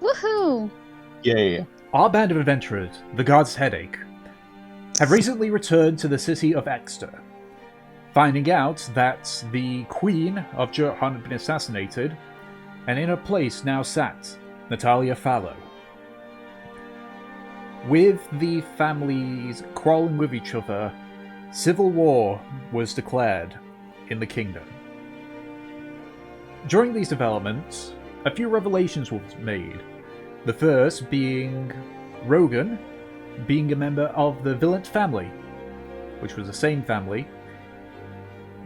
Woohoo! Yeah. Our band of adventurers, the God's Headache, have recently returned to the city of Exeter, finding out that the Queen of Jurhan had been assassinated, and in her place now sat Natalia Fallow. With the families quarreling with each other, civil war was declared in the kingdom. During these developments, a few revelations were made. The first being Rogan being a member of the Villant family, which was the same family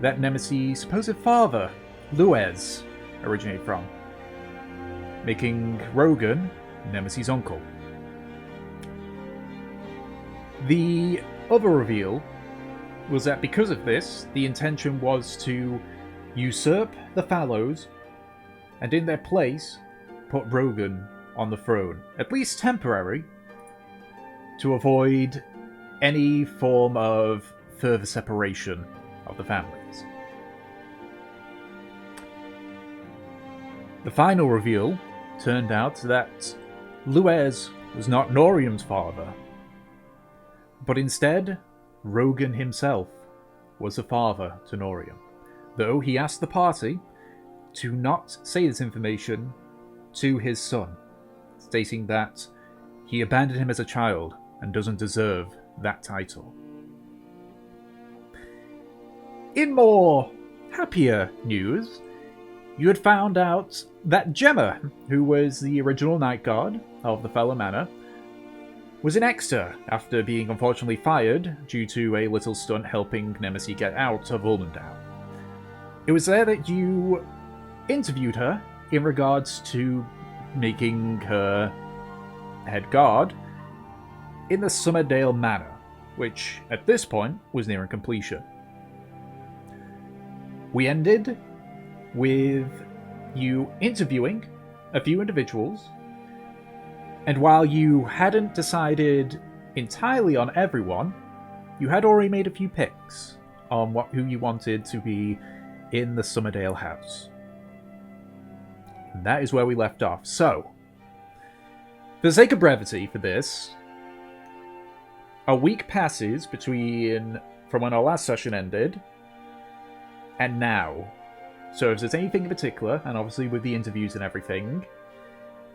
that Nemesis' supposed father, Luez, originated from, making Rogan Nemesis' uncle. The other reveal was that because of this, the intention was to usurp the Fallows and in their place put Rogan on the throne, at least temporary, to avoid any form of further separation of the families. The final reveal turned out that Luez was not Norium's father, but instead Rogan himself was the father to Norium, though he asked the party to not say this information to his son, stating that he abandoned him as a child and doesn't deserve that title. In more happier news, you had found out that Gemma, who was the original night guard of the Fellow Manor, was in Exeter after being unfortunately fired due to a little stunt helping Nemesis get out of Ulmendown. It was there that you interviewed her in regards to making her head guard in the Summerdale Manor, which at this point was nearing completion. We ended with you interviewing a few individuals, and while you hadn't decided entirely on everyone, you had already made a few picks on who you wanted to be in the Summerdale house. And that is where we left off. So, for the sake of brevity for this, a week passes between from when our last session ended and now. So if there's anything in particular, and obviously with the interviews and everything,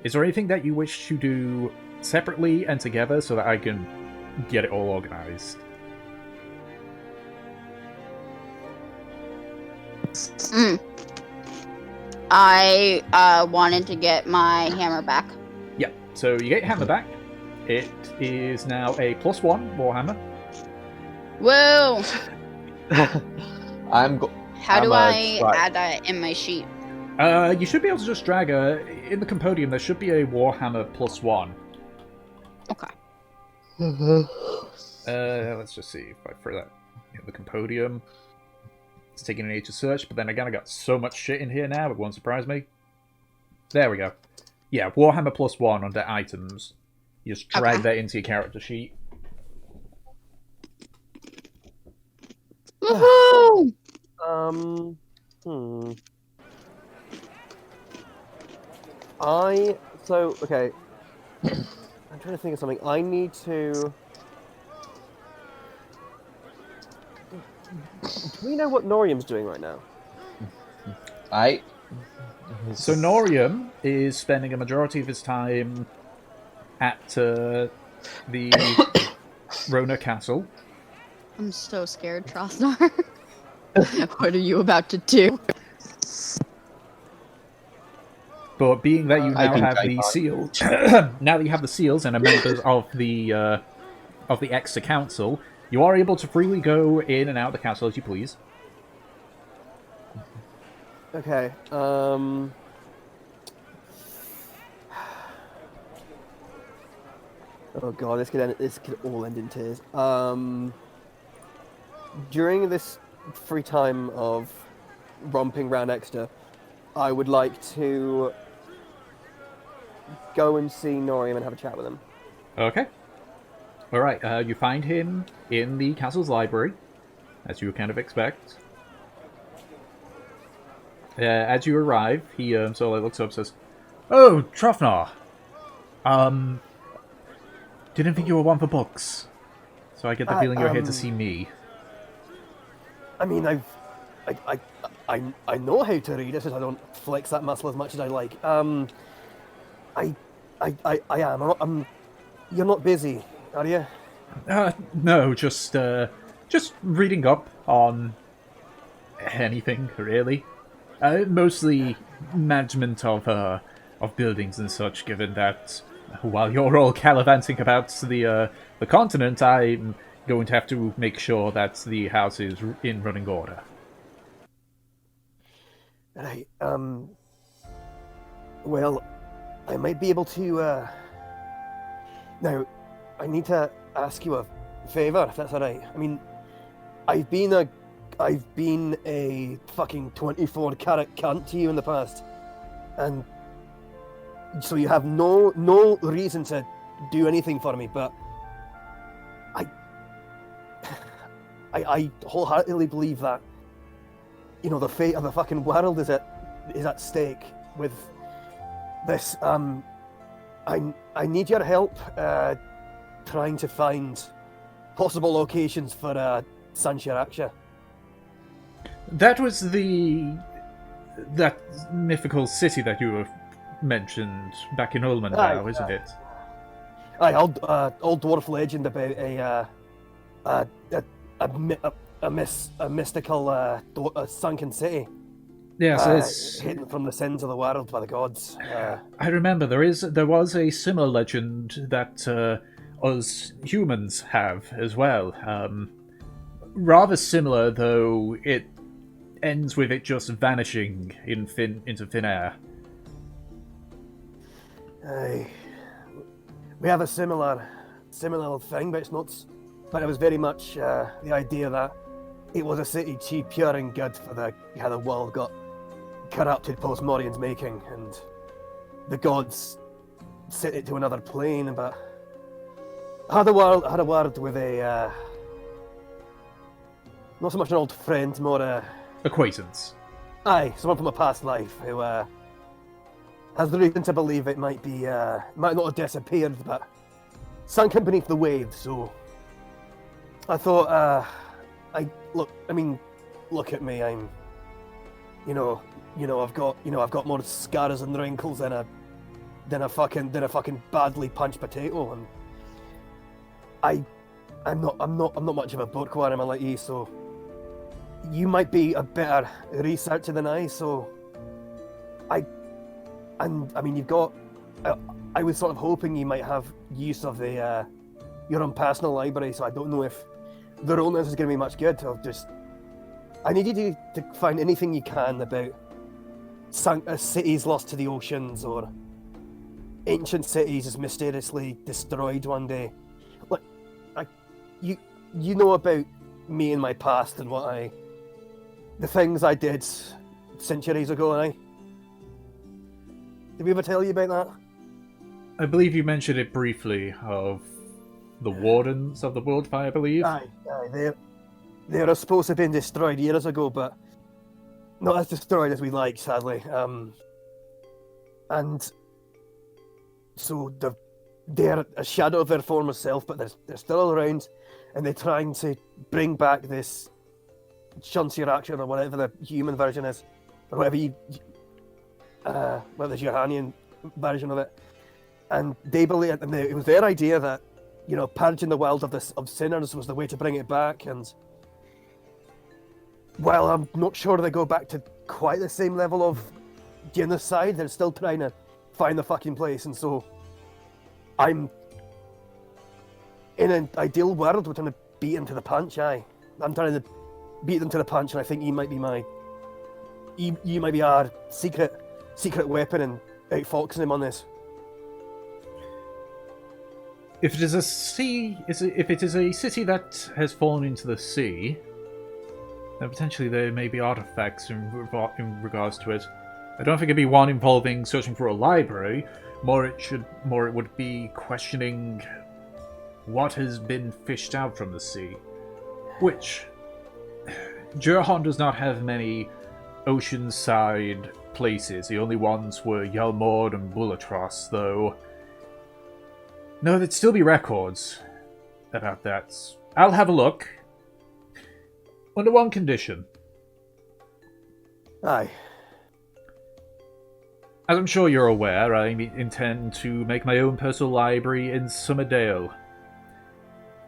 is there anything that you wish to do separately and together so that I can get it all organized? I wanted to get my hammer back. Yeah, so you get your hammer back. It is now a +1 Warhammer. Whoa! How do I add that in my sheet? You should be able to just drag in the Compodium. There should be a Warhammer +1. Okay. Let's just see if I throw that in the Compodium. It's taking an age to search, but then again, I got so much shit in here now, it won't surprise me. There we go. Yeah, Warhammer +1 under items. You just drag that into your character sheet. Woohoo! Okay. I'm trying to think of something. I need to... Do we know what Norium's doing right now? So Norium is spending a majority of his time at the Rona Castle. I'm so scared, Trosnar. What are you about to do? But being that you now have the seals, now that you have the seals and are members of the Exeter Council, you are able to freely go in and out of the castle as you please. Okay. Oh god, this could all end in tears. During this free time of romping around Exeter, I would like to go and see Norium and have a chat with him. Okay. Alright, you find him in the castle's library, as you would kind of expect. As you arrive, he sort of looks up and says, "Oh, Trofnar! Didn't think you were one for books. So I get the feeling you're here to see me. I mean, I know how to read. It's just I don't flex that muscle as much as I like. I am. You're not busy, are you? No, just reading up on anything, really. Mostly management of buildings and such, given that while you're all gallivanting about the continent, I'm going to have to make sure that the house is in running order. Right. Well, I might be able to. Now, I need to ask you a favor, if that's all right. I mean, I've been a fucking 24-carat cunt to you in the past, and so you have no reason to do anything for me. But I wholeheartedly believe that, you know, the fate of the fucking world is at stake with this. I need your help trying to find possible locations for Sanshiraksha. That was that mythical city that you mentioned back in Ulmenau, isn't it? Aye, old dwarf legend about a mystical sunken city. Yes, it's hidden from the sins of the world by the gods. I remember there was a similar legend that us humans have as well. Rather similar, though it ends with it just vanishing into thin air. Aye. We have a similar thing, but it's not. But it was very much the idea that it was a city too pure and good for how the world got corrupted post Morian's making, and the gods sent it to another plane. But I had a word with a not so much an old friend, more a Acquaintance. Aye, someone from a past life who has the reason to believe it might not have disappeared, but sunken beneath the waves. So I thought, look at me. I'm, I've got more scars and wrinkles than a fucking badly punched potato, and I'm not much of a bookworm like you, so you might be a better researcher than I. So you've got. I was sort of hoping you might have use of your own personal library, so I don't know if the rollness is going to be much good. I need you to find anything you can about cities lost to the oceans, or ancient cities just mysteriously destroyed one day. Look, you know about me and my past and the things I did centuries ago, and did we ever tell you about that? I believe you mentioned it briefly, of the Wardens of the Worldfire, I believe. Aye, they were supposed to have been destroyed years ago, but not as destroyed as we like, sadly. And so they're a shadow of their former self, but they're still around, and they're trying to bring back this Shunsirachar, or whatever the human version is, or whatever the Johanian version of it. And they believe, it was their idea that, purging the world of sinners was the way to bring it back. And while I'm not sure they go back to quite the same level of genocide, they're still trying to find the fucking place. And so I'm in an ideal world, we're trying to beat him to the punch. I'm trying to beat them to the punch, and I think you might be our secret weapon in outfoxing him on this. If it is a city that has fallen into the sea, then potentially there may be artifacts in regards to it. I don't think it'd be one involving searching for a library. More it would be questioning what has been fished out from the sea. Which Jurhan does not have many oceanside places. The only ones were Yelmord and Bullatros, though No, there'd still be records about that. I'll have a look. Under one condition. Aye. As I'm sure you're aware, I intend to make my own personal library in Summerdale.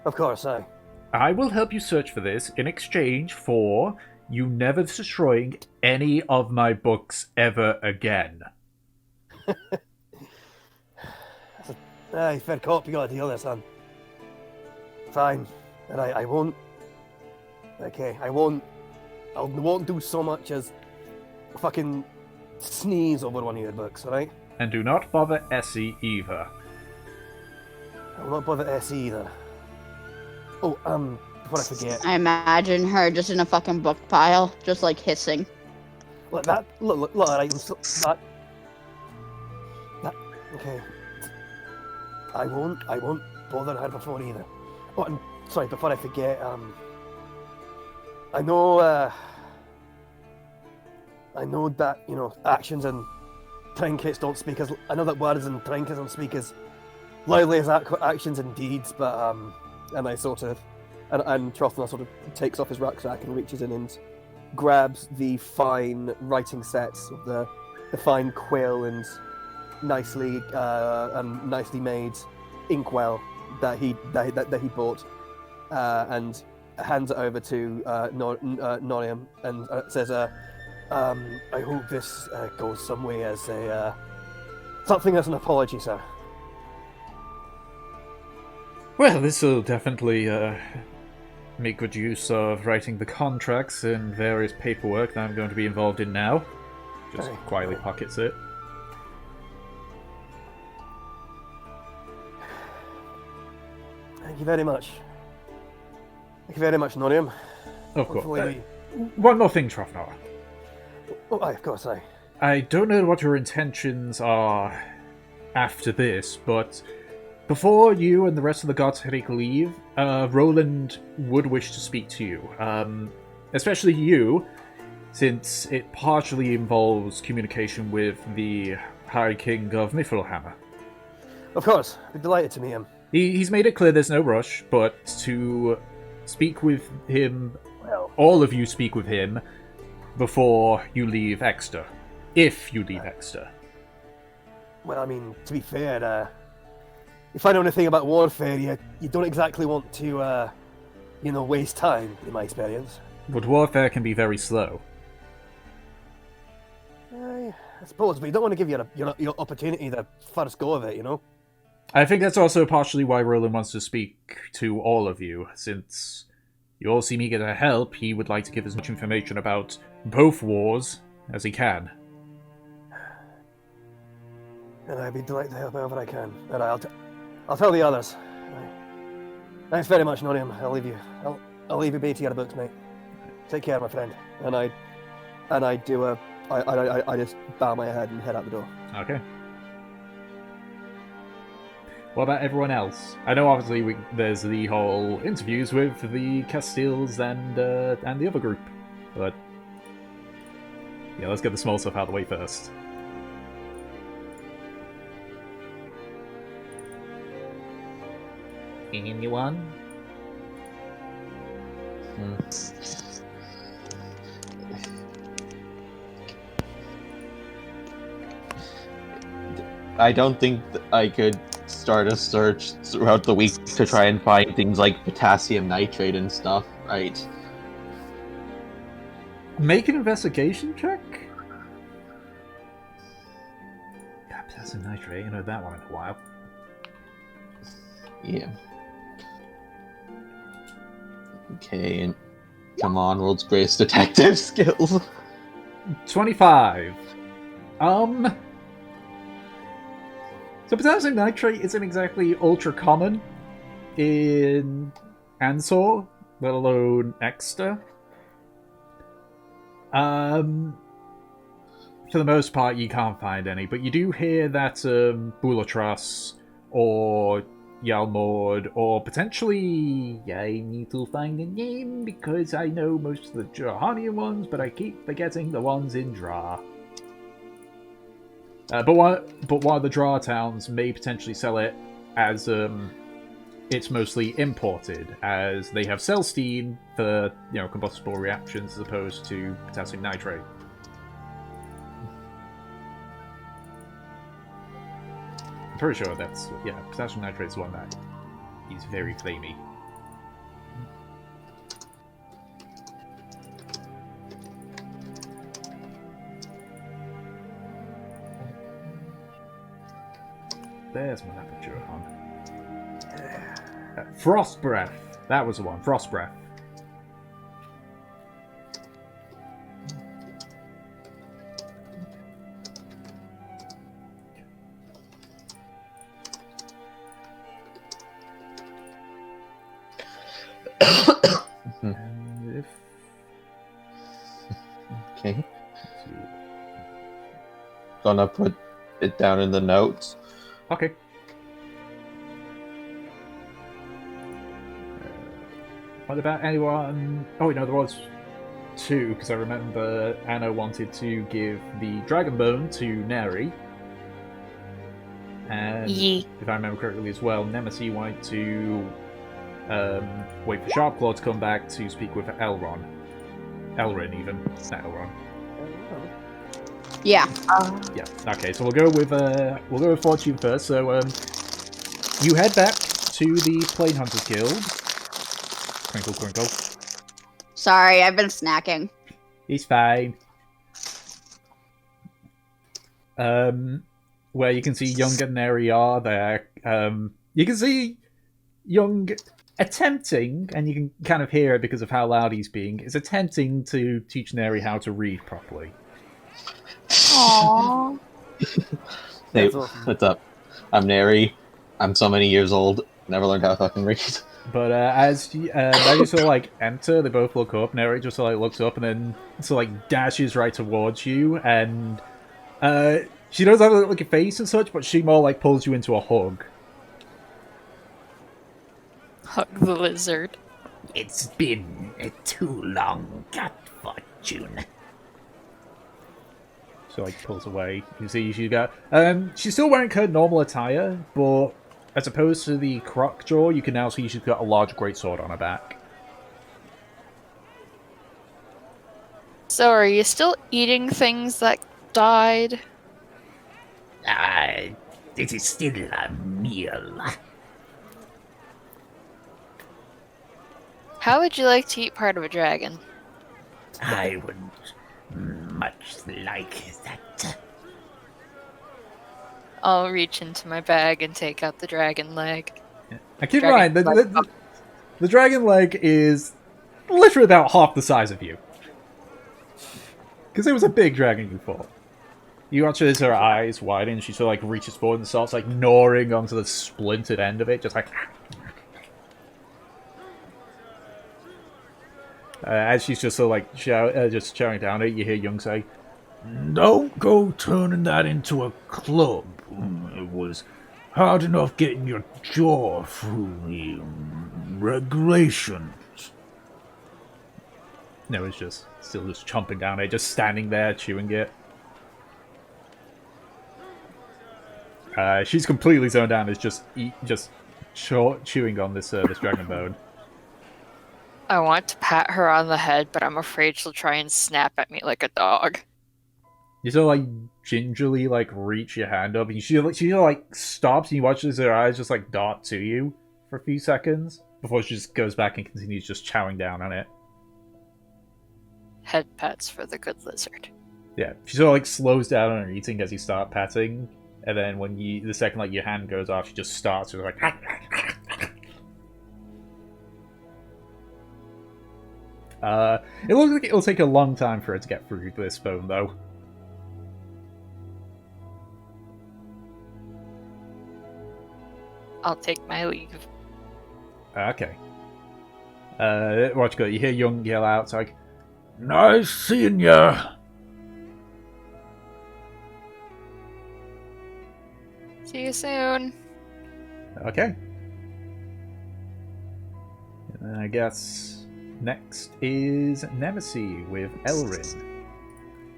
Of course, aye. I will help you search for this in exchange for you never destroying any of my books ever again. Aye, fair cop, you got a deal there, son. Fine. And I won't... Okay, I won't do so much as fucking sneeze over one of your books, alright? And do not bother Essie either. I will not bother S either. Oh, before I forget... I imagine her just in a fucking book pile, just like hissing. Look, alright, that... Okay. I won't bother her before either. Oh, and sorry, before I forget, I know that, you know, actions and trinkets don't speak as... I know that words and trinkets don't speak as loudly as actions and deeds, but, and I sort of... And Trothna sort of takes off his rucksack and reaches in and grabs the fine writing sets of the fine quill and nicely made inkwell that he bought, and hands it over to Norium and says, "I hope this goes some way as a something as an apology, sir." Well, this will definitely make good use of writing the contracts and various paperwork that I'm going to be involved in now. Just quietly pockets it. Thank you very much. Thank you very much, Norium. Of course. Hopefully One more thing, Trofnar. Oh, aye, of course, aye. I don't know what your intentions are after this, but before you and the rest of the gods take leave, Roland would wish to speak to you. Especially you, since it partially involves communication with the High King of Niflheim. Of course, I'd be delighted to meet him. He's made it clear there's no rush, but to speak with him, Well, all of you speak with him before you leave Exeter. If you leave Exeter. well, I mean, to be fair, if I know anything about warfare, you don't exactly want to, waste time, in my experience. But warfare can be very slow. I suppose, but you don't want to give your opportunity the first go of it, you know? I think that's also partially why Roland wants to speak to all of you, since you all seem eager to help. He would like to give as much information about both wars as he can. And I'd be delighted to help however I can. And I'll tell the others. Thanks very much, Norium. I'll leave you. I'll leave you be to your books, mate. Take care, my friend. And I just bow my head and head out the door. Okay. What about everyone else? I know obviously there's the whole interviews with the Castiles and the other group, but yeah, let's get the small stuff out of the way first. Anyone? I don't think I could start a search throughout the week to try and find things like potassium nitrate and stuff, right? Make an investigation check? God, potassium nitrate, I ain't heard that one in a while. Yeah. Okay, and come on, world's greatest detective skills. 25. So potassium nitrate isn't exactly ultra common in Ansor, let alone Exeter. For the most part, you can't find any, but you do hear that Bulatras or Yalmord, or potentially, I need to find a name because I know most of the Johanian ones, but I keep forgetting the ones in Dra. But one of the Dra towns may potentially sell it as it's mostly imported, as they have Celestine for combustible reactions as opposed to potassium nitrate. I'm pretty sure that's potassium nitrate is one that is very flamey. There's my aperture on. Frost breath. That was the one. Frost breath. And if... Okay. Gonna put it down in the notes. Okay. What about anyone? Oh, no, there was two, because I remember Anna wanted to give the dragon bone to Neri. And if I remember correctly as well, Nemesis wanted to wait for Sharpclaw to come back to speak with Elrin, even. It's not Elron. Yeah. Yeah. Okay, so we'll go with Fortune first. So you head back to the Plane Hunters Guild. Crinkle, crinkle. Sorry, I've been snacking. He's fine. Where you can see Young and Neri are there. You can see Young attempting, and you can kind of hear it because of how loud he's being, is attempting to teach Neri how to read properly. Aww. Hey, what's up? I'm Neri. I'm so many years old. Never learned how to fucking read. But as you sort of like enter, they both look up. Neri just sort of looks up and then sort of like dashes right towards you, and she does have a look at your face and such, but she more like pulls you into a hug. Hug the lizard. It's been too long, Cat Fortune. So like pulls away. You see she's got she's still wearing her normal attire, but as opposed to the croc jaw, you can now see she's got a large greatsword on her back. So are you still eating things that died? It is still a meal. How would you like to eat part of a dragon? I would much like that. I'll reach into my bag and take out the dragon leg. Now keep in mind, the dragon leg is literally about half the size of you. Because it was a big dragon you fought. You watch as her eyes widen, she sort of like reaches forward and starts like gnawing onto the splintered end of it, just like... as she's just sort of like just chowing down it, you hear Young say, "Don't go turning that into a club. It was hard enough getting your jaw through the regulations." No, it's just still just chomping down it, just standing there chewing it. She's completely zoned down. Is just chewing on this dragon bone. I want to pat her on the head, but I'm afraid she'll try and snap at me like a dog. You sort of like gingerly like reach your hand up, and she like stops, and you watch as her eyes just like dart to you for a few seconds before she just goes back and continues just chowing down on it. Head pats for the good lizard. Yeah, she sort of like slows down on her eating as you start patting, and then when the second like your hand goes off, she just starts with like. It looks like it'll take a long time for it to get through this bone, though. I'll take my leave. Okay. Watch you go. You hear Young yell out, it's like, "Nice seeing ya." See you soon. okay. And I guess next is Nemesis with Elrin.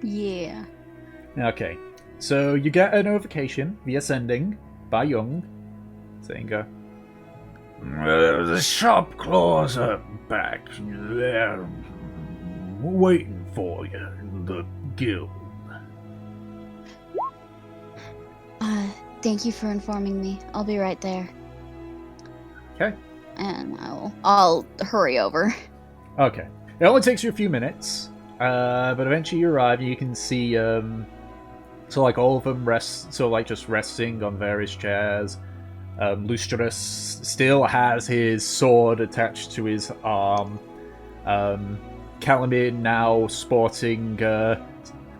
Yeah. Okay. So you get a notification via sending by Young saying, The sharp claws are back. They're waiting for you in the guild. Thank you for informing me. I'll be right there. Okay. And I'll hurry over. Okay. It only takes you a few minutes, but eventually you arrive and you can see, so like all of them just resting on various chairs. Lustrous still has his sword attached to his arm. Calamin now sporting a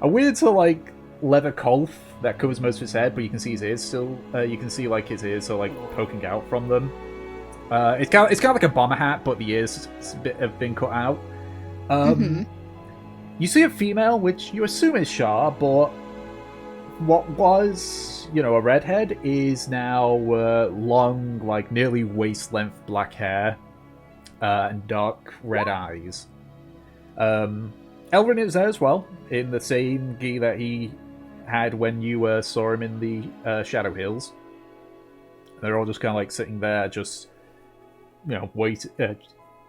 weird sort of like leather coif that covers most of his head, but you can see his ears still. You can see like his ears sort of like poking out from them. It's kind of like a bomber hat, but the ears have been cut out. You see a female, which you assume is Shah, but what was, a redhead is now long, like nearly waist-length black hair and dark red eyes. Elrin is there as well, in the same gi that he had when you saw him in the Shadow Hills. They're all just kind of like sitting there, just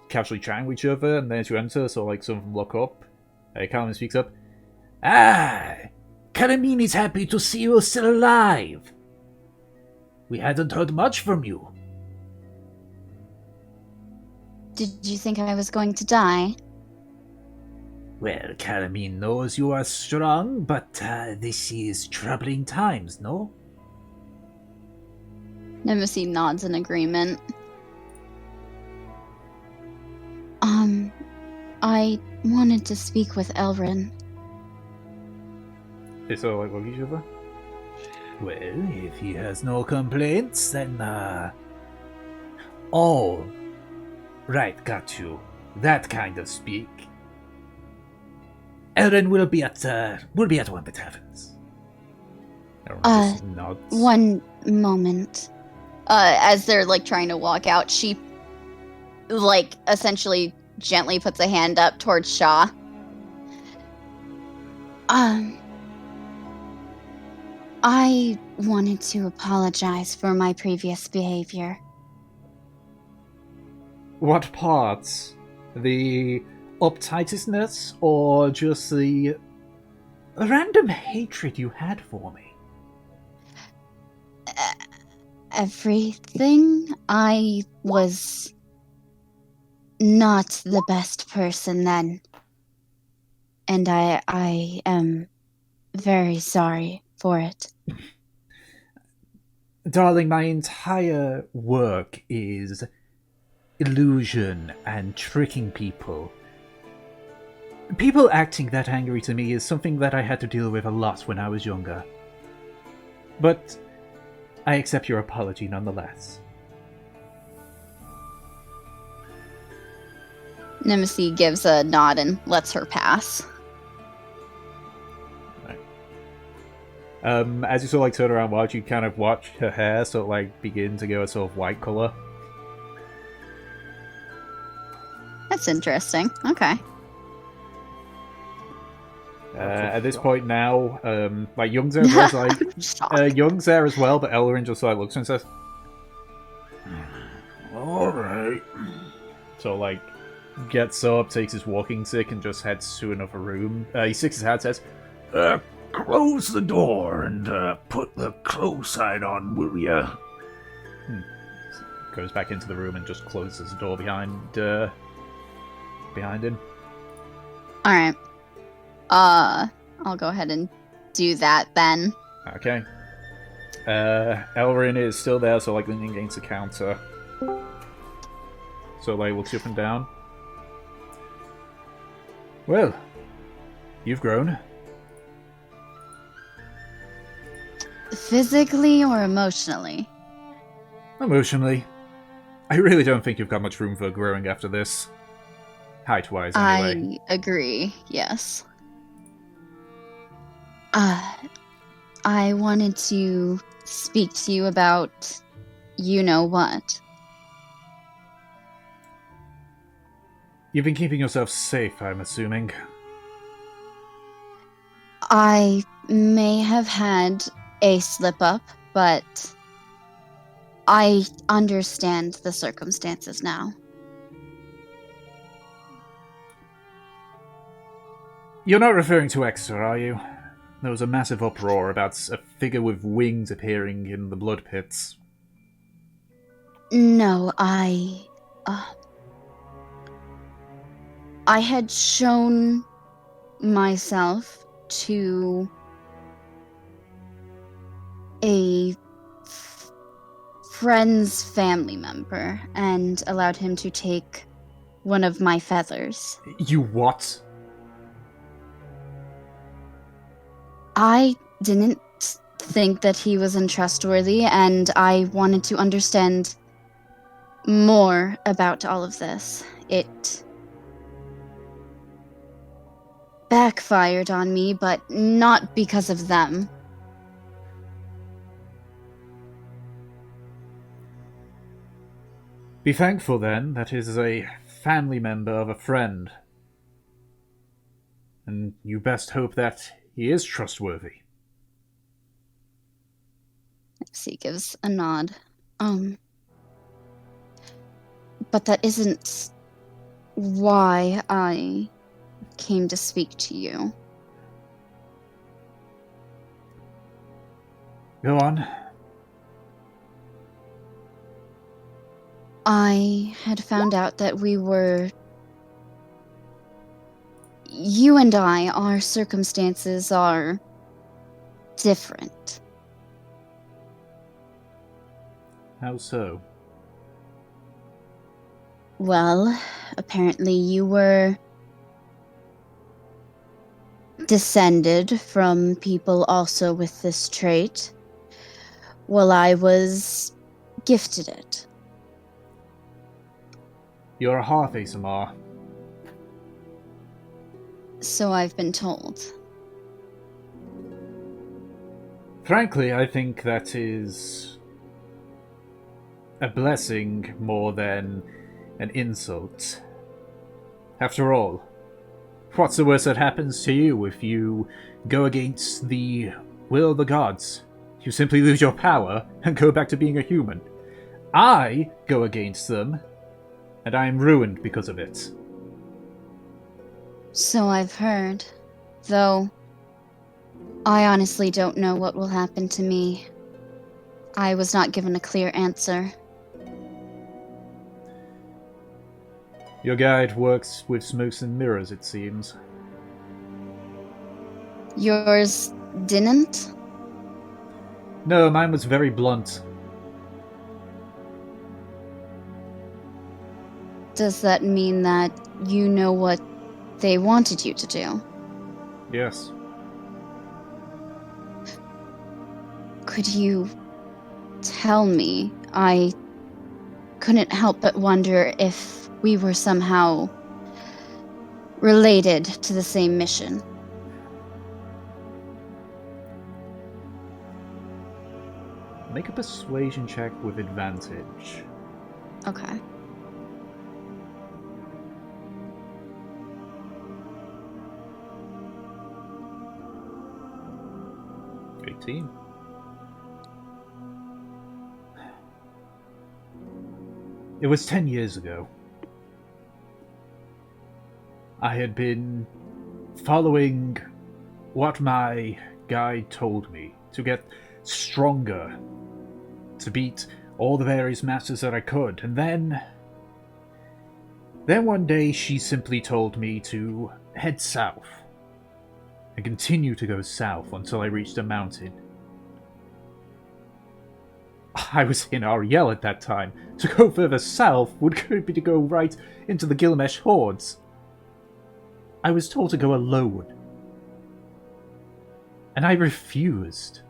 casually chatting with each other, and then as you enter, so like some of them look up. Calamin speaks up. Karamin is happy to see you still alive. We hadn't heard much from you. Did you think I was going to die? Well, Karamin knows you are strong, but this is troubling times, no? Nemesis nods in agreement. I wanted to speak with Elrin. They sort of like look at each other. Well, if he has no complaints, then oh, right, got you. That kind of speak. Elrin will be at one of the taverns. Everyone just nods. One moment. As they're like trying to walk out, she like essentially gently puts a hand up towards Shaw. I wanted to apologize for my previous behavior. What parts? The uptightness, or just the random hatred you had for me? Everything. I was not the best person then. And I am very sorry for it. Darling, my entire work is illusion and tricking people. People acting that angry to me is something that I had to deal with a lot when I was younger. But I accept your apology nonetheless. Nemesis gives a nod and lets her pass. As you sort of like turn around, watch, you kind of watch her hair sort of like begin to go a sort of white color. That's interesting. Okay. At this point now, like Young's there as well, like Young's there as well, but Elrin just like looks and says, All right. so like gets up, takes his walking stick, and just heads to another room. He sticks his hat, says, Close the door and put the close side on, will ya? Goes back into the room and just closes the door behind him. All right. I'll go ahead and do that then. Okay. Elrin is still there, so like leaning against the counter. So like looks up and down. Well, you've grown. Physically or emotionally? Emotionally. I really don't think you've got much room for growing after this. Height-wise, anyway. I agree, yes. I wanted to speak to you about you-know-what. You've been keeping yourself safe, I'm assuming. I may have had a slip-up, but I understand the circumstances now. You're not referring to Exeter, are you? There was a massive uproar about a figure with wings appearing in the blood pits. No, I had shown myself to a friend's family member and allowed him to take one of my feathers. You what? I didn't think that he was untrustworthy, and I wanted to understand more about all of this. It backfired on me, but not because of them. Be thankful then that it is a family member of a friend. And you best hope that he is trustworthy. He gives a nod. But that isn't why I came to speak to you. Go on. I had found out that you and I, our circumstances are different. How so? Well, apparently you were descended from people also with this trait, while I was gifted it. You're a half ASMR. So I've been told. Frankly, I think that is a blessing more than an insult. After all, what's the worst that happens to you if you go against the will of the gods? You simply lose your power and go back to being a human. I go against them, and I am ruined because of it. So I've heard. Though, I honestly don't know what will happen to me. I was not given a clear answer. Your guide works with smokes and mirrors, it seems. Yours didn't? No, mine was very blunt. Does that mean that you know what they wanted you to do? Yes. Could you tell me? I couldn't help but wonder if we were somehow related to the same mission. Make a persuasion check with advantage. Okay. $18. It was 10 years ago. I had been following what my guide told me to get stronger, to beat all the various masters that I could, and then one day she simply told me to head south and continue to go south until I reached a mountain. I was in Ariel at that time. To go further south would be to go right into the Gilgamesh hordes. I was told to go alone. And I refused.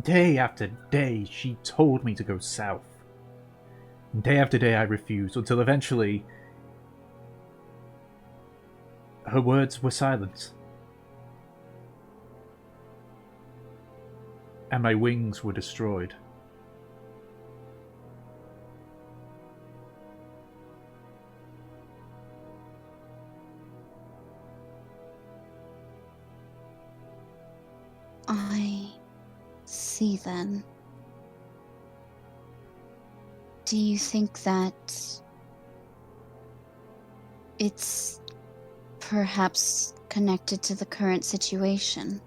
Day after day, she told me to go south. And day after day, I refused, until eventually her words were silent. And my wings were destroyed. I see then. Do you think that it's perhaps connected to the current situation?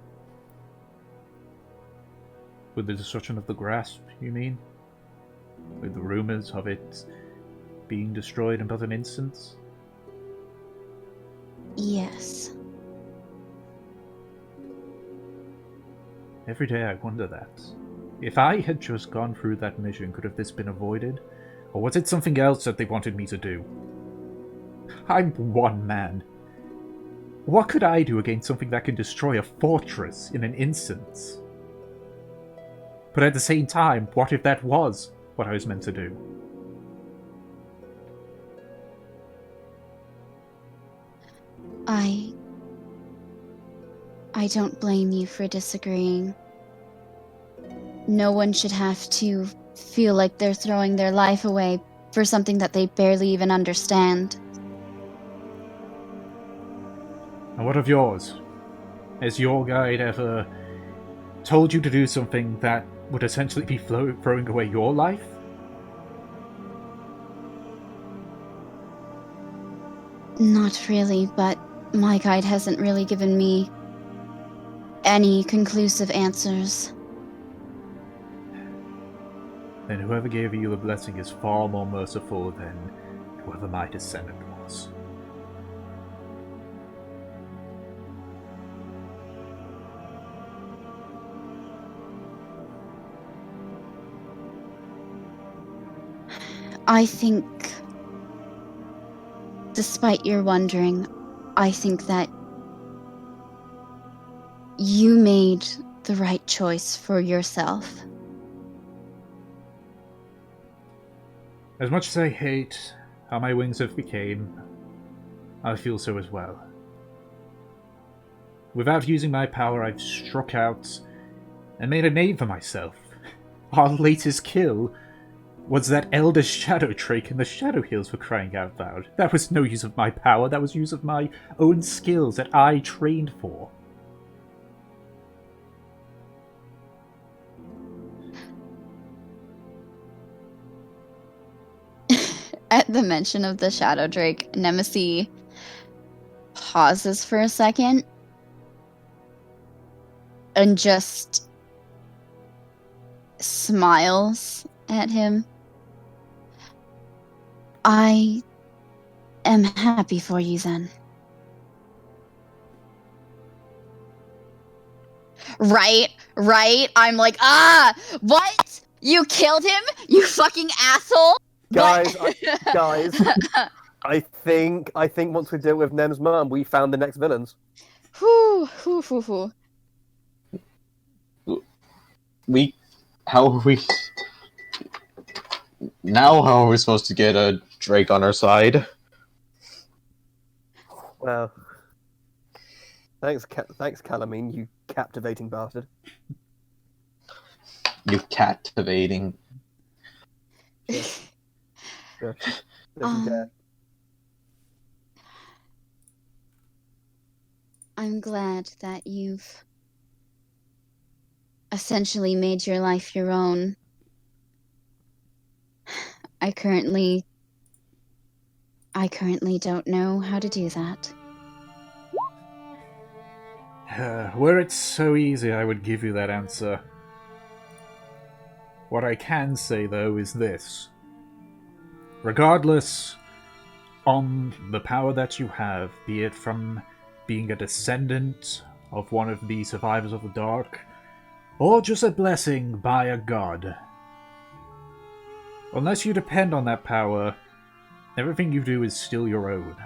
With the destruction of the grasp, you mean? With the rumors of it being destroyed in but an instant? Yes. Every day I wonder that. If I had just gone through that mission, could have this been avoided? Or was it something else that they wanted me to do? I'm one man. What could I do against something that can destroy a fortress in an instant? But at the same time, what if that was what I was meant to do? I don't blame you for disagreeing. No one should have to feel like they're throwing their life away for something that they barely even understand. And what of yours? Has your guide ever told you to do something that would essentially be throwing away your life? Not really, but my guide hasn't really given me any conclusive answers. Then whoever gave you the blessing is far more merciful than whoever my descendant was. I think, despite your wondering, I think that you made the right choice for yourself. As much as I hate how my wings have become, I feel so as well. Without using my power, I've struck out and made a name for myself. Our latest kill was that Elder Shadow Drake in the Shadow Hills, for crying out loud. That was no use of my power, that was use of my own skills that I trained for. At the mention of the Shadow Drake, Nemesis pauses for a second and just smiles at him. I am happy for you then. Right? I'm like, what? You killed him? You fucking asshole? Guys, What? guys, I think once we deal with Nem's mom, we found the next villains. Whew. How are we? Now, how are we supposed to get a Drake on our side? Well, thanks, Calamine, you captivating bastard. You captivating. Sure. Don't you dare. I'm glad that you've essentially made your life your own. I currently don't know how to do that. Were it so easy, I would give you that answer. What I can say, though, is this. Regardless on the power that you have, be it from being a descendant of one of the survivors of the dark, or just a blessing by a god, unless you depend on that power, everything you do is still your own.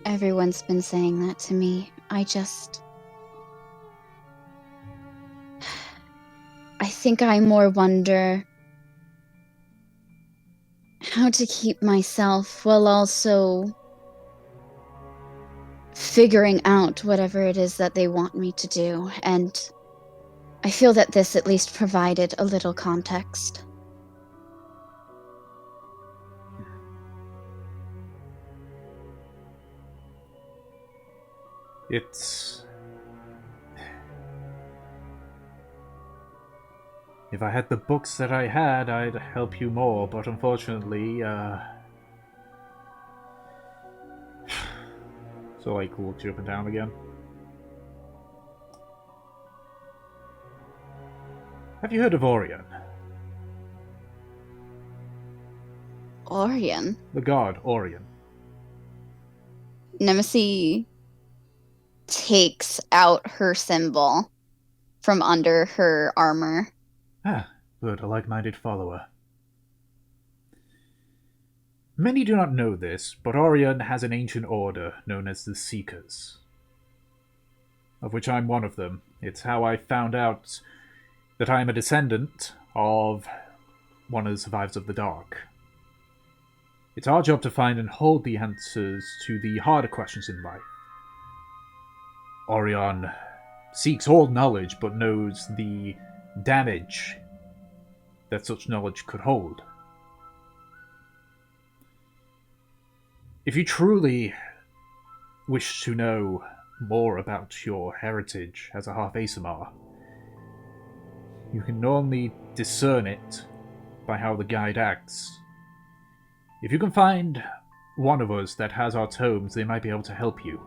Everyone's been saying that to me. I think I more wonder how to keep myself while also figuring out whatever it is that they want me to do, and I feel that this at least provided a little context. If I had the books that I had, I'd help you more, but unfortunately, So, like, looks you up and down again. Have you heard of Orion? Orion. The god, Orion. Nemesis takes out her symbol from under her armor. Ah, good, a like-minded follower. Many do not know this, but Orion has an ancient order known as the Seekers, of which I'm one of them. It's how I found out that I am a descendant of one of the survivors of the Dark. It's our job to find and hold the answers to the harder questions in life. Orion seeks all knowledge, but knows the damage that such knowledge could hold. If you truly wish to know more about your heritage as a half Asimar, you can normally discern it by how the guide acts. If you can find one of us that has our tomes, they might be able to help you.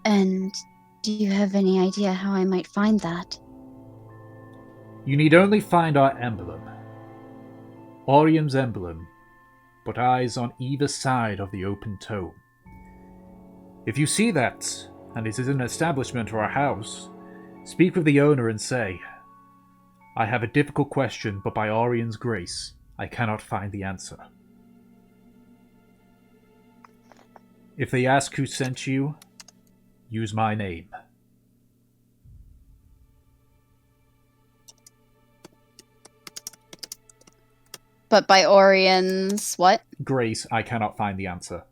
And do you have any idea how I might find that? You need only find our emblem. Orion's emblem, but eyes on either side of the open tome. If you see that, and it is an establishment or a house, speak with the owner and say, I have a difficult question, but by Orion's grace, I cannot find the answer. If they ask who sent you, use my name. But by Orion's what? Grace, I cannot find the answer.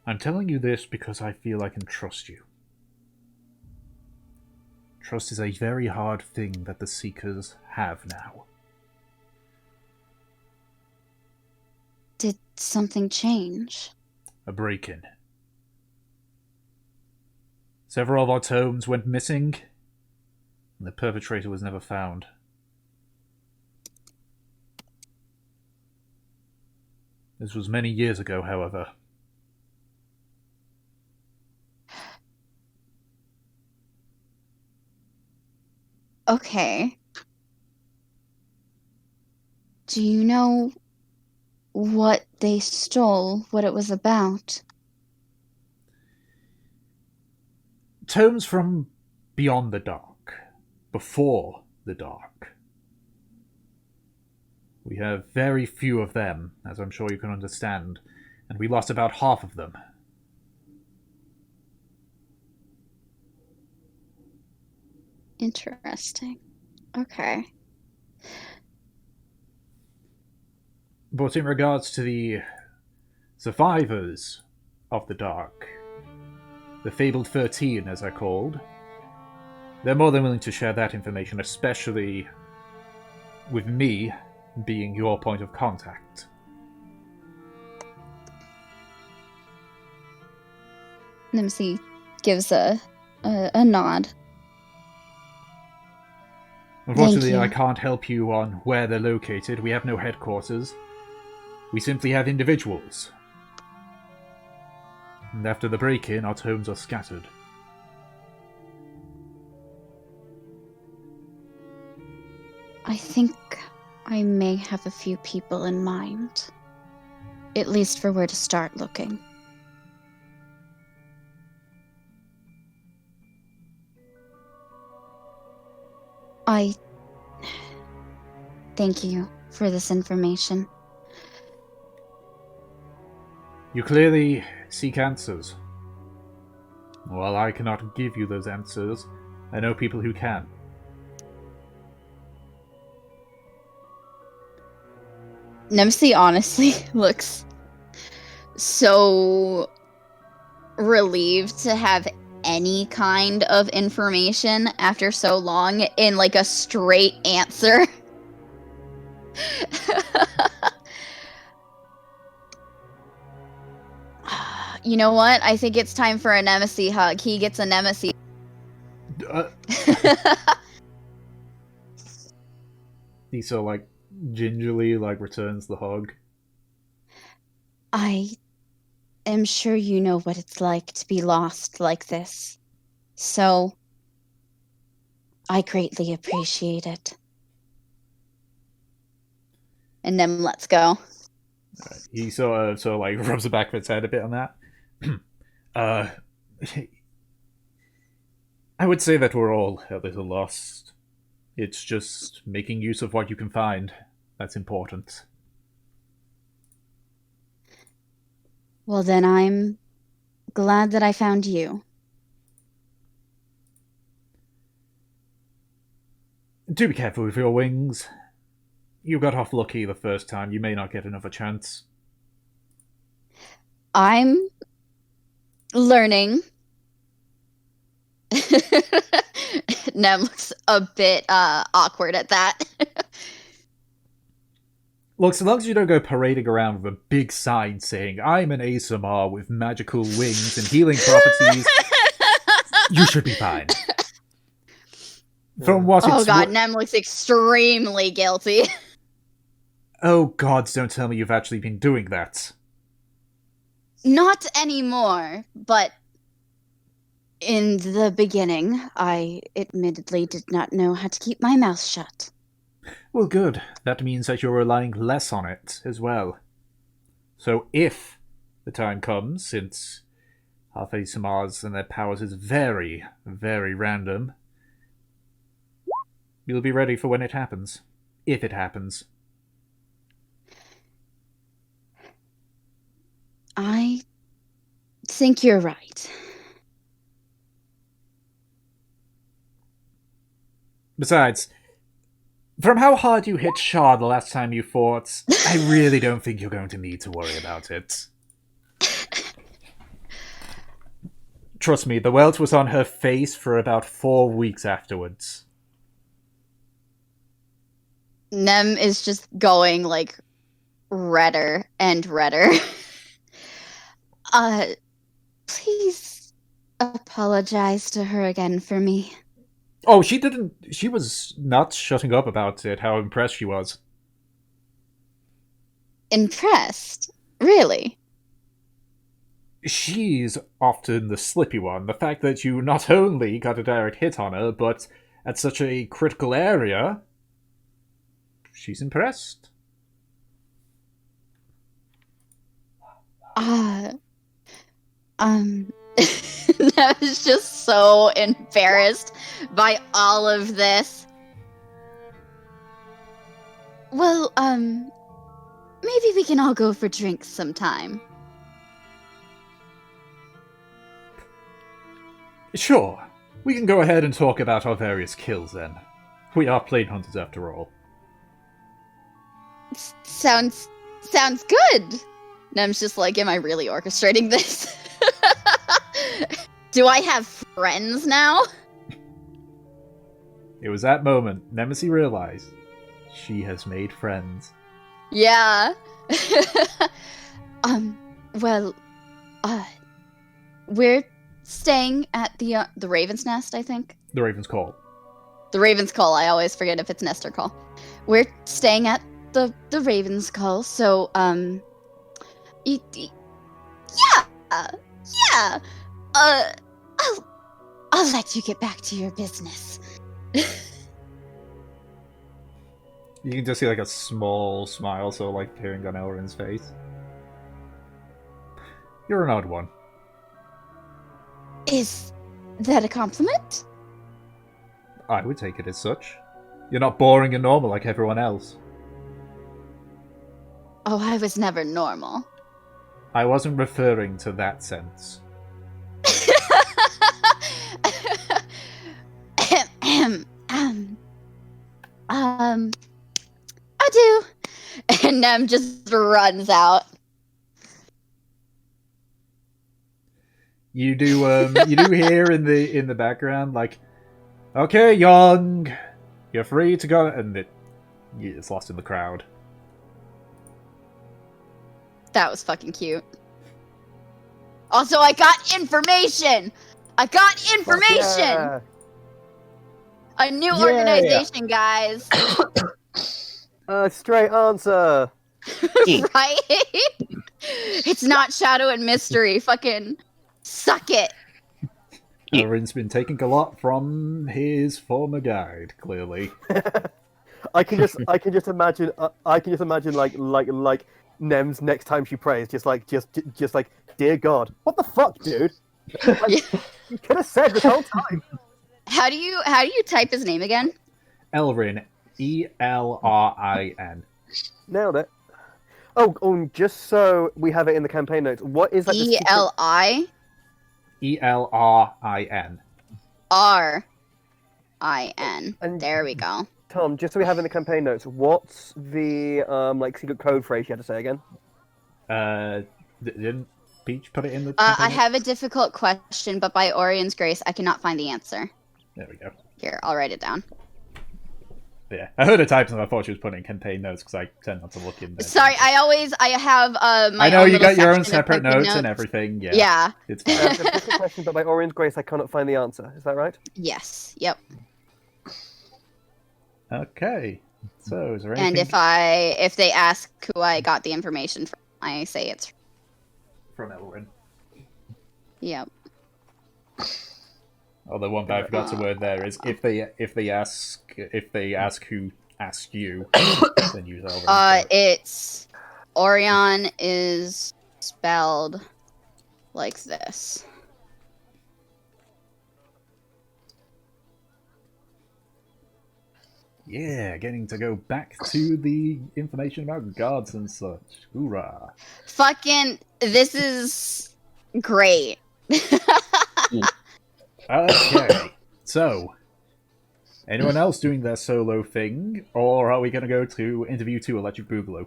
I'm telling you this because I feel I can trust you. Trust is a very hard thing that the Seekers have now. Did something change? A break-in. Several of our tomes went missing, and the perpetrator was never found. This was many years ago, however. Okay. Do you know what they stole, what it was about? Tomes from beyond the dark. Before the dark. We have very few of them, as I'm sure you can understand, and we lost about half of them. Interesting. Okay. But in regards to the survivors of the dark, the fabled 13 as they're called, they're more than willing to share that information, especially with me being your point of contact. Nemesis gives a nod. Unfortunately, Thank I you. can't help you on where they're located. We have no headquarters. We simply have individuals. And after the break-in, our tomes are scattered. I think I may have a few people in mind. At least for where to start looking. I thank you for this information. You clearly seek answers. While I cannot give you those answers, I know people who can. Nemesis honestly looks so relieved to have any kind of information after so long in like a straight answer. You know what? I think it's time for a Nemesis hug. He gets a Nemesis. He so like gingerly like returns the hug. I am sure you know what it's like to be lost like this. So, I greatly appreciate it. And then let's go. He sort of like rubs the back of his head a bit on that. I would say that we're all a little lost. It's just making use of what you can find that's important. Well, then I'm glad that I found you. Do be careful with your wings. You got off lucky the first time. You may not get another chance. I'm learning. Nem looks a bit awkward at that. Look, so long as you don't go parading around with a big sign saying, I'm an ASMR with magical wings and healing properties, you should be fine. From what Oh it's god, Nem looks extremely guilty. Oh gods, don't tell me you've actually been doing that. Not anymore, but in the beginning, I admittedly did not know how to keep my mouth shut. Well, good. That means that you're relying less on it as well. So if the time comes, since half ASMRs and their powers is very, very random, you'll be ready for when it happens. If it happens. I think you're right. Besides, from how hard you hit Shah the last time you fought, I really don't think you're going to need to worry about it. Trust me, the welt was on her face for about 4 weeks afterwards. Nem is just going, like, redder and redder. Please apologize to her again for me. Oh, she didn't. She was not shutting up about it, how impressed she was. Impressed? Really? She's often the slippy one. The fact that you not only got a direct hit on her, but at such a critical area, she's impressed. I was just so embarrassed by all of this. Well, maybe we can all go for drinks sometime. Sure. We can go ahead and talk about our various kills then. We are plane hunters after all. Sounds good. Nem's just like, am I really orchestrating this? Do I have friends now? It was that moment Nemesis realized she has made friends. Yeah. Well, we're staying at the Raven's Nest, I think. The Raven's Call. The Raven's Call. I always forget if it's nest or call. We're staying at the Raven's Call, so yeah. I'll let you get back to your business. You can just see like a small smile, so like appearing on Elrin's face. You're an odd one. Is that a compliment? I would take it as such. You're not boring and normal like everyone else. Oh, I was never normal. I wasn't referring to that sense. I do. And Nem just runs out. You do hear in the background like, okay, young, you're free to go, and it's lost in the crowd. That was fucking cute. Also, I got information! I got information! Yeah. A new Yeah. organization, guys. Straight answer. Right? It's not Shadow and Mystery. Fucking suck it. Elrin's been taking a lot from his former guide, clearly. I can just imagine like Nem's next time she prays, just like, dear God, what the fuck, dude? Like, you could have said this whole time. How do you type his name again? Elrin, Elrin. Nailed it. Oh, and just so we have it in the campaign notes, what is like the secret- ELIRIN. And- There we go. Tom, just so we have in the campaign notes, what's the like secret code phrase you had to say again? Didn't Peach put it in the? I campaign have a notes? difficult question, but by Orion's grace, I cannot find the answer. There we go. Here, I'll write it down. Yeah, I heard her type and I thought she was putting in campaign notes because I tend not to look in there. Sorry, I have my. I know own you little got your own section of separate typing notes and everything. Yeah, Yeah. it's I fine. have a different question, but by Orion's grace, I cannot find the answer. Is that right? Yes. Yep. Okay, so is there anything And if they ask who I got the information from, I say it's. from Elrin? Yep. Oh, the one I forgot to word there is if they ask who asked you, then use Elrin. It's Orion is spelled like this. Yeah, getting to go back to the information about gods and such. Hoorah! Fucking, this is great. Okay, so anyone else doing their solo thing, or are we going to go to interview 2 Electric Boogaloo?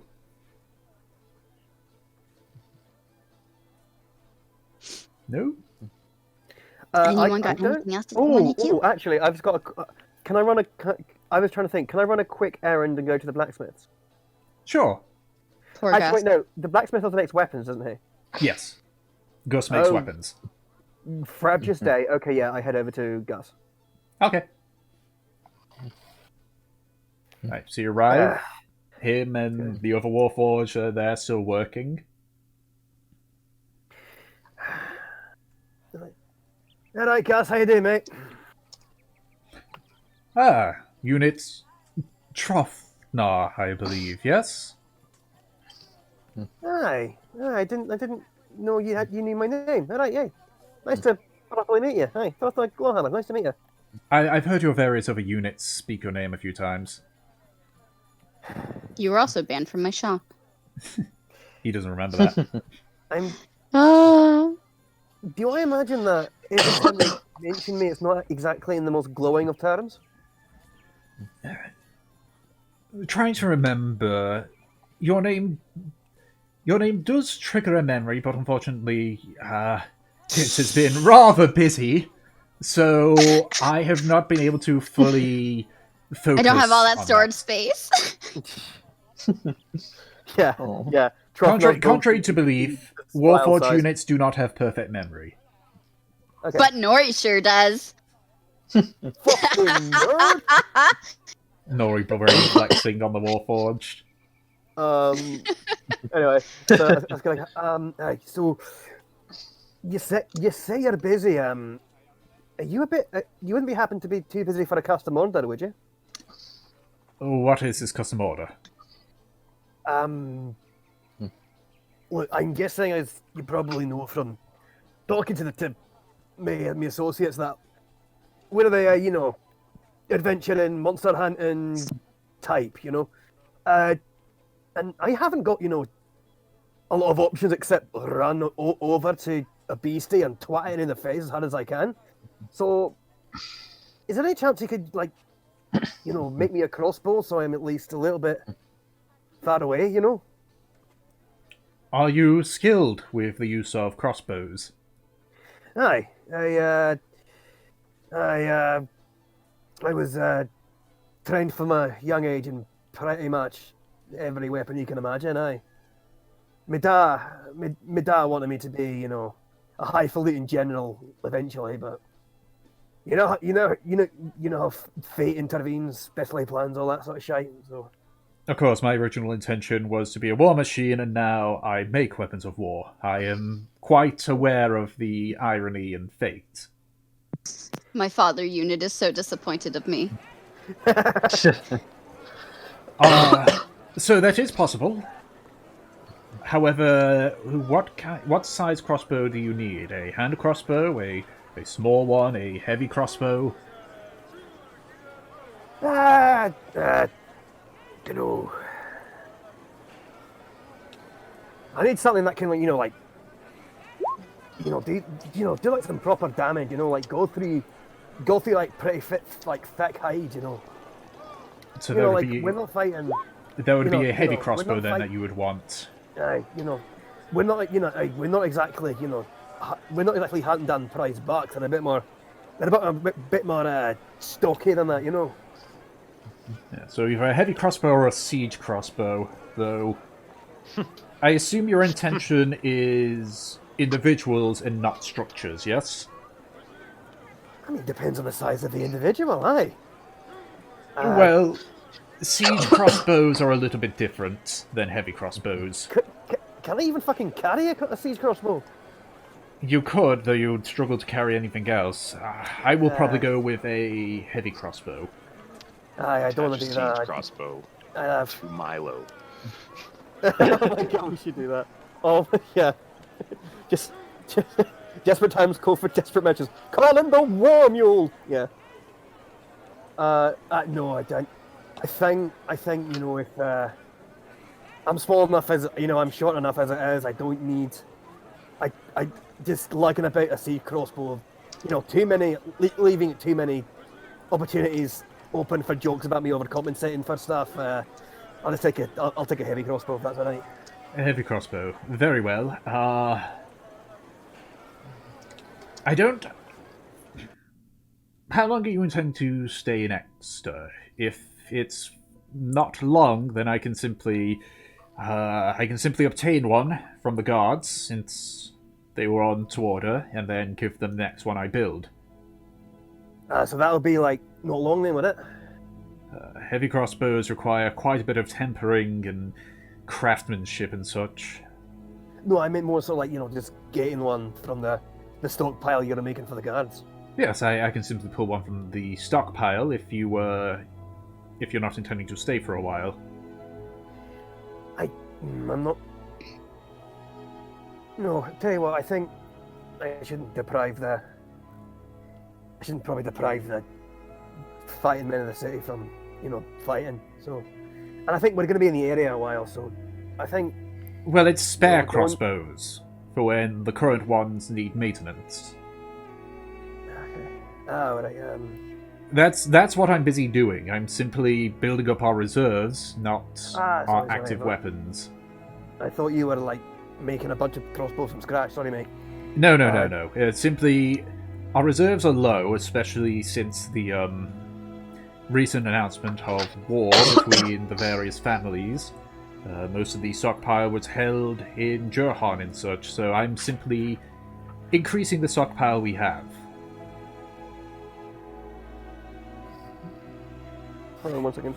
No? Anyone got anything else to want to do? Actually, I've just got a. Can I run a? I was trying to think. Can I run a quick errand and go to the blacksmiths? Sure. Poor Actually, Gus. wait, no. The blacksmith also makes weapons, doesn't he? Yes. Gus makes Oh. weapons. Frabjous Day. Okay, yeah, I head over to Gus. Okay. Right, so you arrive. Him and the other Warforged are there still working. All right, Gus, how you doing, mate? Ah, units Trofnar, I believe, yes? Aye, I didn't know you knew my name. All right, yeah. Nice to properly meet you. Hi, Thorthor Glowhammer. Nice to meet you. I've heard your various other units speak your name a few times. You were also banned from my shop. He doesn't remember that. Do I imagine that every time they mention me, it's not exactly in the most glowing of terms? Trying to remember, your name does trigger a memory, but unfortunately, it has been rather busy, so I have not been able to fully focus. I don't have all that on storage space. Yeah, Oh. yeah. Contrary to belief, File Warforged size. units do not have perfect memory. Okay. But Nori sure does. Fucking nerd. Nori very flexing on the Warforged. Anyway, so I was going. Aye, so you say you're busy. Are you a bit? You wouldn't be happen to be too busy for a custom order, would you? What is this custom order? Look, I'm guessing, as you probably know from talking to my associates, that we're the adventuring, monster hunting type, and I haven't got a lot of options except run over to a beastie and twat it in the face as hard as I can. So, is there any chance you could make me a crossbow so I'm at least a little bit far away, Are you skilled with the use of crossbows? Aye, I was trained from a young age in pretty much every weapon you can imagine. Aye, my dad wanted me to be, a highfalutin general eventually, but you know how fate intervenes, special plans, all that sort of shit. So Of course, my original intention was to be a war machine, and now I make weapons of war. I am quite aware of the irony and fate. My father unit is so disappointed of me. So that is possible. However, what size crossbow do you need? A hand crossbow, a small one, a heavy crossbow? you know, I need something that can, do like some proper damage. Like go through like pretty thick hide. So Like we're not fighting. that would be a heavy we're crossbow not then fight- that you would want. We're not like we're not exactly hunting down prize bucks. They're a bit more stocky than that. Yeah, so either a heavy crossbow or a siege crossbow, though. I assume your intention is individuals and not structures, yes? I mean, it depends on the size of the individual, aye. Well, siege crossbows are a little bit different than heavy crossbows. Can I even fucking carry a siege crossbow? You could, though you'd struggle to carry anything else. I will probably go with a heavy crossbow. Aye, I don't want to do Siege that. crossbow Uh, to Milo. oh my god, we should do that. Oh, yeah. just desperate times call for desperate measures. Call in the war mule! Yeah. No, I don't. I think, if, I'm small enough as, I'm short enough as it is, I don't need, I just liking about a siege crossbow, leaving too many opportunities open for jokes about me overcompensating for stuff. I'll just take I'll take a heavy crossbow if that's alright. A heavy crossbow. Very well. I don't... How long are you intending to stay in Exeter? If it's not long, then I can simply obtain one from the guards, since they were on to order, and then give them the next one I build. So that'll be like not long then, would it? Heavy crossbows require quite a bit of tempering and craftsmanship and such. No, I meant more so like, just getting one from the stockpile you're making for the guards. Yes, I can simply pull one from the stockpile if you're not intending to stay for a while. I'm not. No, tell you what, I think I shouldn't probably deprive the fighting men of the city from, fighting. So, and I think we're going to be in the area a while, so I think. Well, it's spare Don't- crossbows for when the current ones need maintenance. Okay. Oh, right. That's what I'm busy doing. I'm simply building up our reserves, not our sorry, active but- weapons. I thought you were like making a bunch of crossbows from scratch. Sorry, mate. No. It's simply our reserves are low, especially since the recent announcement of war between the various families. Most of the stockpile was held in Jurhan and such, so I'm simply increasing the stockpile we have. Hold on 1 second.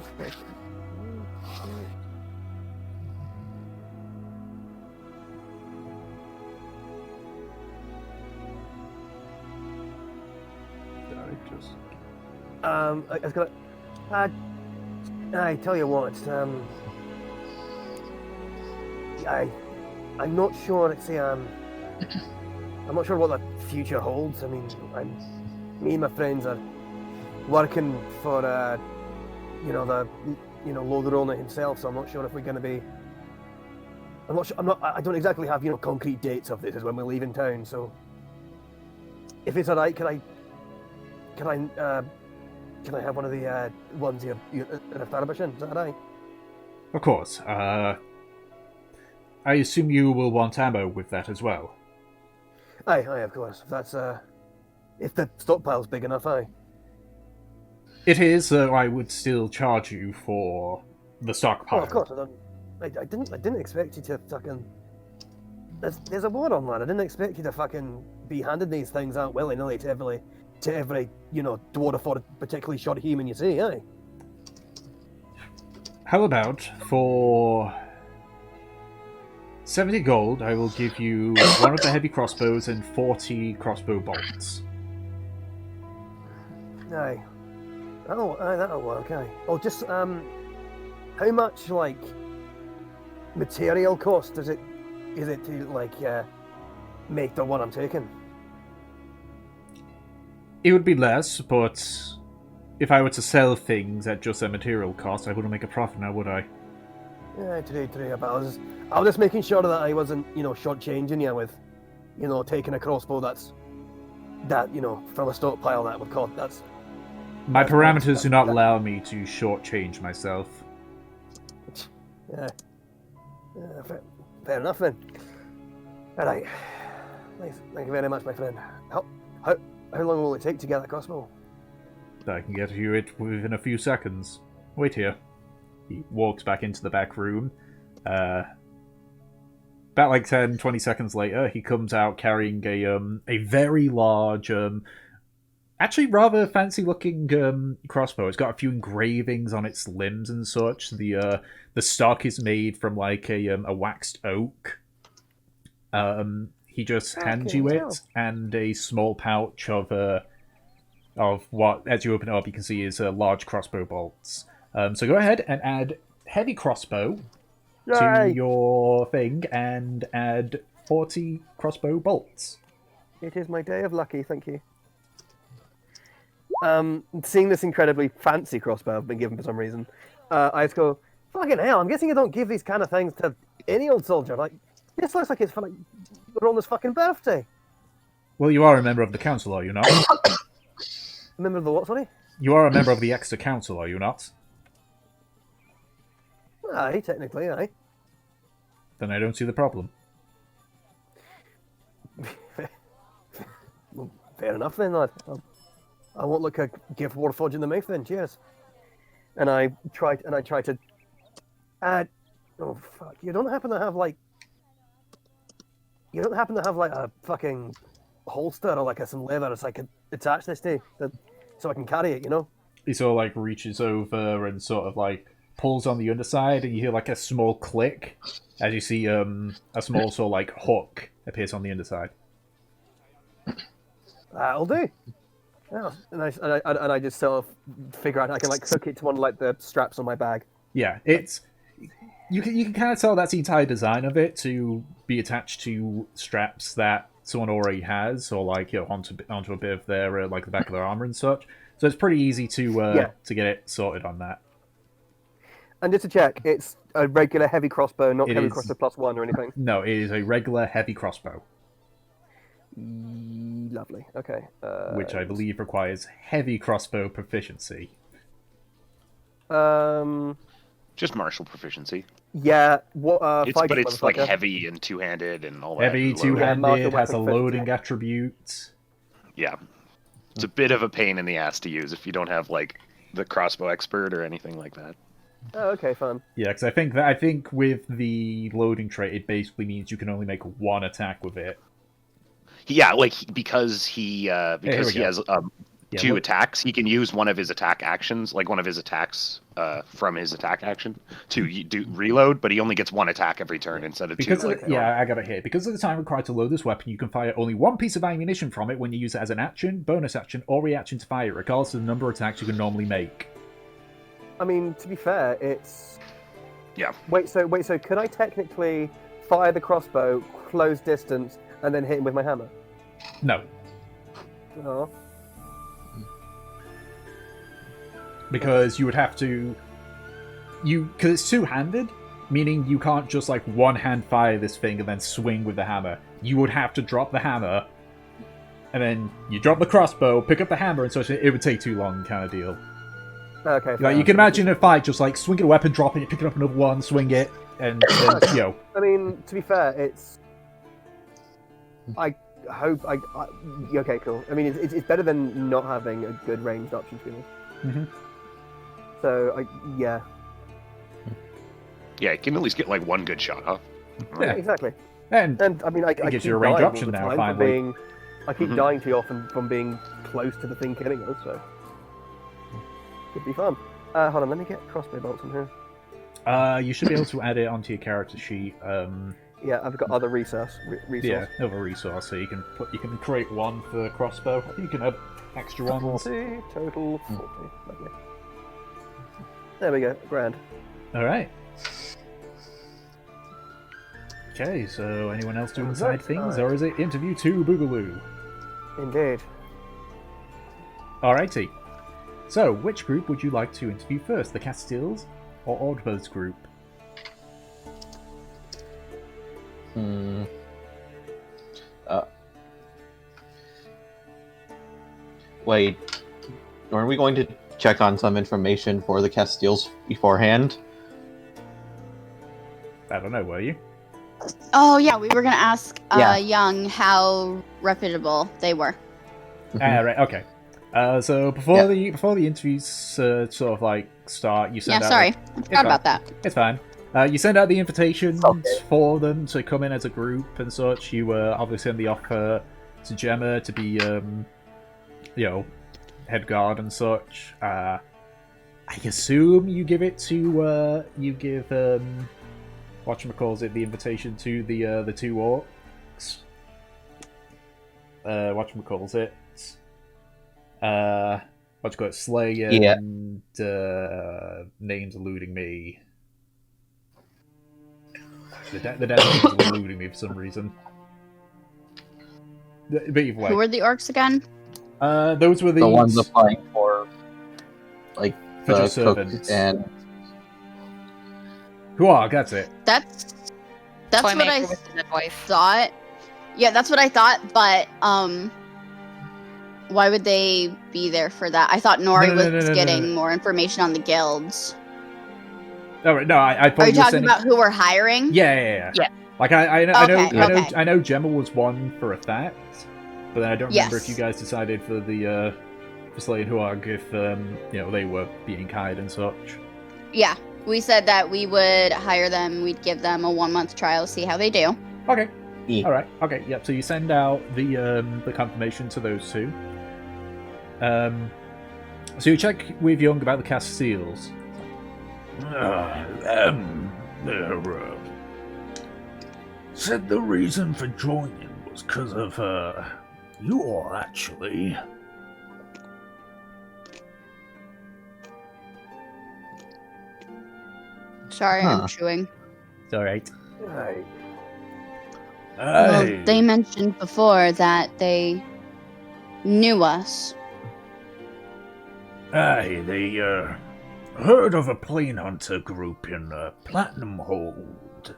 I was gonna. I tell you what. I'm not sure. I'm not sure what the future holds. I mean, me and my friends are working for Lord Rona himself. So I'm not sure if we're going to be. I don't exactly have concrete dates of this as when we're leaving town. So if it's alright, can I have one of the ones you're refurbishing? Is that alright? Of course. I assume you will want ammo with that as well. Aye, of course. That's if the stockpile's big enough, aye. It is, though I would still charge you for the stockpile. Oh, of course. I didn't expect you to fucking there's a war on, lad. I didn't expect you to fucking be handing these things out willy-nilly to every dwarf or particularly short human you see, eh? How about for 70 gold, I will give you one of the heavy crossbows and 40 crossbow bolts. Aye. That'll work, aye. Oh, just, how much, like, material cost is it to, like, make the one I'm taking? It would be less, but if I were to sell things at just their material cost, I wouldn't make a profit now, would I? Yeah, today, but I was just making sure that I wasn't, shortchanging you with, taking a crossbow from a stockpile that would cost, My That's parameters do not that- allow me to shortchange myself. Yeah. Fair enough then. Alright. Nice. Thank you very much, my friend. How long will it take to get that crossbow? I can get you it within a few seconds. Wait here. He walks back into the back room. About like 10, 20 seconds later, he comes out carrying a very large, actually rather fancy-looking crossbow. It's got a few engravings on its limbs and such. The stock is made from like a waxed oak. He just hands you it and a small pouch of what, as you open it up, you can see is large crossbow bolts. So go ahead and add heavy crossbow to your thing and add 40 crossbow bolts. It is my day of lucky, thank you. Seeing this incredibly fancy crossbow I've been given for some reason, I just go, fucking hell, I'm guessing you don't give these kind of things to any old soldier. Like, this looks like it's for like Rona's fucking birthday. Well, you are a member of the council, are you not? Remember the what, sorry? You are a member of the Exeter Council, are you not? Aye, technically, aye. Then I don't see the problem. Well, fair enough then, lad. I won't look a gift warforged in the mouth then, cheers. And I tried to add... Oh, fuck. You don't happen to have, like, a fucking holster or, like, some leather so I could attach this to, so I can carry it, He sort of, like, reaches over and sort of, like, pulls on the underside, and you hear, like, a small click as you see a small sort of, like, hook appears on the underside. That'll do. Yeah, and I just sort of figure out I can, like, hook it to one of, like, the straps on my bag. Yeah, it's... You can kind of tell that's the entire design of it, to be attached to straps that someone already has, or like onto a bit of their like the back of their armor and such. So it's pretty easy to get it sorted on that. And just to check, it's a regular heavy crossbow, not It heavy is. crossbow +1 or anything. No, it is a regular heavy crossbow, Lovely. Okay. which I believe requires heavy crossbow proficiency. Just martial proficiency. Yeah. What? But it's like motherfucker. heavy and two-handed and all that. Heavy, and loaded. two-handed, martial has a weapon loading proficiency. attribute. Yeah. It's a bit of a pain in the ass to use if you don't have like the crossbow expert or anything like that. Oh, okay, fun. Yeah, because I think with the loading trait, it basically means you can only make one attack with it. Yeah, like because he here we go. has Yeah, two look- attacks, he can use one of his attack actions, like one of his attacks from his attack action to do reload, but he only gets one attack every turn instead of Because two. of I got it here. Because of the time required to load this weapon, you can fire only one piece of ammunition from it when you use it as an action, bonus action, or reaction to fire, regardless of the number of attacks you can normally make. I mean, to be fair, it's... Yeah. Wait, so could I technically fire the crossbow, close distance, and then hit him with my hammer? No, Oh. because you would have to... Because it's two-handed, meaning you can't just, like, one-hand fire this thing and then swing with the hammer. You would have to drop the hammer, and then you drop the crossbow, pick up the hammer, and such. It would take too long, kind of deal. Okay, Like, fair you can enough. imagine a fight, just like swinging a weapon, dropping it, picking up another one, swing it, and I mean, to be fair, it's... I hope... Okay, cool. I mean, it's better than not having a good ranged option, to be honest. Mhm. So, yeah. Yeah, you can at least get like one good shot off. Yeah. Exactly. And And I mean, I gives keep you a range dying all option the now, time finally. I keep Mhm. dying too often from being close to the thing killing us, so could be fun. Hold on, let me get crossbow bolts in here. you should be able to add it onto your character sheet. Yeah, I've got other resource. Yeah, another resource, so you can create one for crossbow. I think you can add extra ones. 40 total. 40. Lovely. There we go. Grand. All right. Okay, so anyone else doing Right, side things, alright. or is it interview 2 Boogaloo? Indeed. Alrighty. So, which group would you like to interview first, the Castiles or Ordbo's group? Wait, aren't we going to check on some information for the Castiles beforehand? I don't know, were you? Oh yeah, we were gonna ask Yeah. Young how reputable they were. Right, okay. So before the interviews sort of like start, you send Yeah, out. sorry, I forgot about that. It's fine. You send out the invitations for them to come in as a group and such. You obviously send the offer to Gemma to be, head guard and such. I assume you give it to whatchamacallit, the invitation to the two orcs. Whatchamacallit. Slay and names eluding me. The dead names are eluding me for some reason. But either way. Who were the orcs again? Those were The ones applying for, like, for the just servants. cooks and... Who are? That's it. That's what I Toymaker with the dead wife. thought. Yeah, that's what I thought, but why would they be there for that? I thought Nori was getting more information on the guilds. Oh, right, no, I thought Are you talking sending... about who we're hiring? Yeah. Like I know Gemma was one for a fact, but then I don't remember if you guys decided for the for Slay and Huarg if they were being hired and such. Yeah, we said that we would hire them. We'd give them a 1-month trial, see how they do. Okay. Yeah. All right. Okay. Yep. So you send out the confirmation to those two. So you check with Young about the Castiles. Said the reason for joining was because of you all, actually. Sorry, I'm chewing. It's all right. Right. Well, they mentioned before that they knew us. Aye, they heard of a plane hunter group in Platinum Hold,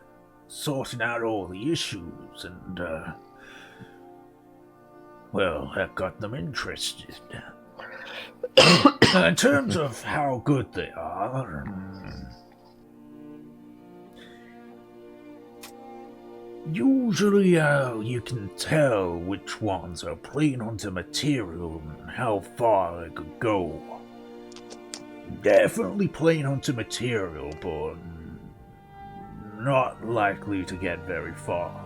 sorting out all the issues, and well, that got them interested. In terms of how good they are, usually you can tell which ones are plane hunter material and how far they could go. Definitely plane hunter material, but not likely to get very far.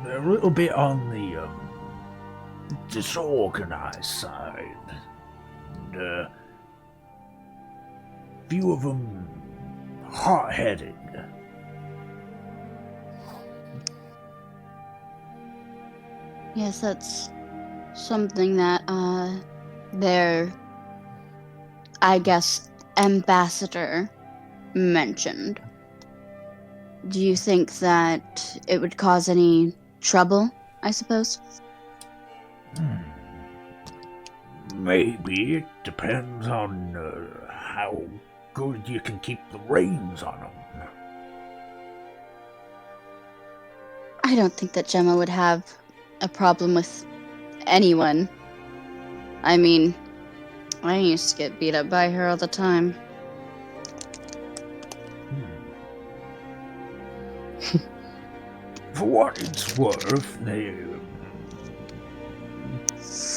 They're a little bit on the disorganized side. And few of them hot-headed. Yes, that's something that their, I guess, ambassador mentioned. Do you think that it would cause any trouble, I suppose? Maybe. It depends on how good you can keep the reins on them. I don't think that Gemma would have a problem with anyone. I mean, I used to get beat up by her all the time. For what it's worth, their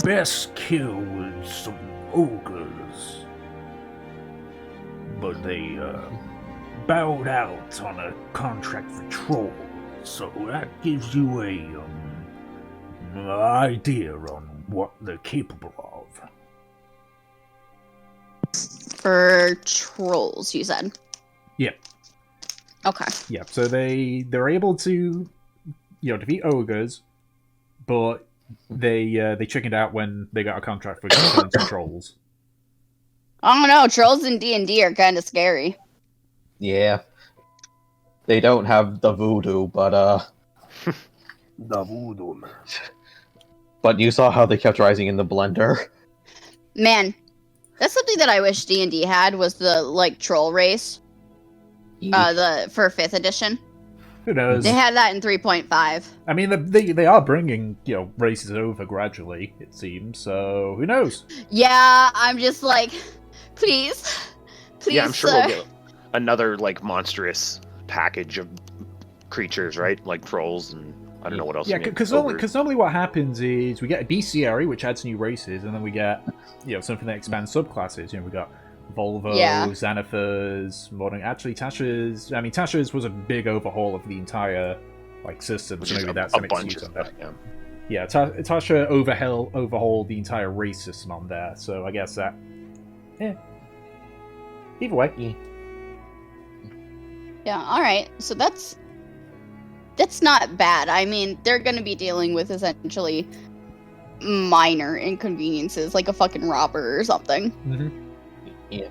best kill was some ogres. But they bowed out on a contract for trolls, so that gives you a idea on what they're capable of. For trolls, you said. Yep. Okay. Yep. So they're able to, defeat ogres, but they chickened out when they got a contract for killing some trolls. I don't know. Trolls in D&D are kind of scary. Yeah. They don't have the voodoo, but The voodoo. but you saw how they kept rising in the blender. Man, that's something that I wish D&D had was the troll race. For 5th edition. Who knows? They had that in 3.5. I mean, they are bringing races over gradually. It seems. So who knows? Yeah, I'm just like, please, Yeah, I'm sure sir. we'll get another monstrous package of creatures, right? Like trolls and I don't know what else. Yeah, because normally what happens is we get a bestiary, which adds new races, and then we get something that expands subclasses. We got Volvo, Yeah. Xanathars, modern. Actually, Tasha's. I mean, Tasha's was a big overhaul of the entire system. which So is maybe a that's some bunch excuse of on that. stuff. Yeah. Yeah, Tasha overhauled the entire race system on there. So I guess that. Either way. Yeah, alright. So that's not bad. I mean, they're going to be dealing with essentially minor inconveniences, like a fucking robber or something. Mm-hmm. Yeah.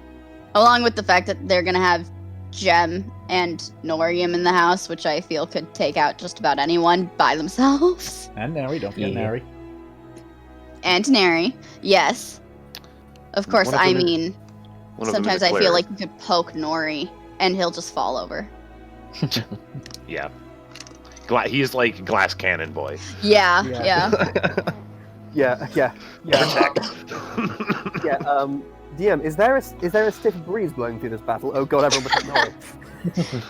Along with the fact that they're going to have Gem and Norium in the house, which I feel could take out just about anyone by themselves. And Nary, don't forget Yeah. Nary. And Neri, yes. Of course, One of I them is- mean, One of them is sometimes a I feel cleric. like you could poke Nori and he'll just fall over. Yeah. He's like glass cannon boy. Yeah, Yeah. yeah. Yeah. Protect. Yeah. DM, is there a stiff breeze blowing through this battle? Oh god, everyone but Nori.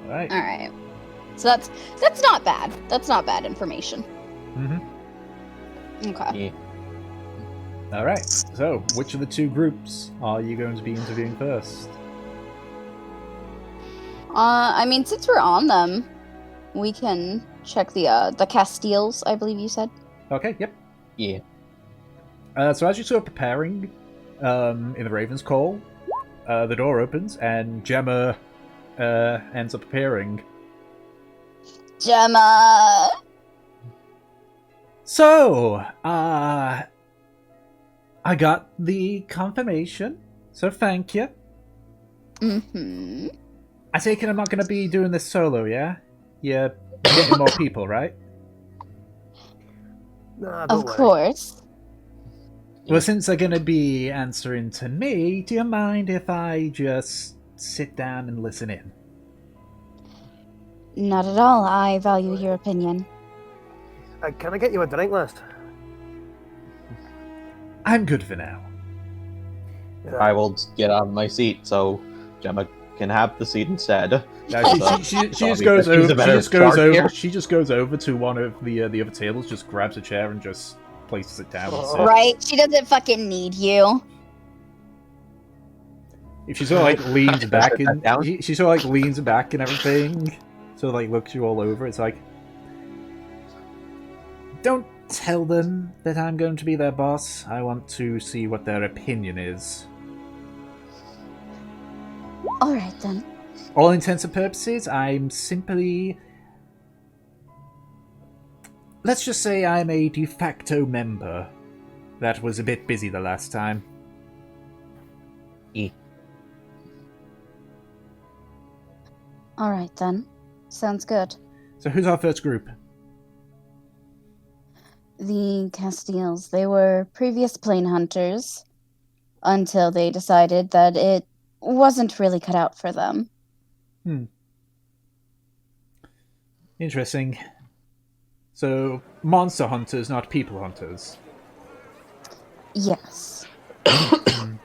Alright. Alright. So that's not bad. That's not bad information. Mm-hmm. Okay. Alright. So, which of the two groups are you going to be interviewing first? I mean, since we're on them, we can check the Castiles, I believe you said. Okay, yep. Yeah. So as you two are preparing in the Raven's Call, the door opens and Gemma ends up appearing. Gemma! So, I got the confirmation, so thank you. Mm-hmm. I take it I'm not going to be doing this solo, yeah? You're getting more people, right? Nah, Of don't worry. course. Well, since they're going to be answering to me, do you mind if I just sit down and listen in? Not at all. I value your opinion. Can I get you a drink list? I'm good for now. I will get on my seat so Gemma can have the seat instead. No, she just goes over. She just goes over to one of the other tables, just grabs a chair and just places it down. And sits. Right? She doesn't fucking need you. If she sort of leans back Sit and down. she sort of leans back and everything, so looks you all over. It's like, don't tell them that I'm going to be their boss. I want to see what their opinion is. Alright then. All intents and purposes, I'm simply... Let's just say I'm a de facto member. That was a bit busy the last time. Alright then. Sounds good. So who's our first group? The Castiles, they were previous plane hunters until they decided that it wasn't really cut out for them. Interesting. So, monster hunters, not people hunters. Yes. Well,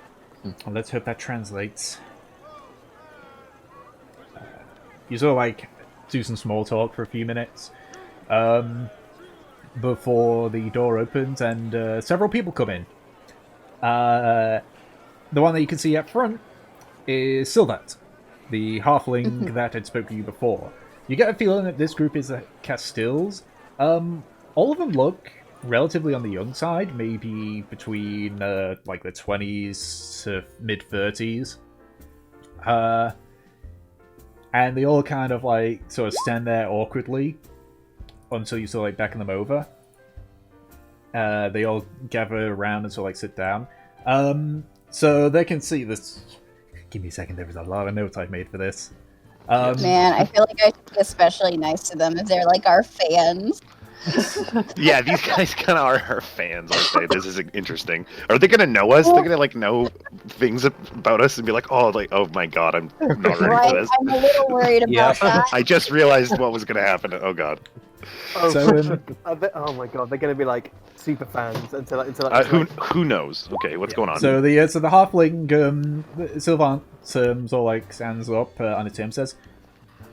let's hope that translates. You sort of do some small talk for a few minutes before the door opens and several people come in. the one that you can see up front is Sylvat, the halfling that had spoken to you before. You get a feeling that this group is Castilles. All of them look relatively on the young side, maybe between like the 20s to mid 30s. And they all kind of like sort of stand there awkwardly until you sort of like beckon them over. They all gather around and sort of like sit down. So they can see this. Give me a second, there was a lot of notes I've made for this. Man, I feel like I should be especially nice to them if they're like our fans. Yeah, these guys kind of are our fans, aren't they? This is interesting. Are they gonna know us? They're gonna like know things about us and be like, oh my god, I'm not ready Right? for this. I'm a little worried about that. I just realized what was gonna happen. Oh god. Oh, So, oh my god, they're going to be like super fans until Who knows? Okay, what's going on? So the halfling Sylvant sort of like stands up on its tail and says,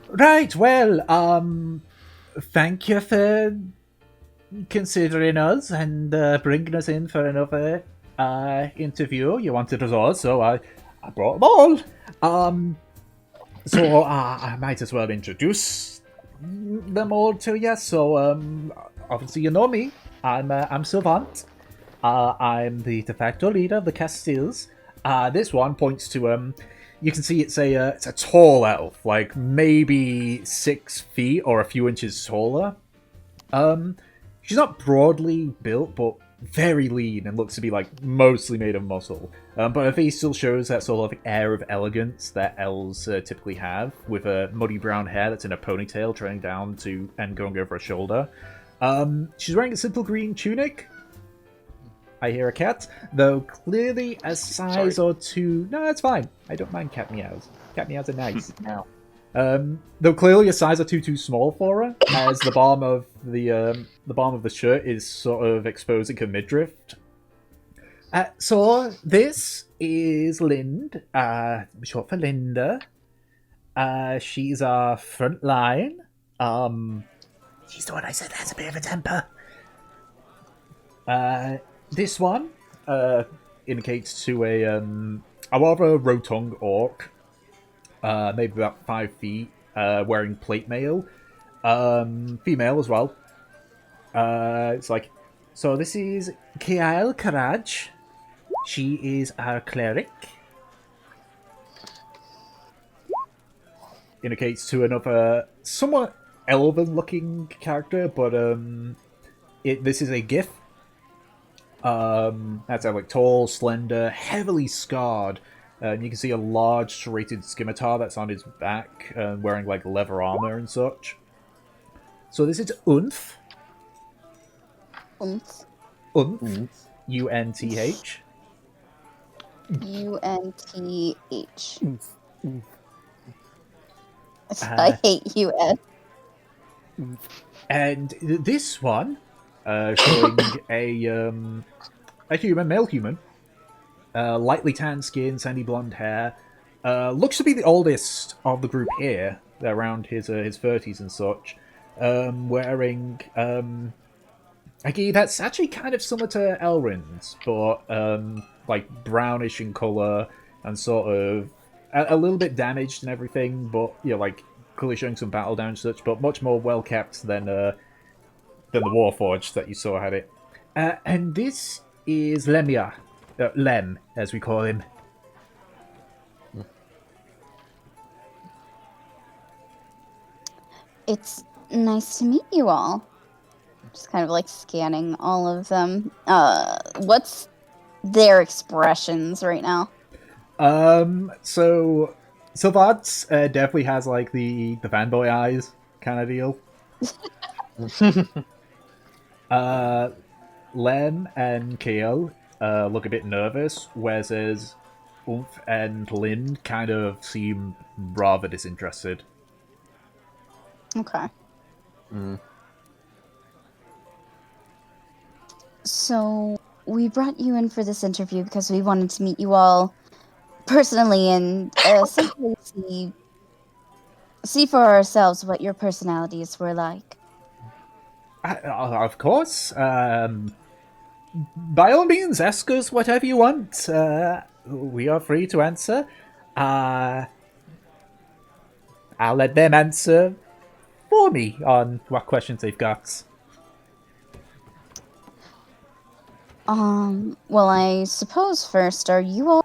"Right, well, thank you for considering us and bringing us in for another interview. You wanted us all, so I brought them all. So I might as well introduce them all to you. So obviously you know me. I'm Sylvant. I'm the de facto leader of the Castilles. This one points to you can see it's a tall elf, like maybe 6 feet or a few inches taller. She's not broadly built, but very lean and looks to be like mostly made of muscle. But her face still shows that sort of air of elegance that elves typically have, with a muddy brown hair that's in a ponytail trailing down to and going over her shoulder. She's wearing a simple green tunic. I hear a cat, though clearly a size or two. No, that's fine. I don't mind cat meows. Cat meows are nice. No. Though clearly a size or two too small for her, as the bottom of the shirt is sort of exposing her midriff. So this is Lind, short for Linda. She's our front line. She's the one I said has a bit of a temper. This one indicates to a rather rotund orc, maybe about 5 feet, wearing plate mail, female as well. It's like, so this is Kiel Karaj. She is our cleric. Indicates to another somewhat elven-looking character, but this is a gif. That's like tall, slender, heavily scarred. You can see a large serrated scimitar that's on his back, wearing like leather armor and such. So this is Unth. Unth. Unth. U-N-T-H. U-N-T-H. I hate UN. And this one, showing a human, male human, lightly tanned skin, sandy blonde hair, looks to be the oldest of the group here, around his 30s and such, wearing that's actually kind of similar to Elrond's, but like brownish in color and sort of a little bit damaged and everything, but like clearly showing some battle damage and such, but much more well kept than the Warforged that you saw had it. And this is Lemia, Lem as we call him. It's nice to meet you all. Just kind of like scanning all of them. What's their expressions right now? So Sylvad's definitely has like the fanboy eyes kind of deal. Lem and Kale look a bit nervous, whereas Oomph and Lind kind of seem rather disinterested. Okay. So we brought you in for this interview because we wanted to meet you all personally and simply see for ourselves what your personalities were like. Of course. by all means, ask us whatever you want. We are free to answer. I'll let them answer for me on what questions they've got. Well, I suppose first, are you all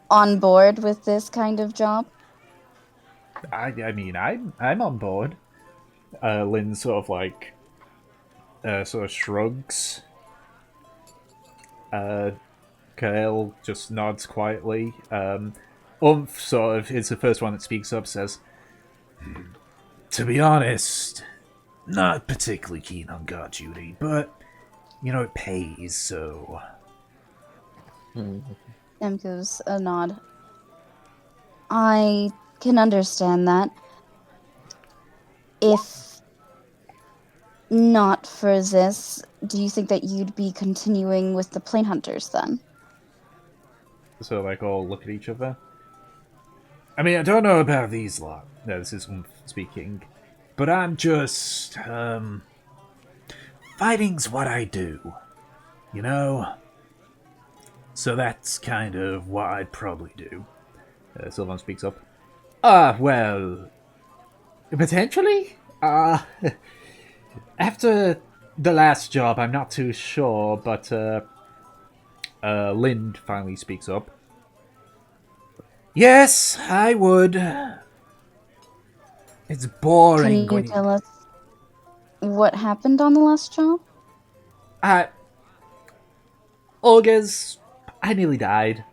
on board with this kind of job? I mean, I'm on board. Lynn sort of like sort of shrugs. Kale just nods quietly. Sort of is the first one that speaks up. Says, To be honest, not particularly keen on guard duty, but it pays, so. Em gives a nod. I can understand that. If not for this, do you think that you'd be continuing with the plane hunters then? so like all look at each other. I mean, I don't know about these lot. No, this is speaking. But I'm just, fighting's what I do, So that's kind of what I'd probably do. Sylvan speaks up. Well, potentially. After the last job, I'm not too sure, but Lind finally speaks up. Yes, I would. It's boring. Can you tell us what happened on the last job? Olga's, I nearly died.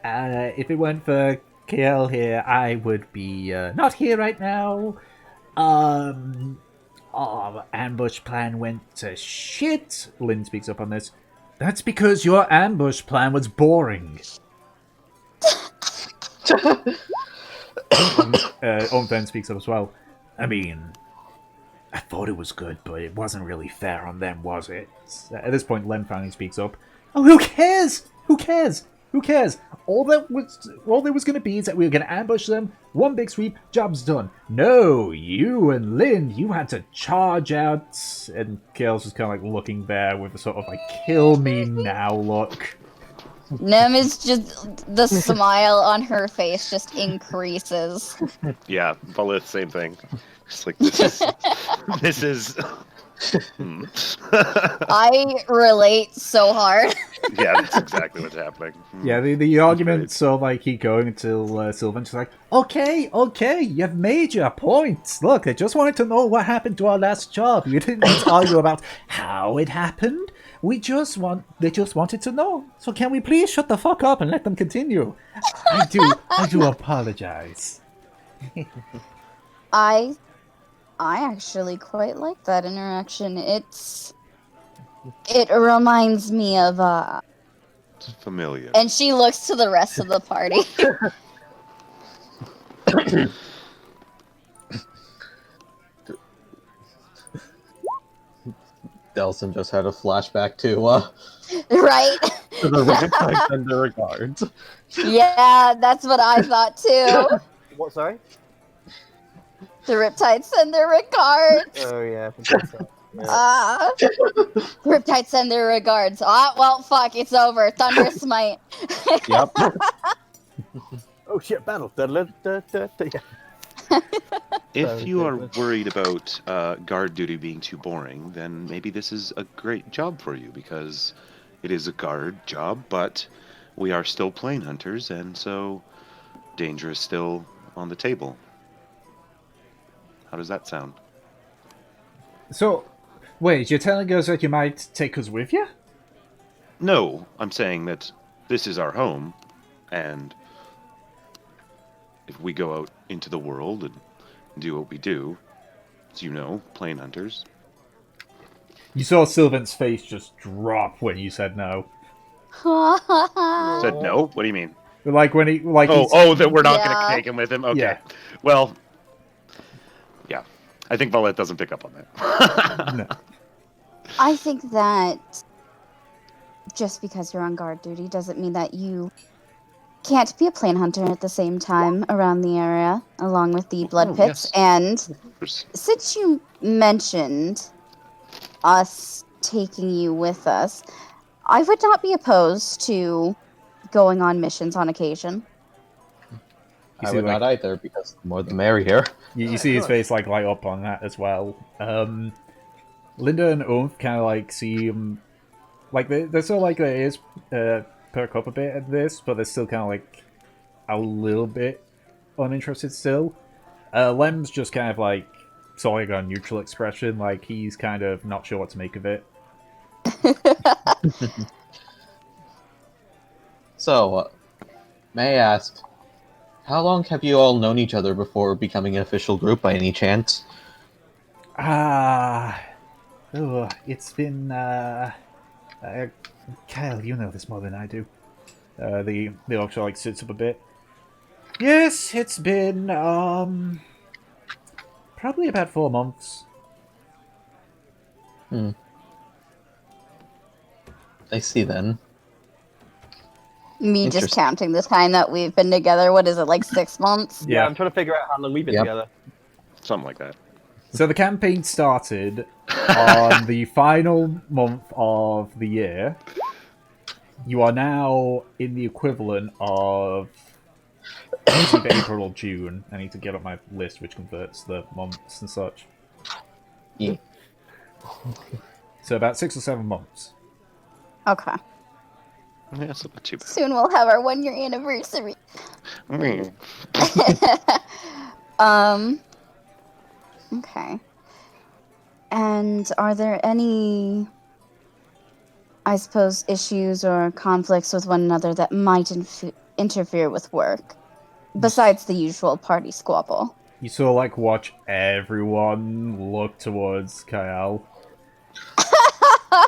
If it weren't for KL here, I would be not here right now. Ambush plan went to shit. Lynn speaks up on this. That's because your ambush plan was boring. Then speaks up as well. I mean, I thought it was good, but it wasn't really fair on them, was it? At this point, Len finally speaks up. Oh, who cares? Who cares? Who cares? All there was going to be is that we were going to ambush them. One big sweep, job's done. No, you and Lynn, you had to charge out. And Kale's just kind of like looking there with a sort of like kill me now look. Nem is just, the smile on her face just increases. Yeah, Valith, same thing. Just like this is. I relate so hard. Yeah, that's exactly what's happening. Yeah, the argument so like keep going until Sylvan's like, okay, you've made your point. Look, I just wanted to know what happened to our last job. You didn't need to argue about how it happened. They just wanted to know. So can we please shut the fuck up and let them continue? I do apologize. I actually quite like that interaction. It reminds me of It's familiar. and she looks to the rest of the party. Delson just had a flashback to Right? to the Riptide and the regards. Yeah, that's what I thought too. What? Sorry. The Riptides send their regards. Oh yeah. I think so. Yeah. Riptides send their regards. Well, fuck, it's over. Thunder Smite. Yep. Oh shit! Battle. Yeah. If you are worried about guard duty being too boring, then maybe this is a great job for you, because it is a guard job, but we are still plane hunters, and so danger is still on the table. How does that sound? So, wait, you're telling us that you might take us with you? No, I'm saying that this is our home, and if we go out into the world and do what we do, as you know, plane hunters. You saw Sylvan's face just drop when you said no. Said no? What do you mean? Like when he that we're not going Yeah. to take him with him? Okay. Yeah. Well, yeah. I think Valette doesn't pick up on that. No. I think that just because you're on guard duty doesn't mean that you can't be a plane hunter at the same time around the area, along with the blood pits. yes. And since you mentioned us taking you with us, I would not be opposed to going on missions on occasion. I would not either, because the more the merrier. You see his face like light up on that as well. Linda and Oomph kind of like seem like they're still like their ears perk up a bit at this, but they're still kind of like a little bit uninterested still. Lem's just kind of like sort of like a neutral expression, like he's kind of not sure what to make of it. So, may I ask, how long have you all known each other before becoming an official group by any chance? It's been Kyle, you know this more than I do. The orc like sits up a bit. Yes, it's been probably about 4 months. I see then. Me just counting the time that we've been together. What is it, like 6 months? Yeah, I'm trying to figure out how long we've been together. Something like that. So the campaign started on the final month of the year. You are now in the equivalent of either April or June. I need to get up my list, which converts the months and such. Yeah. So about 6 or 7 months. Okay. Yeah, that's not too bad. Soon we'll have our 1-year anniversary. Okay. And are there any, I suppose, issues or conflicts with one another that might interfere with work, besides the usual party squabble? You sort of like watch everyone look towards Kyle.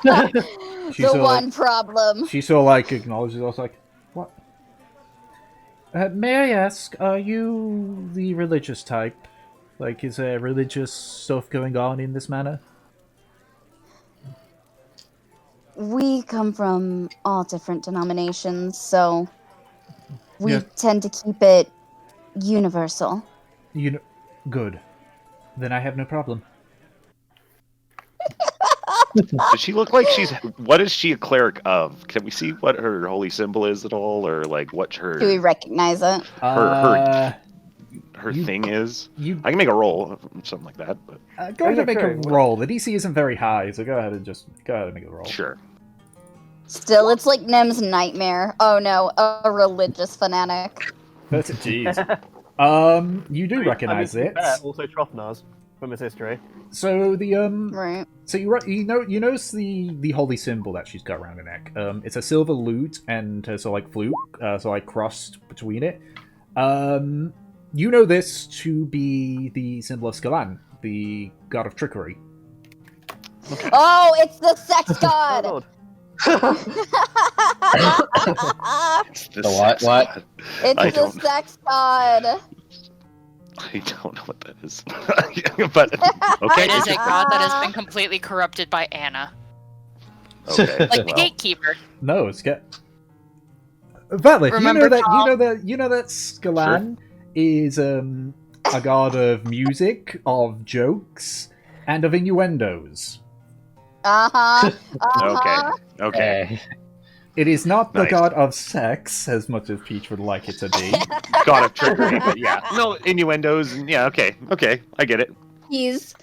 The one problem. She sort of like acknowledges us, like, what? May I ask, are you the religious type? Like, is there religious stuff going on in this manor? We come from all different denominations, so we tend to keep it universal. Good. Then I have no problem. Does she look like she's... What is she a cleric of? Can we see what her holy symbol is at all? Or, like, what her... Do we recognize it? Her thing is? I can make a roll, something like that. But... go ahead and make a roll. The DC isn't very high, so go ahead and make a roll. Sure. Still, it's like Nem's nightmare. Oh no, a religious fanatic. Jeez. You do recognize it. Also Trothnar's from his history. So the Right. So you notice the holy symbol that she's got around her neck. It's a silver lute and so like flute, so like crossed between it. You know this to be the symbol of Skalan, the god of trickery. Okay. Oh, it's the sex god. Oh, The what? It's the sex god. I don't know what that is. But okay. It is a god that has been completely corrupted by Anna. Okay. Like the gatekeeper. No, it's Valid. Remember You know that Skalan is a god of music, of jokes, and of innuendos. Okay. It is not the god of sex, as much as Peach would like it to be. God of trickery, but yeah. No, innuendos, and yeah, okay, I get it. He's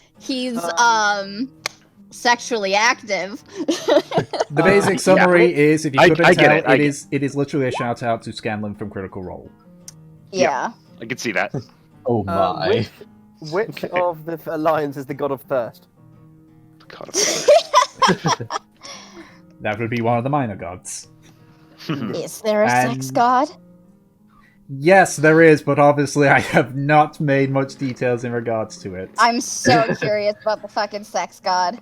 sexually active. The basic summary is, if you couldn't I tell, get it. It is literally a shout out to Scanlan from Critical Role. Yeah. I can see that. Oh my. Which of the alliance is the god of thirst? God of thirst. That would be one of the minor gods. Is there a sex god? Yes, there is, but obviously I have not made much details in regards to it. I'm so curious about the fucking sex god.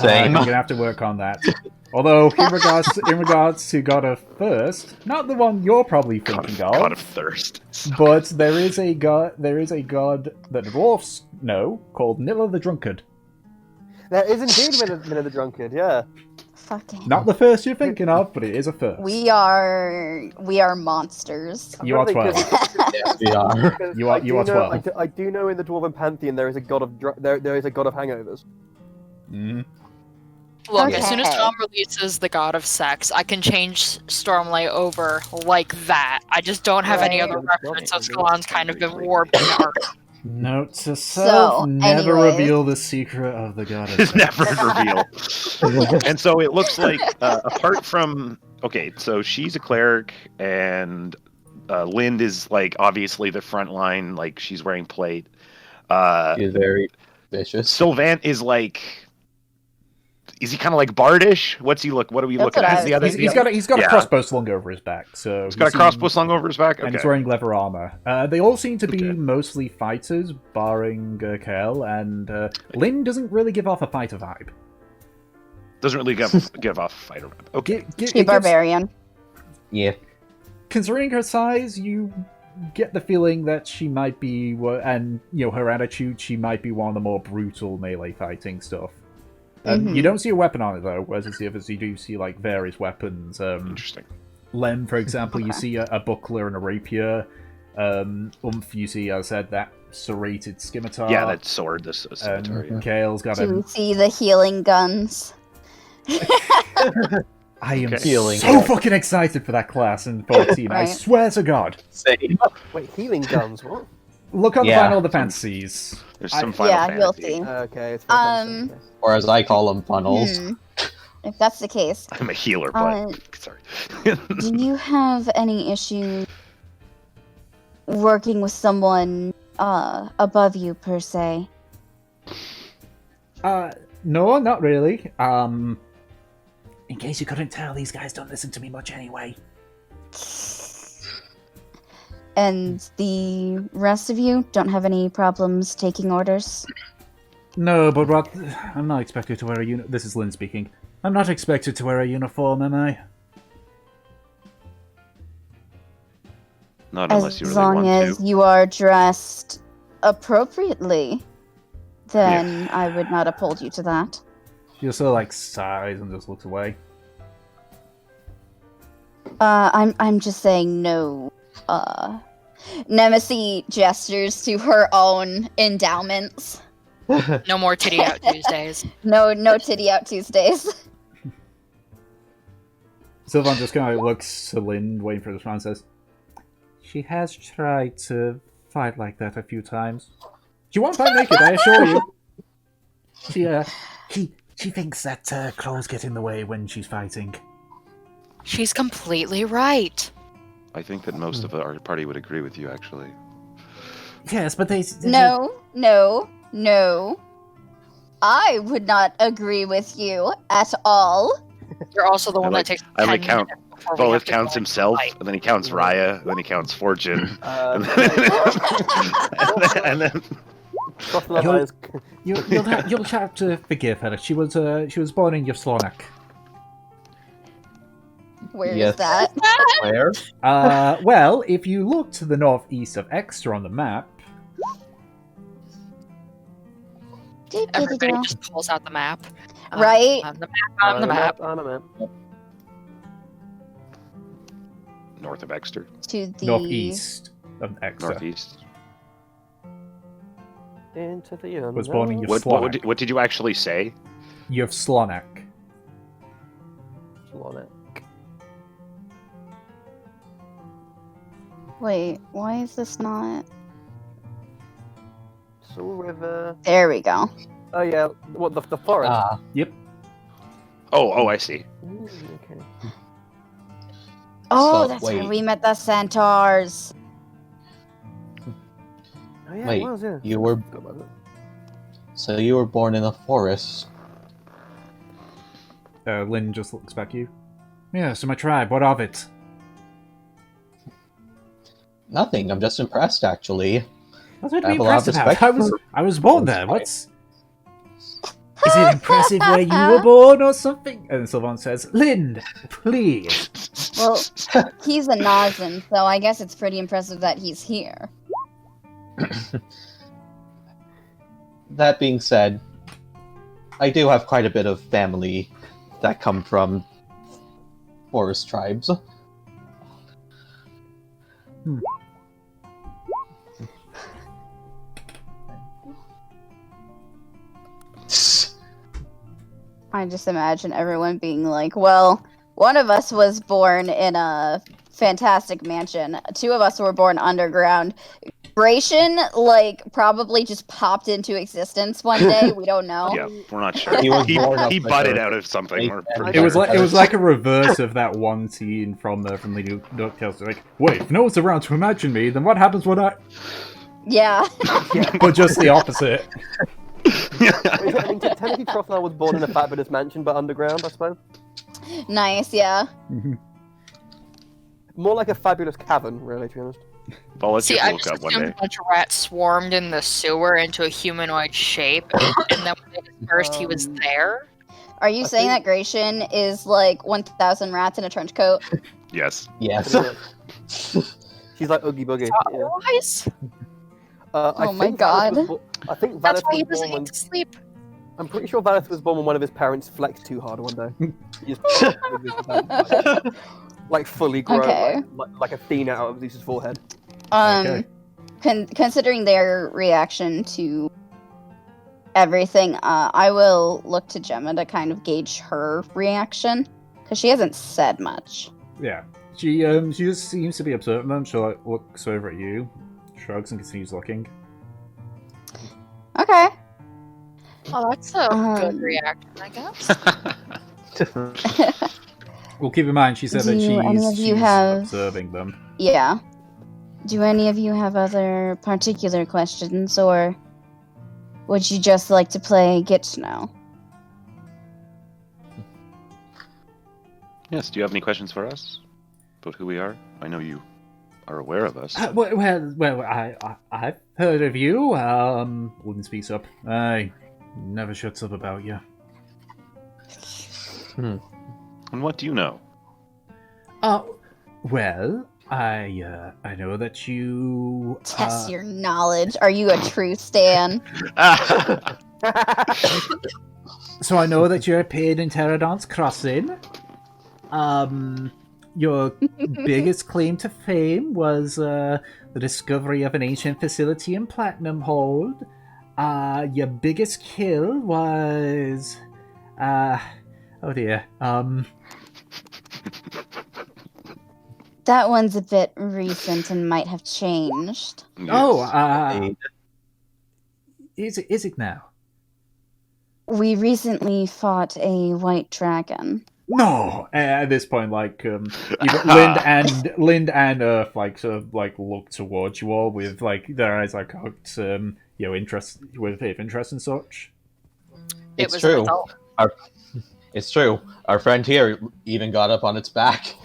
Same. I'm gonna have to work on that. Although, in regards to God of Thirst, not the one you're probably thinking of. God of Thirst. But there is a god that dwarfs know called Nilla the Drunkard. There is indeed Minna the Drunkard, yeah. Fucking. Not the first you're thinking of, but it is a first. We are monsters. You are 12. Yes, we are. You are 12. I do know in the Dwarven Pantheon there is a god of there is a god of hangovers. Mm. Look, as soon as Okay. Tom releases the God of Sex, I can change Stormlight over like that. I just don't have any Right. other reference, so Skalon's kind of been warped in art. Note to self: So, never anyways. reveal the secret of the goddess. Is never reveal. And so it looks like, apart from so she's a cleric, and Lind is like obviously the front line, like she's wearing plate. She's very vicious. Sylvan is like, is he kind of like bardish? What's he look? What are we That's looking what I at? was The other, thinking. He's got a Yeah. crossbow slung over his back, so He's got a crossbow slung over his back. and he's Okay. wearing leather armor. They all seem to be Okay. mostly fighters, barring Kael, and Lynn doesn't really give off a fighter vibe. Doesn't really give off fighter vibe. Okay. She barbarian. Yeah. Considering her size, you get the feeling that she might be, and her attitude, she might be one of the more brutal melee fighting stuff. You don't see a weapon on it though, whereas the others you do see like various weapons. Interesting. Lem, for example, you Okay. see a buckler and a rapier. You see, as I said, that serrated scimitar. Yeah, that sword, this scimitar. Yeah. Kael's got To a. see the healing guns. I am Okay. Healing so gun. fucking excited for that class in 14. I Right. swear to God. Same. Wait, healing guns? What? Look on the Yeah. Final of the Fantasies. There's some Final Yeah, you'll Fantasy. see. Okay, it's Or as I call them, funnels. If that's the case, I'm a healer, but sorry. do you have any issue working with someone above you per se? No, not really. In case you couldn't tell, these guys don't listen to me much anyway. And the rest of you don't have any problems taking orders? No, but what? I'm not expected to wear a uniform. This is Lynn speaking. I'm not expected to wear a uniform, am I? Not unless you As really long want as to. you are dressed appropriately, then I would not uphold you to that. She just sort of like sighs and just looks away. I'm just saying no. Nemesis gestures to her own endowments. No more titty out Tuesdays. No titty out Tuesdays. Sylvan just kind of looks to Lynn, waiting for the response, and says, "She has tried to fight like that a few times. She won't fight naked, I assure you." She thinks that clothes get in the way when she's fighting. She's completely right. I think that most of our party would agree with you, actually. Yes, but they... No. I would not agree with you at all. You're also the one like- that takes I 10 like count- minutes before we Volith have to counts go himself, fight. and then he counts Raya, and then he counts Fortune, and then Cross the lines. You'll have to forgive her. She was born in Yevslanak. Where is Yes. that? Where? Well, if you look to the northeast of Exeter on the map, Everybody just pulls out the map. Right? On the map. On a map. north of Exeter, To the northeast of Exeter. northeast. Into the Was born in unknown. What did you actually say? Yevslanak. Wait, why is this not? Soul River. There we go. Oh yeah, what the forest? Yep. Oh, I see. Ooh, okay. Oh, So, that's where wait. we met the centaurs. Oh yeah, Wait, it was, yeah. you were- Forgot about it. So you were born in a forest. Lynn just looks back at you. Yeah, so my tribe, what of it? Nothing. I'm just impressed, actually. What's it to I be have a lot of impressed about? respect I was born there. That's What's... Is it impressive where you were born or something? And Sylvan says, Lynn, please. Well, he's a Nazan, so I guess it's pretty impressive that he's here. That being said, I do have quite a bit of family that come from forest tribes. I just imagine everyone being like, well, one of us was born in a fantastic mansion. 2 of us were born underground. Gratian, like, probably just popped into existence one day. We don't know. Yeah, we're not sure. He was born up he with butted her. out of something. We're pretty It was sure. like a reverse of that one scene from the new DuckTales. Like, wait, if no one's around to imagine me, then what happens when I? Yeah. But just the opposite. I mean, technically, Crofnall was born in a fabulous mansion, but underground, I suppose. Nice, yeah. More like a fabulous cavern, really, to be honest. Well, let's See, just I look just up one assumed day. a bunch of rats swarmed in the sewer into a humanoid shape, and then when they dispersed, he was there. Are you saying that Gratian is like 1,000 rats in a trench coat? Yes. Yes. She's like Oogie Boogie. Yeah. Otherwise, Oh my god. I think that's Vanith why he was doesn't born when... need to sleep. I'm pretty sure Vanith was born when one of his parents flexed too hard one day. He just like fully grown, Okay. like Athena out of Zeus's forehead. Okay. Considering their reaction to everything, I will look to Gemma to kind of gauge her reaction, because she hasn't said much. Yeah. She just seems to be observing them. She like looks over at you, shrugs, and continues looking. Okay. Oh, that's a good reaction, I guess. Well, keep in mind, she said that Do any of you she's have- observing them. Yeah. Do any of you have other particular questions, or would you just like to play Get to Know? Yes. Do you have any questions for us about who we are? I know you are aware of us. Well, I've heard of you. Wouldn't speak up. I never shuts up about you. And what do you know? Well, I know that you Test your knowledge. Are you a true Stan? So I know that you're paid in Pterodon's Crossing. Your biggest claim to fame was the discovery of an ancient facility in Platinum Hold. Your biggest kill was oh dear. That one's a bit recent and might have changed. Yes. Oh, is it now? We recently fought a white dragon. No. At this point, like even Lind and Earth like sort of like look towards you all with like their eyes like hooked, interest with interest and such. It's was a true. result. It's true. Our friend here even got up on its back.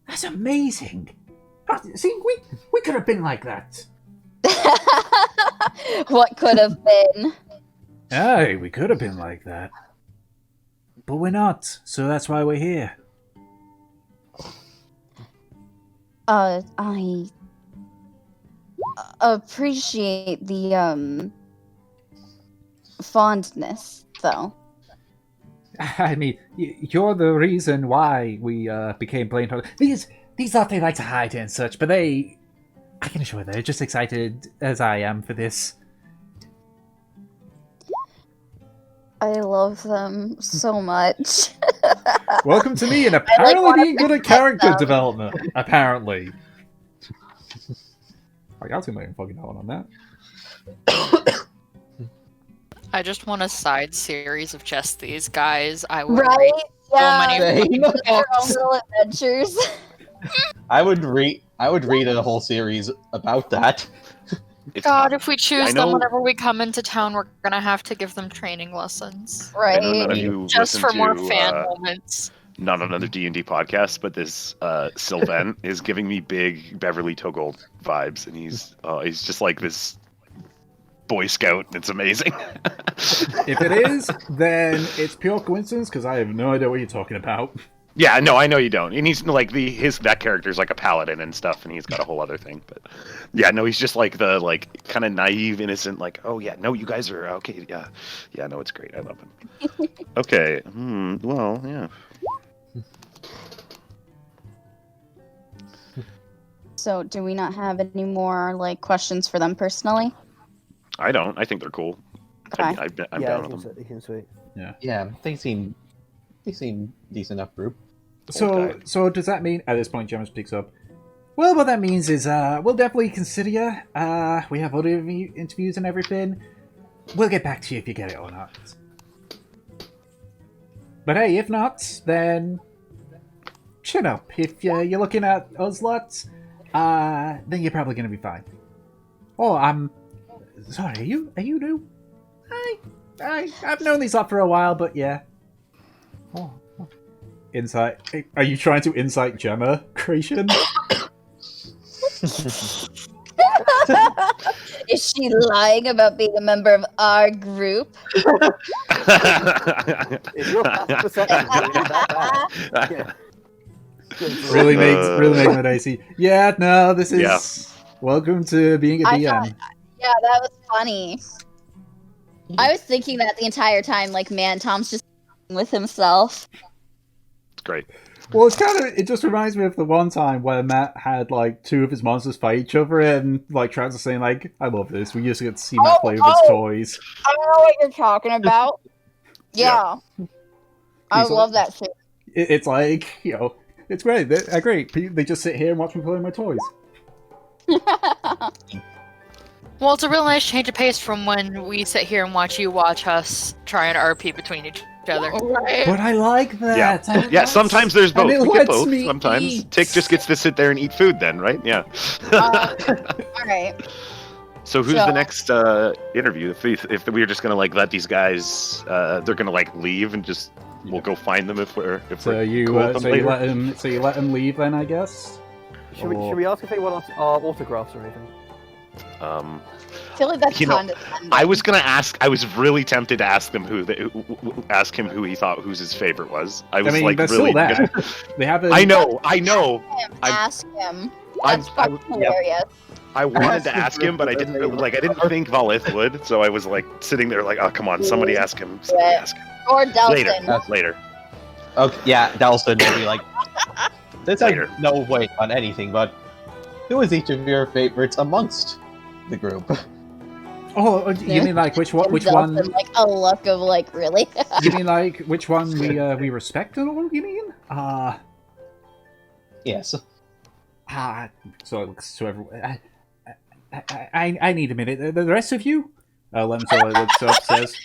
That's amazing. See, we could have been like that. What could have been? Aye, we could have been like that. But we're not, so that's why we're here. I appreciate the fondness, though. I mean, you're the reason why we became plain. These lot they like to hide and such, but I can assure they're just excited as I am for this. I love them so much. Welcome to me, and apparently wanna being good at character development. Apparently. Like, I'll take my own fucking horn on that. I just want a side series of just these guys. I would Right? read Yeah. many Same. Their own little adventures. I would read a whole series about that. It's God, if we choose I them know- whenever we come into town, we're gonna have to give them training lessons. I know none Right? of you Just listen for more to, fan moments. not another D&D podcast, but this Sylvan is giving me big Beverly Toggle vibes, and he's just like this Boy Scout. It's amazing. If it is, then it's pure coincidence, because I have no idea what you're talking about. Yeah, no, I know you don't. And he's like that character's like a paladin and stuff, and he's got a whole other thing. But yeah, no, he's just like the kind of naive, innocent, like, oh yeah, no, you guys are okay. Yeah, no, it's great. I love him. Okay, well, yeah. So, do we not have any more questions for them personally? I don't. I think they're cool. Okay. I'm yeah, down with them. he seems sweet. Yeah, they seem decent enough group. Okay. So does that mean at this point Gemma speaks up? Well, what that means is we'll definitely consider you. We have other interviews and everything. We'll get back to you if you get it or not. But hey, if not, then shut up. If you're looking at us lots, then you're probably gonna be fine. Oh, I'm sorry. Are you new? I've known these lot for a while, but yeah. Oh. Insight. Are you trying to insight Gemma creation? Is she lying about being a member of our group? If you're passive perception, yeah. really makes it icy. Yeah, no, this is welcome to being a DM. Yeah, that was funny. I was thinking that the entire time, like, man, Tom's just with himself. Great. Well, it just reminds me of the one time where Matt had like two of his monsters fight each other, and like Travis was saying like, "I love this. We used to get to see Matt play with his toys." I don't know what you're talking about. Yeah. I love that shit. It's like, it's great. They're great. They just sit here and watch me play with my toys. Well, it's a real nice change of pace from when we sit here and watch you watch us try and RP between each other. Right. But I like that. Yeah, sometimes there's both. it We get lets both. me Sometimes eat. Tick just gets to sit there and eat food then, right? Yeah. Alright. So who's the next interview? If we were just gonna like let these guys, they're gonna like leave and just we'll go find them if we're So you cool with them later? you let him leave then, I guess. Should we ask if they want autographs or anything? I feel like that's condescending. I was gonna ask. I was really tempted to ask them ask him who he thought whose his favorite was. I was like they're really. still there. They haven't. I know. Ask him. That's fucking hilarious. I wanted to ask him, but I didn't think Valith would. So I was like sitting there like, oh come on, somebody ask him. Somebody ask him. Or Delson. Later. Okay, yeah, Delson will be like, this has Later. no weight on anything, but who is each of your favorites amongst the group? Oh, you mean like which one? Delson, like a look of like, really? You mean like which one we respect and all? You mean? Yes. So it looks to everyone. I need a minute. The rest of you? Lem sort of looks up, says.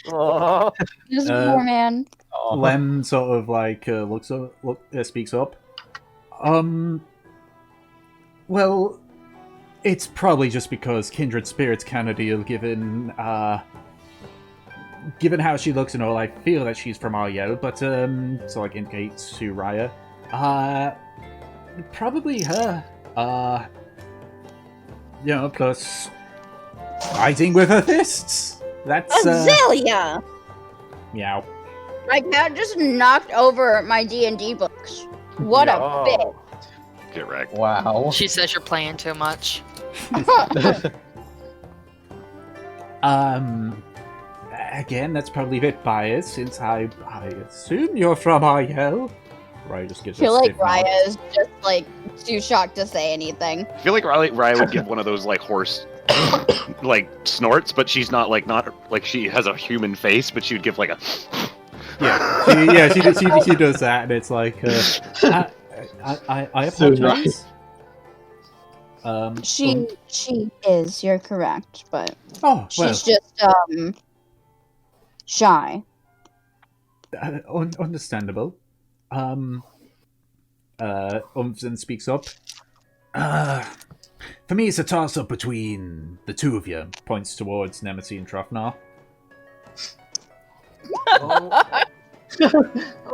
Just poor man. Lem sort of like speaks up. Well, it's probably just because kindred spirits kind of deal, given how she looks and all. I feel that she's from Ariel, but so like indicates to Raya. Probably her. Plus fighting with her fists. That's Azalea! Meow. My cat just knocked over my D&D books. What a bitch. Get wrecked. Wow. She says you're playing too much. Again, that's probably a bit biased, since I assume you're from Ariel. Raya just gives I feel a like stiff nod. Raya is just like too shocked to say anything. I feel like Raya would give one of those like horse like snorts, but she's not like she has a human face, but she would give like a she does that, and it's like I apologize. She is, you're correct, but she's just shy. Understandable. Umfzen speaks up. For me, it's a toss-up between the two of you. Points towards Nemesis and Trofnar. Oh,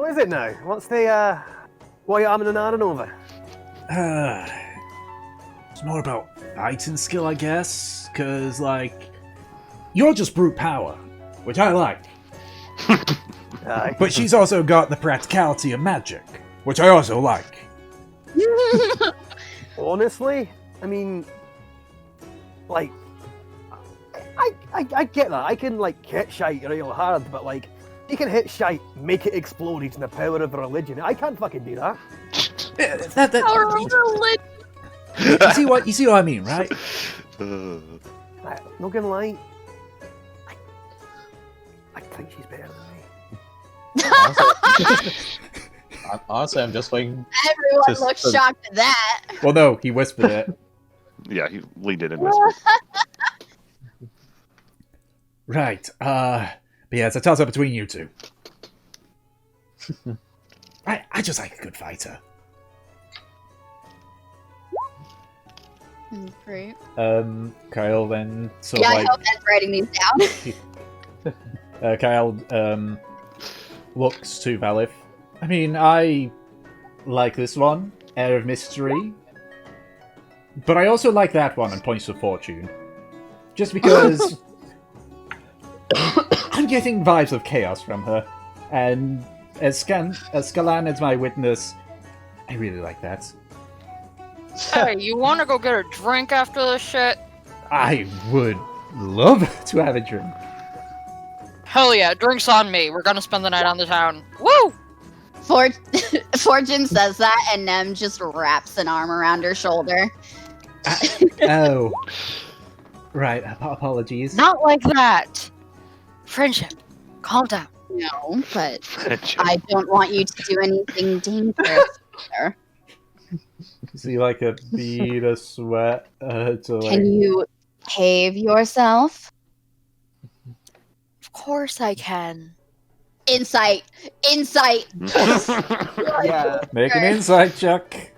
is it now? What's the what are you arming and adding over? It's more about fighting skill, I guess. Cause like, you're just brute power, which I like. Aye. But she's also got the practicality of magic, which I also like. Honestly, I mean, like, I get that. I can like hit shite real hard, but like, you can hit shite, make it explode using the power of religion. I can't fucking do that. You see what I mean, right? Not gonna lie. think she's better than me. Honestly, I'm just waiting. Everyone Just looks for- shocked at that. Well, no, he whispered it. Yeah, he leaned in and whispered. Right. But yeah, it's a toss-up between you two. I just like a good fighter. Great. Kyle then sort Yeah, of I hope that's writing these down. Kyle looks to Valif. I mean, I like this one, Air of Mystery, but I also like that one and Points of Fortune. Just because I'm getting vibes of chaos from her, and as Scalan is my witness, I really like that. Hey, you want to go get a drink after this shit? I would love to have a drink. Hell yeah, drinks on me. We're gonna spend the night on the town. Woo! Fortune says that, and Nem just wraps an arm around her shoulder. Oh. Right, apologies. Not like that. Friendship. Calm down. No, but I don't want you to do anything dangerous either. See, like a bead of sweat to like... Can you behave yourself? Of course I can. Insight! Insight! Yeah. Make an insight check.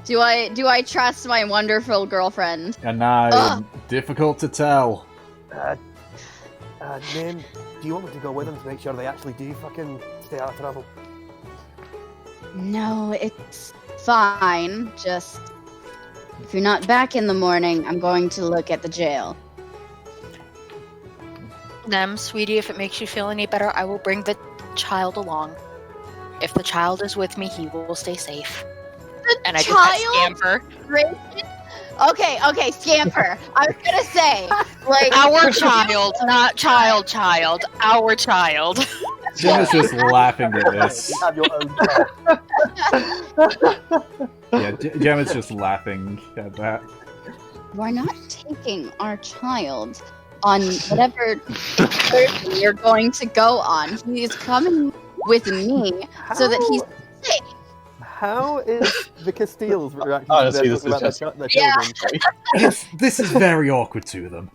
Do I trust my wonderful girlfriend? A 9. Ugh. Difficult to tell. Name, do you want me to go with them to make sure they actually do fucking stay out of trouble? No, it's fine. Just if you're not back in the morning, I'm going to look at the jail. Nem, sweetie, if it makes you feel any better, I will bring the child along. If the child is with me, he will stay safe. And I just scamper. Okay, scamper. I was gonna say, like Our child, not child. Our child. Jim is just laughing at this. You have your own child. Yeah, Jim is just laughing at that. we're not taking our child on whatever excursion you're going to go on. He's coming with me so that he's safe. How is the Castiles reacting Honestly, to this them is about their Yeah. children? This is very awkward to them.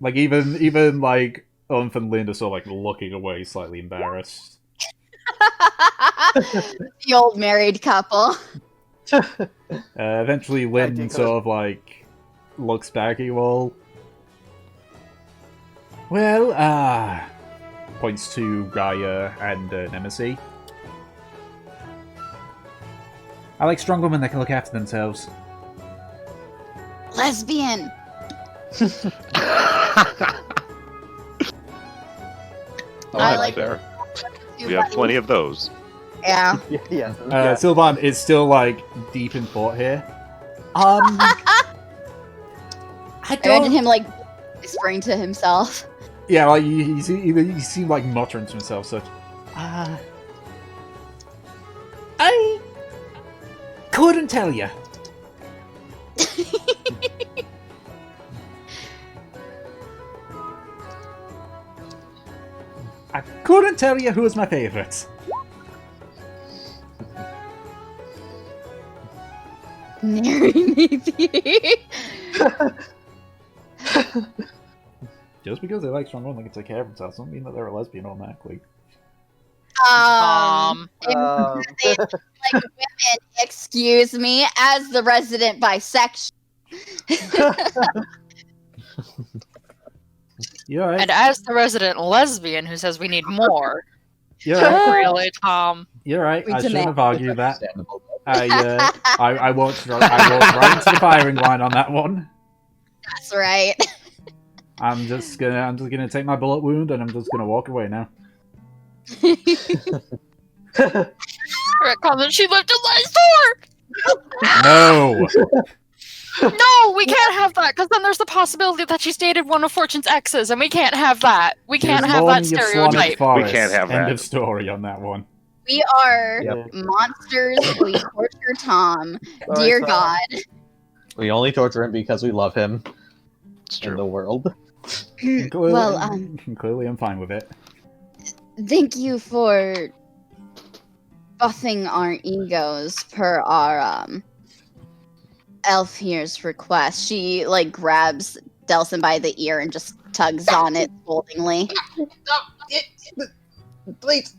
Like even like Umph and Linda sort of like looking away, slightly embarrassed. The old married couple. Eventually, Lynn sort of like looks back at you all. Well, points to Gaia and Nemesis. I like strong women that can look after themselves. Lesbian. I like fair. We have plenty of those. Yeah. Yeah. Sylvan is still like deep in thought here. I Imagine him like whispering to himself. Yeah, like he seemed like muttering to himself. So, I couldn't tell you. I couldn't tell you who was my favorite. Mary, maybe. Just because they like strong women that can take care of themselves doesn't mean that they're a lesbian automatically. They like women, excuse me, as the resident bisexual. You're right. And as the resident lesbian who says we need more. You're right. Really, Tom? You're right. We I shouldn't demand. have argued that. Understandable. I walked right into the firing line on that one. That's right. I'm just gonna take my bullet wound and I'm just gonna walk away now. Comment, she lived in next door! No. No, we can't have that, because then there's the possibility that she's dated one of Fortune's exes, and we can't have that. We can't have that stereotype. We can't have End that. of story on that one. We are Yep. monsters. We torture Tom. Sorry, Dear Tom. God. We only torture him because we love him It's in true. the world. Clearly, Well, clearly I'm fine with it. thank you for buffing our egos per our elf here's request. She like grabs Delson by the ear and just tugs on it scoldingly. Please.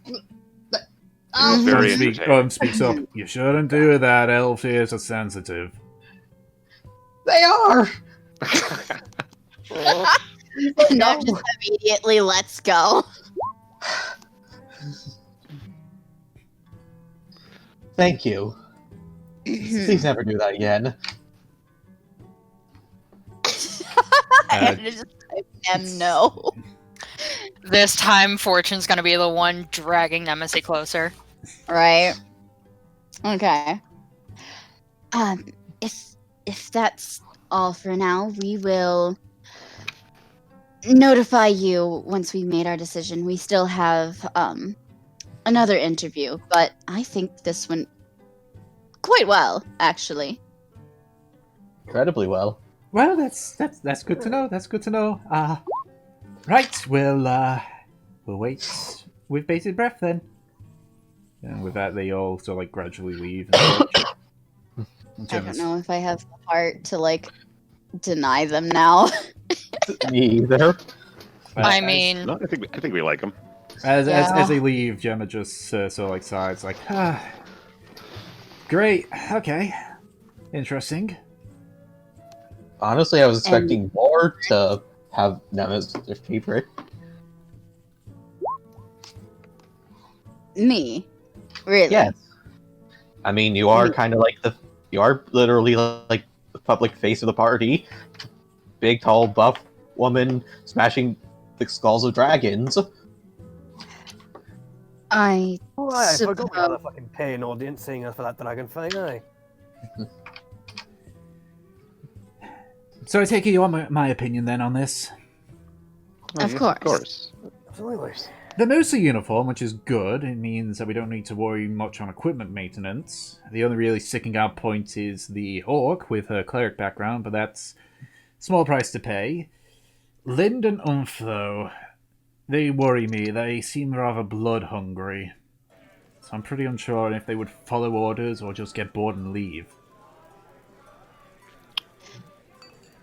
Very Mhm. entertaining. Speaks up. You shouldn't do that. Elf ears are sensitive. They are. No, just immediately let's go. Thank you. Please never do that again. And it just and no. This time, Fortune's gonna be the one dragging Nemesis closer. Right. Okay. If that's all for now, we will notify you once we made our decision. We still have another interview, but I think this went quite well, actually. Incredibly well. Well, that's good to know. That's good to know. Right. We'll wait with bated breath then. And with that, they all sort of like gradually leave. And I don't know if I have the heart to like deny them now. Me either. I mean, No, I think we like him. As Yeah. they leave, Gemma just sort of like sighs, like, great, okay, interesting. Honestly, I was expecting more to have them as their favorite. Me. Really? Yes. I mean, you are kind of like you are literally like the public face of the party. Big, tall, buff woman smashing the skulls of dragons. I Oh, I forgot we had a suppose. fucking paying audience seeing us for that dragon fight, aye. So I take it you want my opinion then on this? Of Yes, course. Of course. Absolutely. They're mostly uniform, which is good. It means that we don't need to worry much on equipment maintenance. The only really sticking out point is the orc with her cleric background, but that's small price to pay. Lind and Umph, though, they worry me. They seem rather blood hungry. So I'm pretty unsure if they would follow orders or just get bored and leave.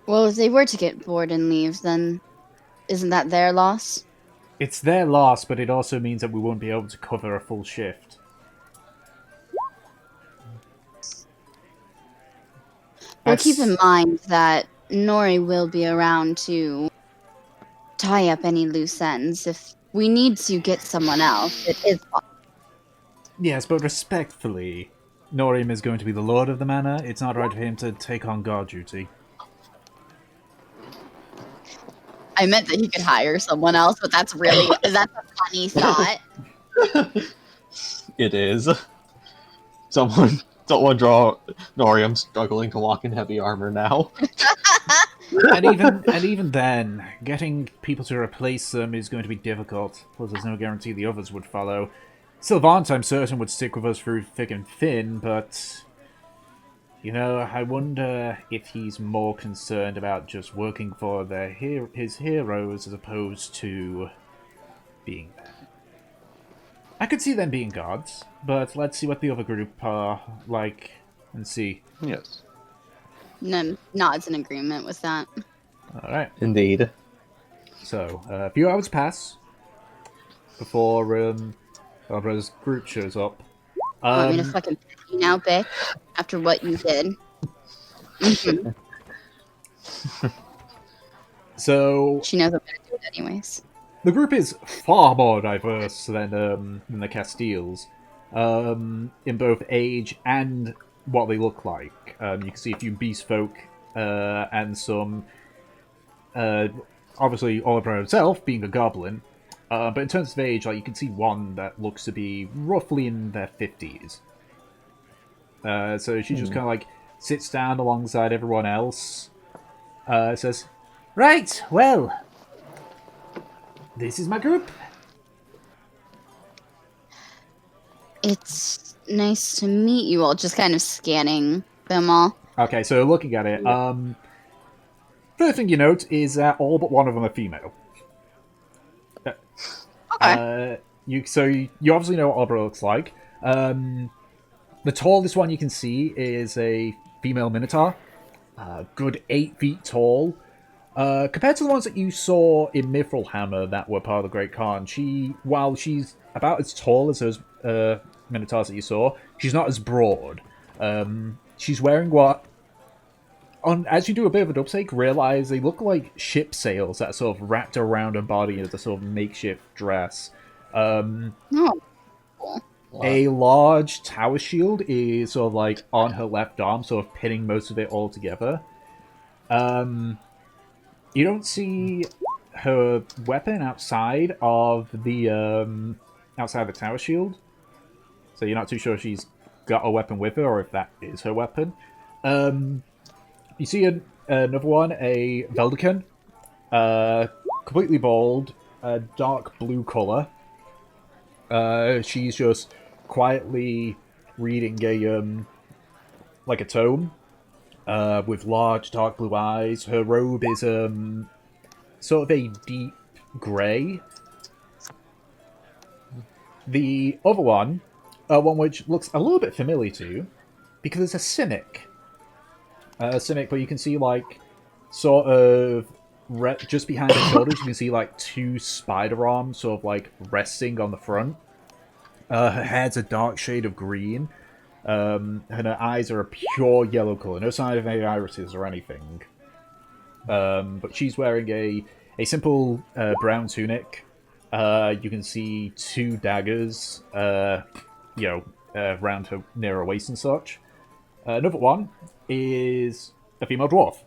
Well, if they were to get bored and leave, then isn't that their loss? It's their loss, but it also means that we won't be able to cover a full shift. Well, keep in mind that Nori will be around to tie up any loose ends. If we need to get someone else, it is. Yes, but respectfully, Norim is going to be the lord of the manor. It's not right for him to take on guard duty. I meant that he could hire someone else, but that's a funny thought. It is. Someone draw Norium struggling to walk in heavy armor now. and even then, getting people to replace them is going to be difficult. Plus, there's no guarantee the others would follow. Sylvant, I'm certain, would stick with us through thick and thin, but you know, I wonder if he's more concerned about just working for his heroes as opposed to being there. I could see them being gods, but let's see what the other group are like and see. Yes. Nods in agreement with that. Alright. Indeed. So, a few hours pass before our brother's group shows up. Want me to fucking pet you now, bitch? After what you did. Mhm. So She knows I'm gonna do it anyways. the group is far more diverse than the Castiles, in both age and what they look like. You can see a few beast folk and some, obviously Oliver himself being a goblin. But in terms of age, like you can see one that looks to be roughly in their 50s. So she just kind of like sits down alongside everyone else. Says, "Right, well, this is my group." It's nice to meet you all. Just kind of scanning them all. Okay, so looking at it, first thing you note is that all but one of them are female. Okay. You obviously know what Abra looks like. The tallest one you can see is a female Minotaur, good 8 feet tall. Compared to the ones that you saw in Mithralhammer that were part of the Great Khan, while she's about as tall as those Minotaurs that you saw, she's not as broad. She's wearing as you do a bit of an uptake, realize they look like ship sails that are sort of wrapped around her body as a sort of makeshift dress. Oh, cool. A large tower shield is sort of like on her left arm, sort of pinning most of it all together. You don't see her weapon outside of the tower shield, so you're not too sure if she's got a weapon with her or if that is her weapon. You see another one, a Veldican, completely bald, dark blue color. She's just quietly reading a tome, with large dark blue eyes. Her robe is sort of a deep grey. The other one which looks a little bit familiar to you, because it's a Simic. But you can see sort of just behind her shoulders, you can see two spider arms sort of resting on the front. Her hair's a dark shade of green, and her eyes are a pure yellow color, no sign of any irises or anything. But she's wearing a simple brown tunic. You can see 2 daggers, around her near her waist and such. Another one is a female dwarf.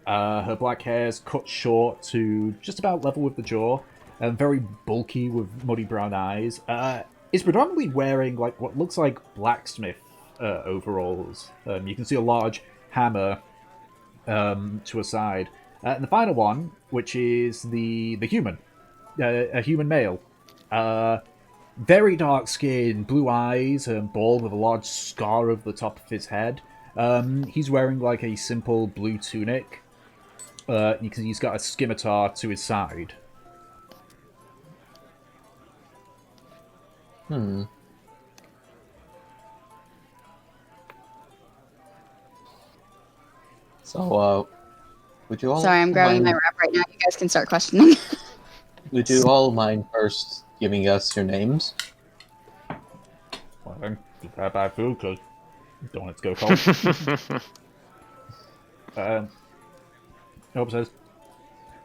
Her black hair is cut short to just about level with the jaw, and very bulky with muddy brown eyes. Is predominantly wearing what looks like blacksmith overalls. You can see a large hammer to her side. And the final one, which is the human, a human male. Very dark skin, blue eyes, bald with a large scar over the top of his head. He's wearing a simple blue tunic. You can see he's got a scimitar to his side. So, would you all... Sorry, I'm grabbing my wrap right now. You guys can start questioning. Would you all mind first giving us your names? Well, then, just grab our food, because don't want it to go cold. Hope says,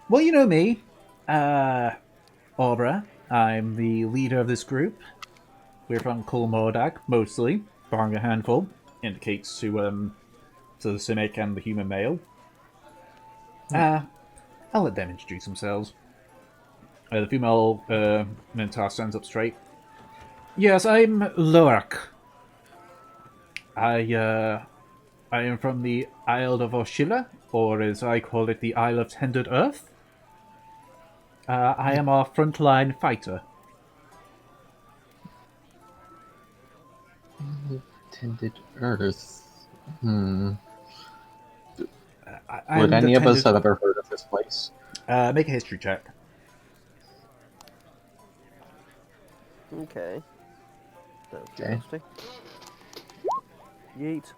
well, you know me. Aubra. I'm the leader of this group. We're from Karmora, mostly. Barring a handful. Indicates to the Simic and the human male. I'll let them introduce themselves. The female Minotaur stands up straight. Yes, I'm Loak. I am from the Isle of Oshila, or as I call it, the Isle of Tended Earth. I am our frontline fighter. Tended Earth. I'm Would any the of us tended- have ever heard of this place? Make a history check. Okay. Okay. Yeet.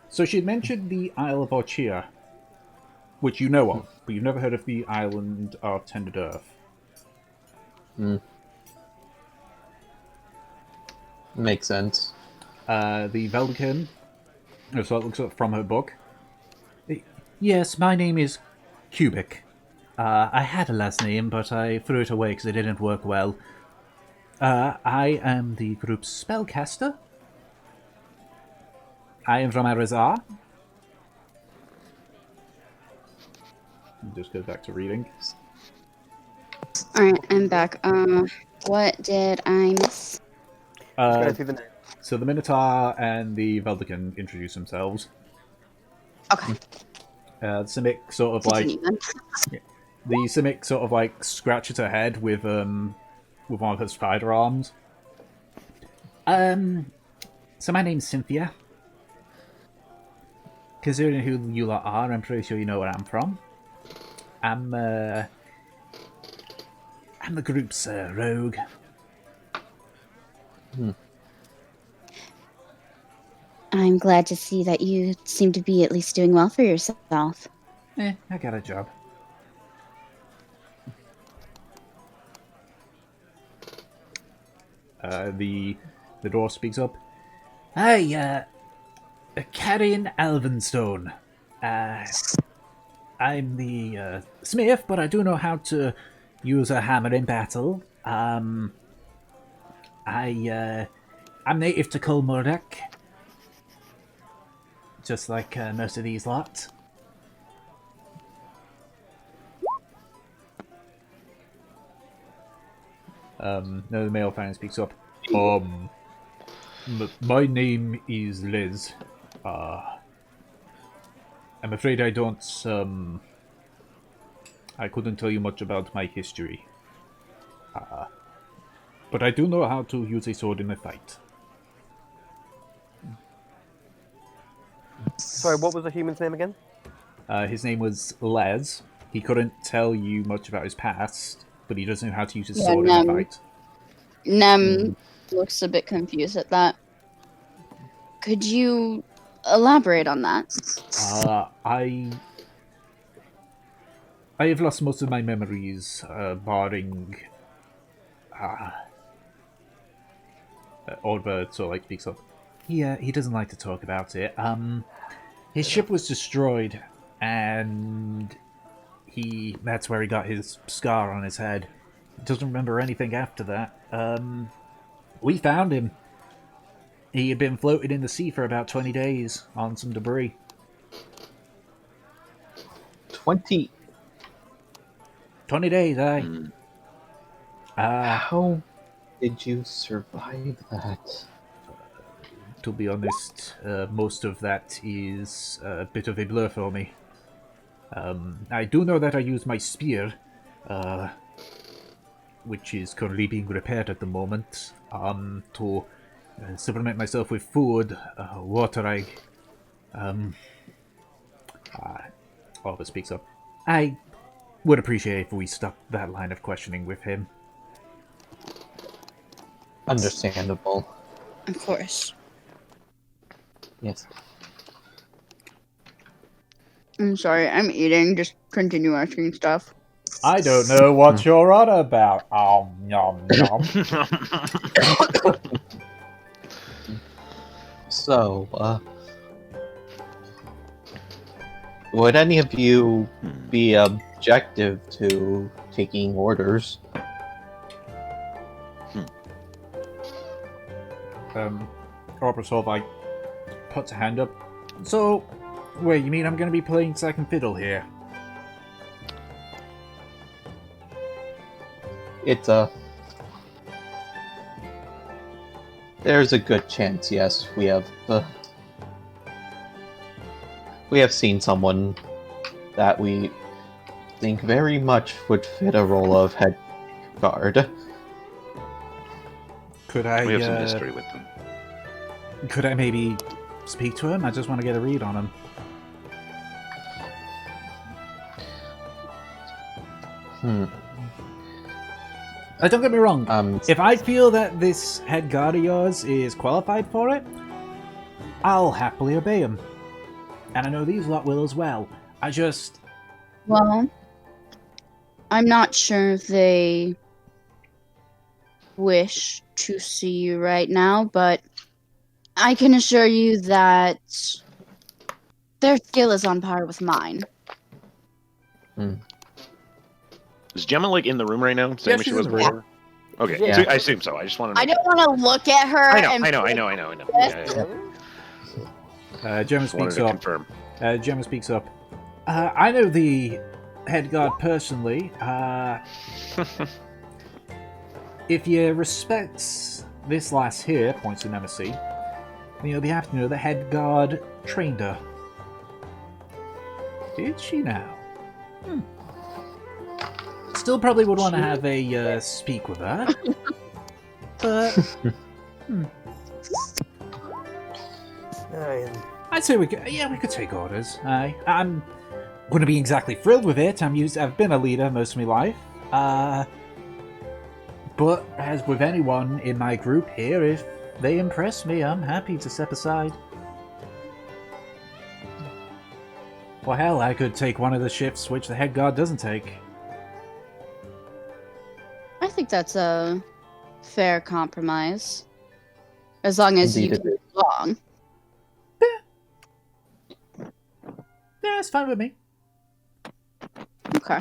So she had mentioned the Isle of Orchia, which you know of, but you've never heard of the island of Tended Earth. Makes sense. The Veldican, so it looks up from her book. Yes, my name is Cubic. I had a last name, but I threw it away because it didn't work well. I am the group's spellcaster. I am from Arizar. Just goes back to reading. Alright, I'm back. What did I miss? So the Minotaur and the Veldican introduce themselves. Okay. The Simic sort of Continue then. the Simic sort of scratches her head with one of her spider arms. So my name's Cynthia. Considering who you lot are, I'm pretty sure you know where I'm from. I'm the group's rogue. I'm glad to see that you seem to be at least doing well for yourself. I got a job. The dwarf speaks up. Hi, Carrion Alvenstone. I'm the smith, but I do know how to use a hammer in battle. I'm native to Karmora, just like most of these lot. No, the male fan speaks up. My name is Liz. I'm afraid I don't, I couldn't tell you much about my history. But I do know how to use a sword in a fight. Sorry, what was the human's name again? His name was Les. He couldn't tell you much about his past, but he does know how to use his sword in a fight. Nem looks a bit confused at that. Could you elaborate on that? I have lost most of my memories, barring Oldbird sort of like speaks up. He doesn't like to talk about it. His ship was destroyed, and that's where he got his scar on his head. He doesn't remember anything after that. We found him. He had been floated in the sea for about 20 days on some debris. 20 days, aye. How did you survive that? To be honest, most of that is a bit of a blur for me. I do know that I use my spear, which is currently being repaired at the moment, to supplement myself with food, water. Oliver speaks up. I would appreciate if we stopped that line of questioning with him. Understandable. Of course. Yes. I'm sorry, I'm eating. Just continue asking stuff. I don't know what you're on about. Nom nom. So, would any of you be objective to taking orders? Cobra sort of like puts a hand up. So, wait, you mean I'm going to be playing second fiddle here? It's there's a good chance, yes. We have seen someone that we think very much would fit a role of head guard. Could I? We have some history with them. Could I maybe speak to him? I just want to get a read on him. Don't get me wrong. If I feel that this head guard of yours is qualified for it, I'll happily obey him. And I know these lot will as well. Well, I'm not sure if they wish to see you right now, but I can assure you that their skill is on par with mine. Is Gemma like in the room right now? Same as she was before? Okay, Yeah. so I assume so. I just want to know. I don't want to look at her. I know. Gemma Just wanted speaks to up. confirm. Gemma speaks up. I know the head guard personally. If you respect this lass here, points to Nemesis, then you'll be happy to know the head guard trained her. Did she now? Still probably would want to have a speak with her. But I'd say we could take orders. I'm wouldn't be exactly thrilled with it. I've been a leader most of my life. But as with anyone in my group here, if they impress me, I'm happy to step aside. Well, hell, I could take one of the shifts which the head guard doesn't take. I think that's a fair compromise. As long as you Indeed get along. Yeah, it's fine with me. Okay.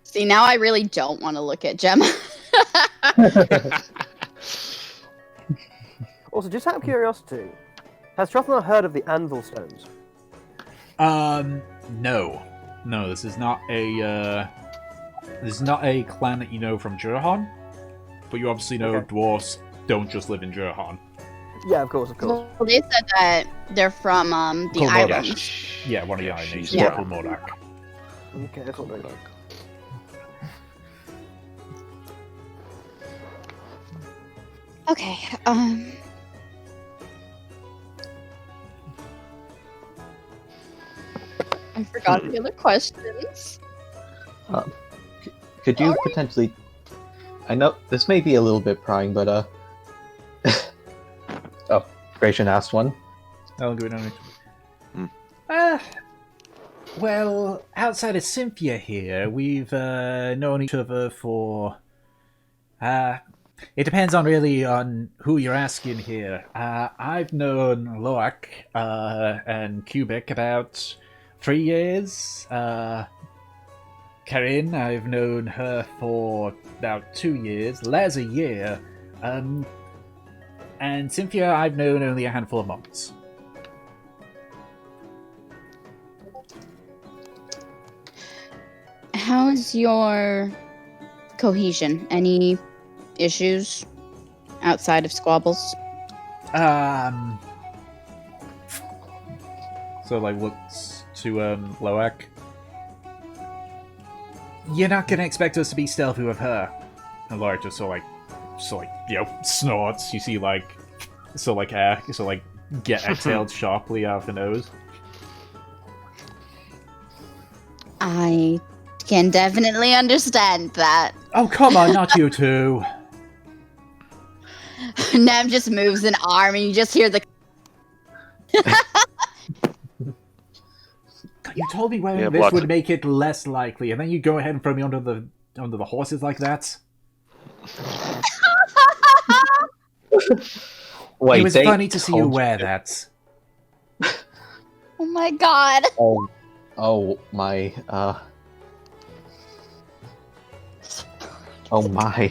See, now I really don't want to look at Gemma. Also, just out of curiosity, has Trothnor heard of the Anvil Stones? No. No, this is not a clan that you know from Jurahon, but you obviously know dwarves don't just live in Jurahon. Yeah, of course. Well, they said that they're from the Karmora. islands. Yeah, one of the island names. Yeah. Karmora. Okay, that's what I Okay, I forgot the other questions. Could you potentially... I know this may be a little bit prying, but oh, Gratian asked one. I'll go down. Well, outside of Cynthia here, we've known each other for... it depends on who you're asking here. I've known Loak and Cubic about 3 years. Karin, I've known her for about 2 years. Les, a year. And Cynthia, I've known only a handful of months. How's your cohesion? Any issues outside of squabbles? So looks to Loak. You're not gonna expect us to be stealthy with her. And Loak just snorts. You see air get exhaled sharply out of the nose. I can definitely understand that. Oh, come on, not you two. Nem just moves an arm and you just hear the... You told me wearing this would make it less likely, and then you go ahead and throw me under the horses like that? Wait, it was funny to see you wear that. Oh my god. Oh my, oh my.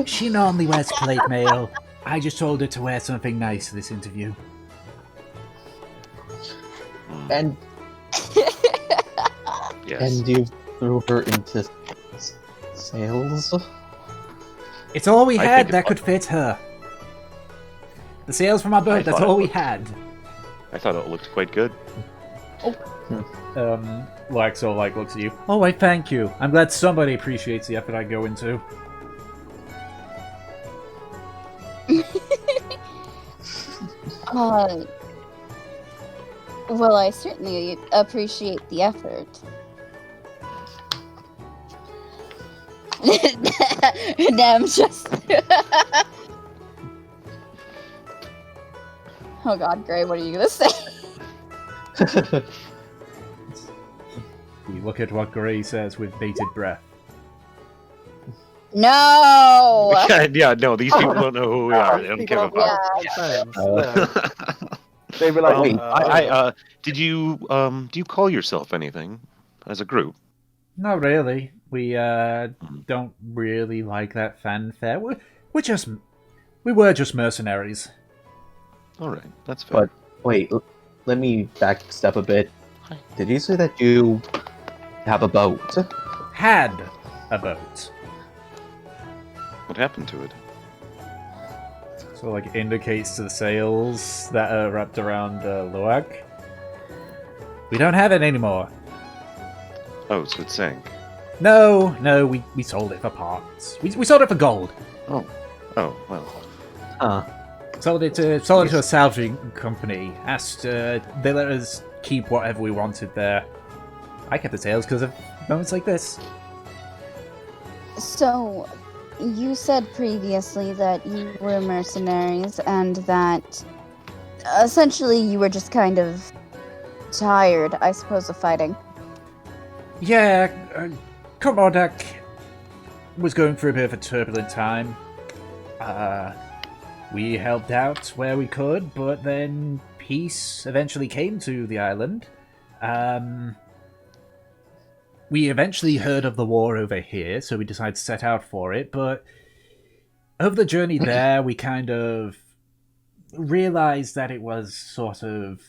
She normally wears plate mail. I just told her to wear something nice for this interview. And Yes. and you threw her into sales? It's all we I had think that could fit her. The sails from our boat, that's all we had. I thought it looked quite good. Laxo looks at you. Oh, wait, thank you. I'm glad somebody appreciates the effort I go into. Well, I certainly appreciate the effort. Nem just... Oh god, Gray, what are you gonna say? You look at what Gray says with bated breath. No! Yeah, no, these people don't know who we are. They don't give a fuck. They were like, Wait, do you call yourself anything as a group? Not really. We don't really like that fanfare. We were just mercenaries. All right, that's fair. But wait, let me backstep a bit. Hi. Did you say that you have a boat? Had a boat. What happened to it? So indicates to the sails that are wrapped around Loak. We don't have it anymore. Oh, so it sank. No, we sold it for parts. We sold it for gold. Oh, Oh, well. Huh. Sold it to a salvaging company. They let us keep whatever we wanted there. I kept the tails because of moments like this. So, you said previously that you were mercenaries and that essentially you were just kind of tired, I suppose, of fighting. Yeah, Karmora was going through a bit of a turbulent time. We helped out where we could, but then peace eventually came to the island. We eventually heard of the war over here, so we decided to set out for it, but over the journey there, we kind of realized that it was sort of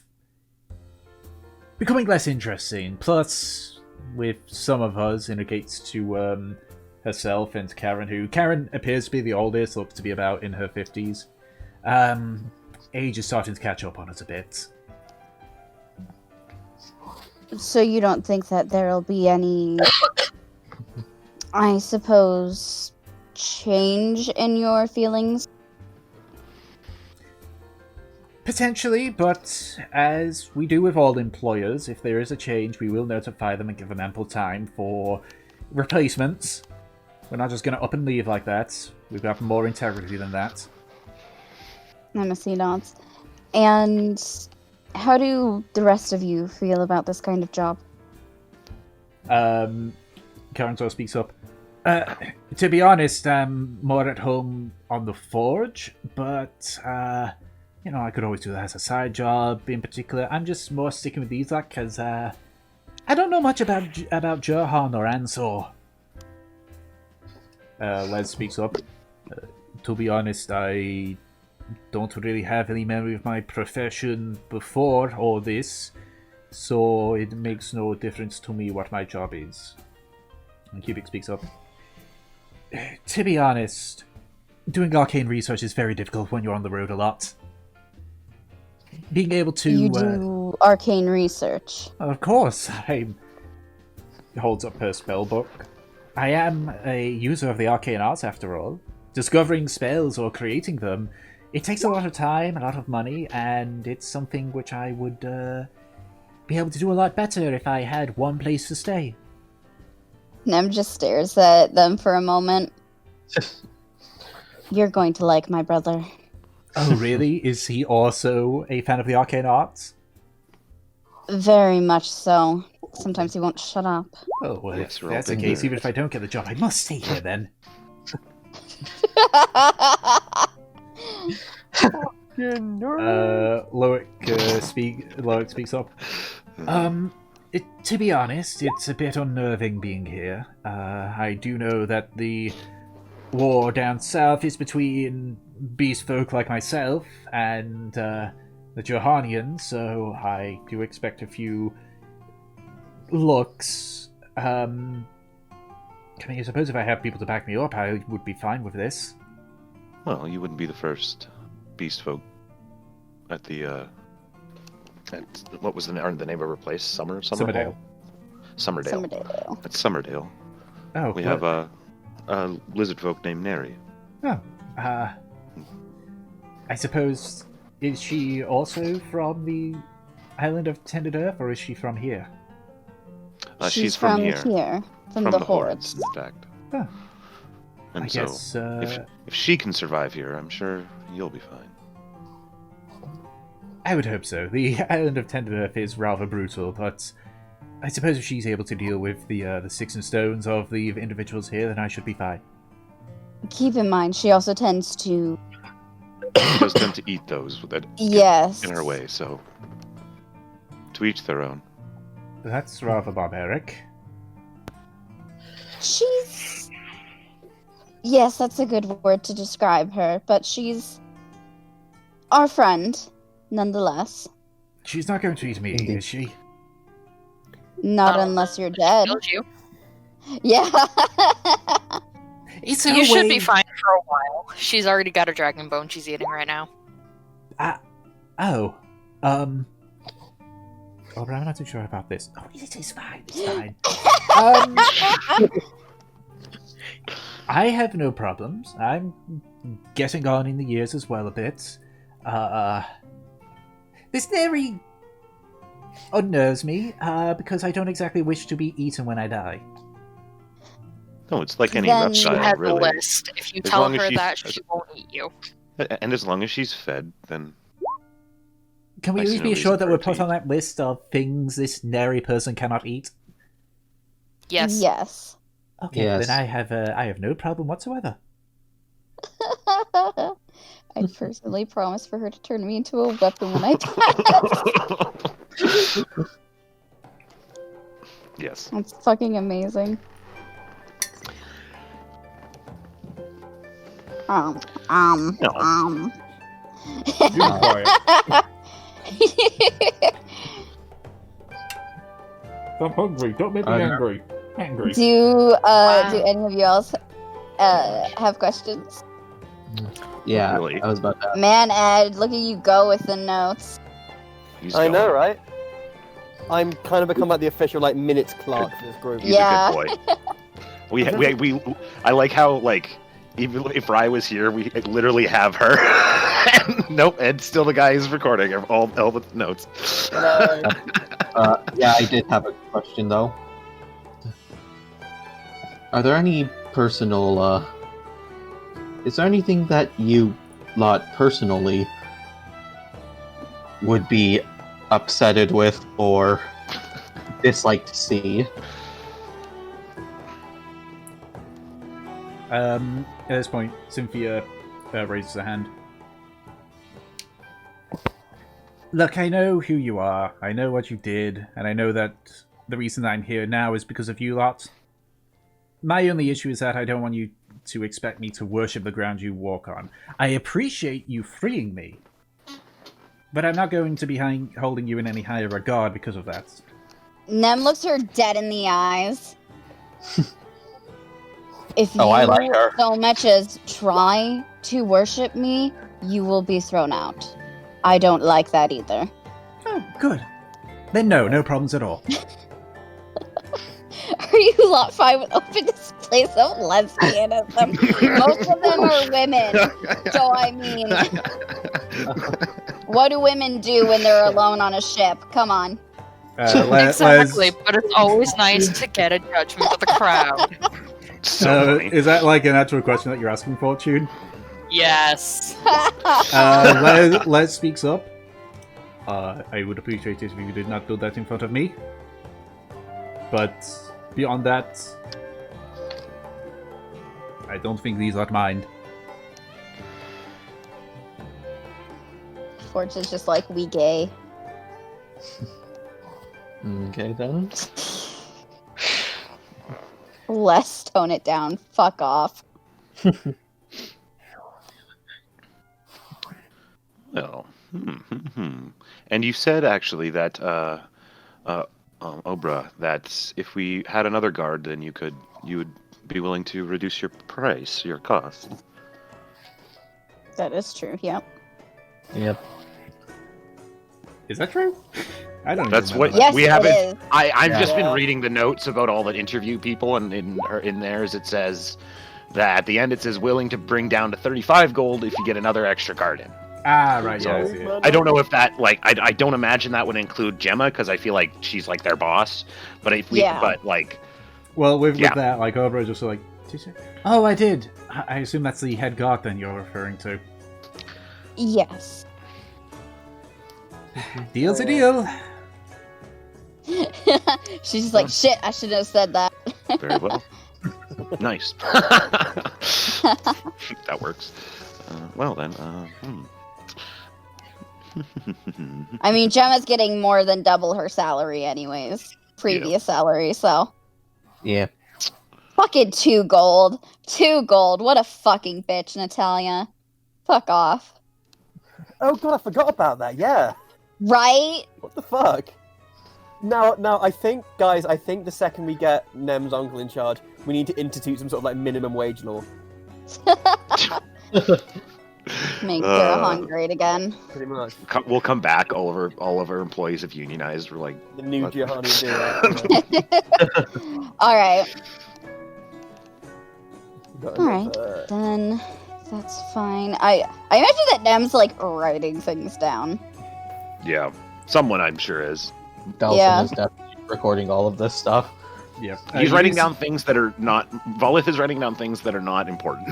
becoming less interesting. Plus, with some of us, indicates to herself and Karen appears to be the oldest, looks to be about in her 50s. Age is starting to catch up on us a bit. So you don't think that there'll be any, I suppose, change in your feelings? Potentially, but as we do with all employers, if there is a change, we will notify them and give them ample time for replacements. We're not just going to up and leave like that. We've got more integrity than that. I'm a sea nods. And how do the rest of you feel about this kind of job? Karen sort of speaks up. To be honest, I'm more at home on the forge, but I could always do that as a side job. In particular, I'm just more sticking with these because I don't know much about Johan or Ansor. Les speaks up. To be honest, I don't really have any memory of my profession before all this, so it makes no difference to me what my job is. And Cubic speaks up. To be honest, doing arcane research is very difficult when you're on the road a lot. Being able to... You do arcane research. Of course, I'm... Holds up her spellbook. I am a user of the arcane arts, after all. Discovering spells or creating them, it takes a lot of time, a lot of money, and it's something which I would be able to do a lot better if I had one place to stay. Nem just stares at them for a moment. You're going to like my brother. Oh, really? Is he also a fan of the arcane arts? Very much so. Sometimes he won't shut up. Oh, well, Yes, if we're that's all the been case, there. even if I don't get the job, I must stay here then. Loic speaks up. To be honest, it's a bit unnerving being here. I do know that the war down south is between beast folk like myself and the Johanians, so I do expect a few looks. I suppose if I have people to back me up, I would be fine with this. Well, you wouldn't be the first beast folk at the what was the name of her place? Summerdale. Summerdale. At Summerdale. Oh, We have a lizard folk named Neri. Oh, I suppose, is she also from the island of Tended Earth, or is she from here? She's from here. From the hordes. In fact. Huh. And I so, guess, if she can survive here, I'm sure you'll be fine. I would hope so. The island of Tended Earth is rather brutal, but I suppose if she's able to deal with the sticks and stones of the individuals here, then I should be fine. Keep in mind, she also tends to... She does tend to eat those that Yes. get in her way, so to each their own. That's rather barbaric. She's... Yes, that's a good word to describe her, but she's our friend, nonetheless. She's not going to eat me, is she? Not unless you're dead. Killed you. Yeah. It's You should be fine for a while. She's already got a dragon bone she's eating right now. Oh, but I'm not too sure about this. Oh, it's fine. It's fine. I have no problems. I'm getting on in the years as well a bit. This very unnerves me, because I don't exactly wish to be eaten when I die. No, it's like any Then She reptile, has a really. list. If you As tell long as her she's- that, she won't eat you. And as long as she's fed, then Can we I at see least no be assured reason that for we're it to put on eat. that list of things this nary person cannot eat? Yes. Yes. Okay, Yes. then I have no problem whatsoever. I personally promise for her to turn me into a weapon when I die. yes. That's fucking amazing. No. You be quiet. I'm hungry. Don't make me angry. Angry. Do Wow. do any of you else have questions? Yeah, Really? I was about to. Man, Ed, look at you go with the notes. He's I know, going. right? I'm kind of become like the official like minutes clerk for this group. He's Yeah. a good boy. We I like how like even if Rye was here, we literally have her. Nope, Ed's still the guy who's recording all the notes. No. Yeah, I did have a question though. Are there any personal? Is there anything that you lot personally would be upsetted with or dislike to see? At this point, Cynthia raises her hand. Look, I know who you are. I know what you did, and I know that the reason I'm here now is because of you lot. My only issue is that I don't want you to expect me to worship the ground you walk on. I appreciate you freeing me, but I'm not going to be holding you in any higher regard because of that. Nem looks her dead in the eyes. If you Oh, I like her. so much as try to worship me, you will be thrown out. I don't like that either. Oh, good. Then no problems at all. Are you lot fine with open displays of lesbianism? Most of them are women. So I mean, what do women do when they're alone on a ship? Come on. Exactly, but it's always nice to get a judgment of the crowd. So funny. Is that like an actual question that you're asking for, Tune? Yes. Les speaks up. I would appreciate it if you did not do that in front of me. But beyond that, I don't think these are mine. Forge is just like, we gay. Okay then. Let's tone it down. Fuck off. Well, and you said actually that Obra, that if we had another guard, then you would be willing to reduce your price, your cost. That is true, yep. Yep. Is that true? I don't. That's even what remember that. Yes, we it haven't. is. I've Yeah. just been reading the notes about all the interview people, and in theirs it says that at the end it says willing to bring down to 35 gold if you get another extra card in. Ah, right. Yeah, I So, see it. I don't know if that I don't imagine that would include Gemma because I feel like she's like their boss. But if we Yeah. but like Well, with Yeah. that, like Obra just like, did you say? Oh, I did. I assume that's the head guard then you're referring to. Yes. Deal's a deal. She's just like, shit, I should have said that. very well, nice. That works. Well then, I mean, Gemma's getting more than double her salary anyways. Previous salary, so. Yeah. Fucking 2 gold. 2 gold. What a fucking bitch, Natalia. Fuck off. Oh god, I forgot about that. Yeah. Right? What the fuck? Now, I think, guys, the second we get Nem's uncle in charge, we need to institute some sort of like minimum wage law. Make Garahan great again. Pretty much. we'll come back. All of our employees have unionized. We're like, The new What? Giovanni do that. Alright. Alright, then that's fine. I imagine that Nem's like writing things down. Yeah, someone I'm sure is. Delson Yeah. is definitely recording all of this stuff. Yeah. He's writing down things that are not. Volith is writing down things that are not important.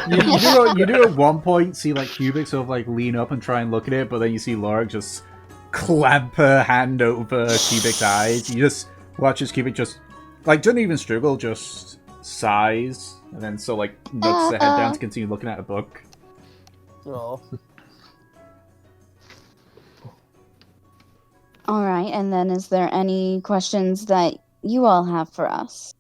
You do at one point see like Cubic sort of like lean up and try and look at it, but then you see Laura just clamp her hand over Cubic's eyes. You just watch as Cubic just like doesn't even struggle, just sighs, and then so like nods her head down to continue looking at a book. Oh. Alright, and then is there any questions that you all have for us?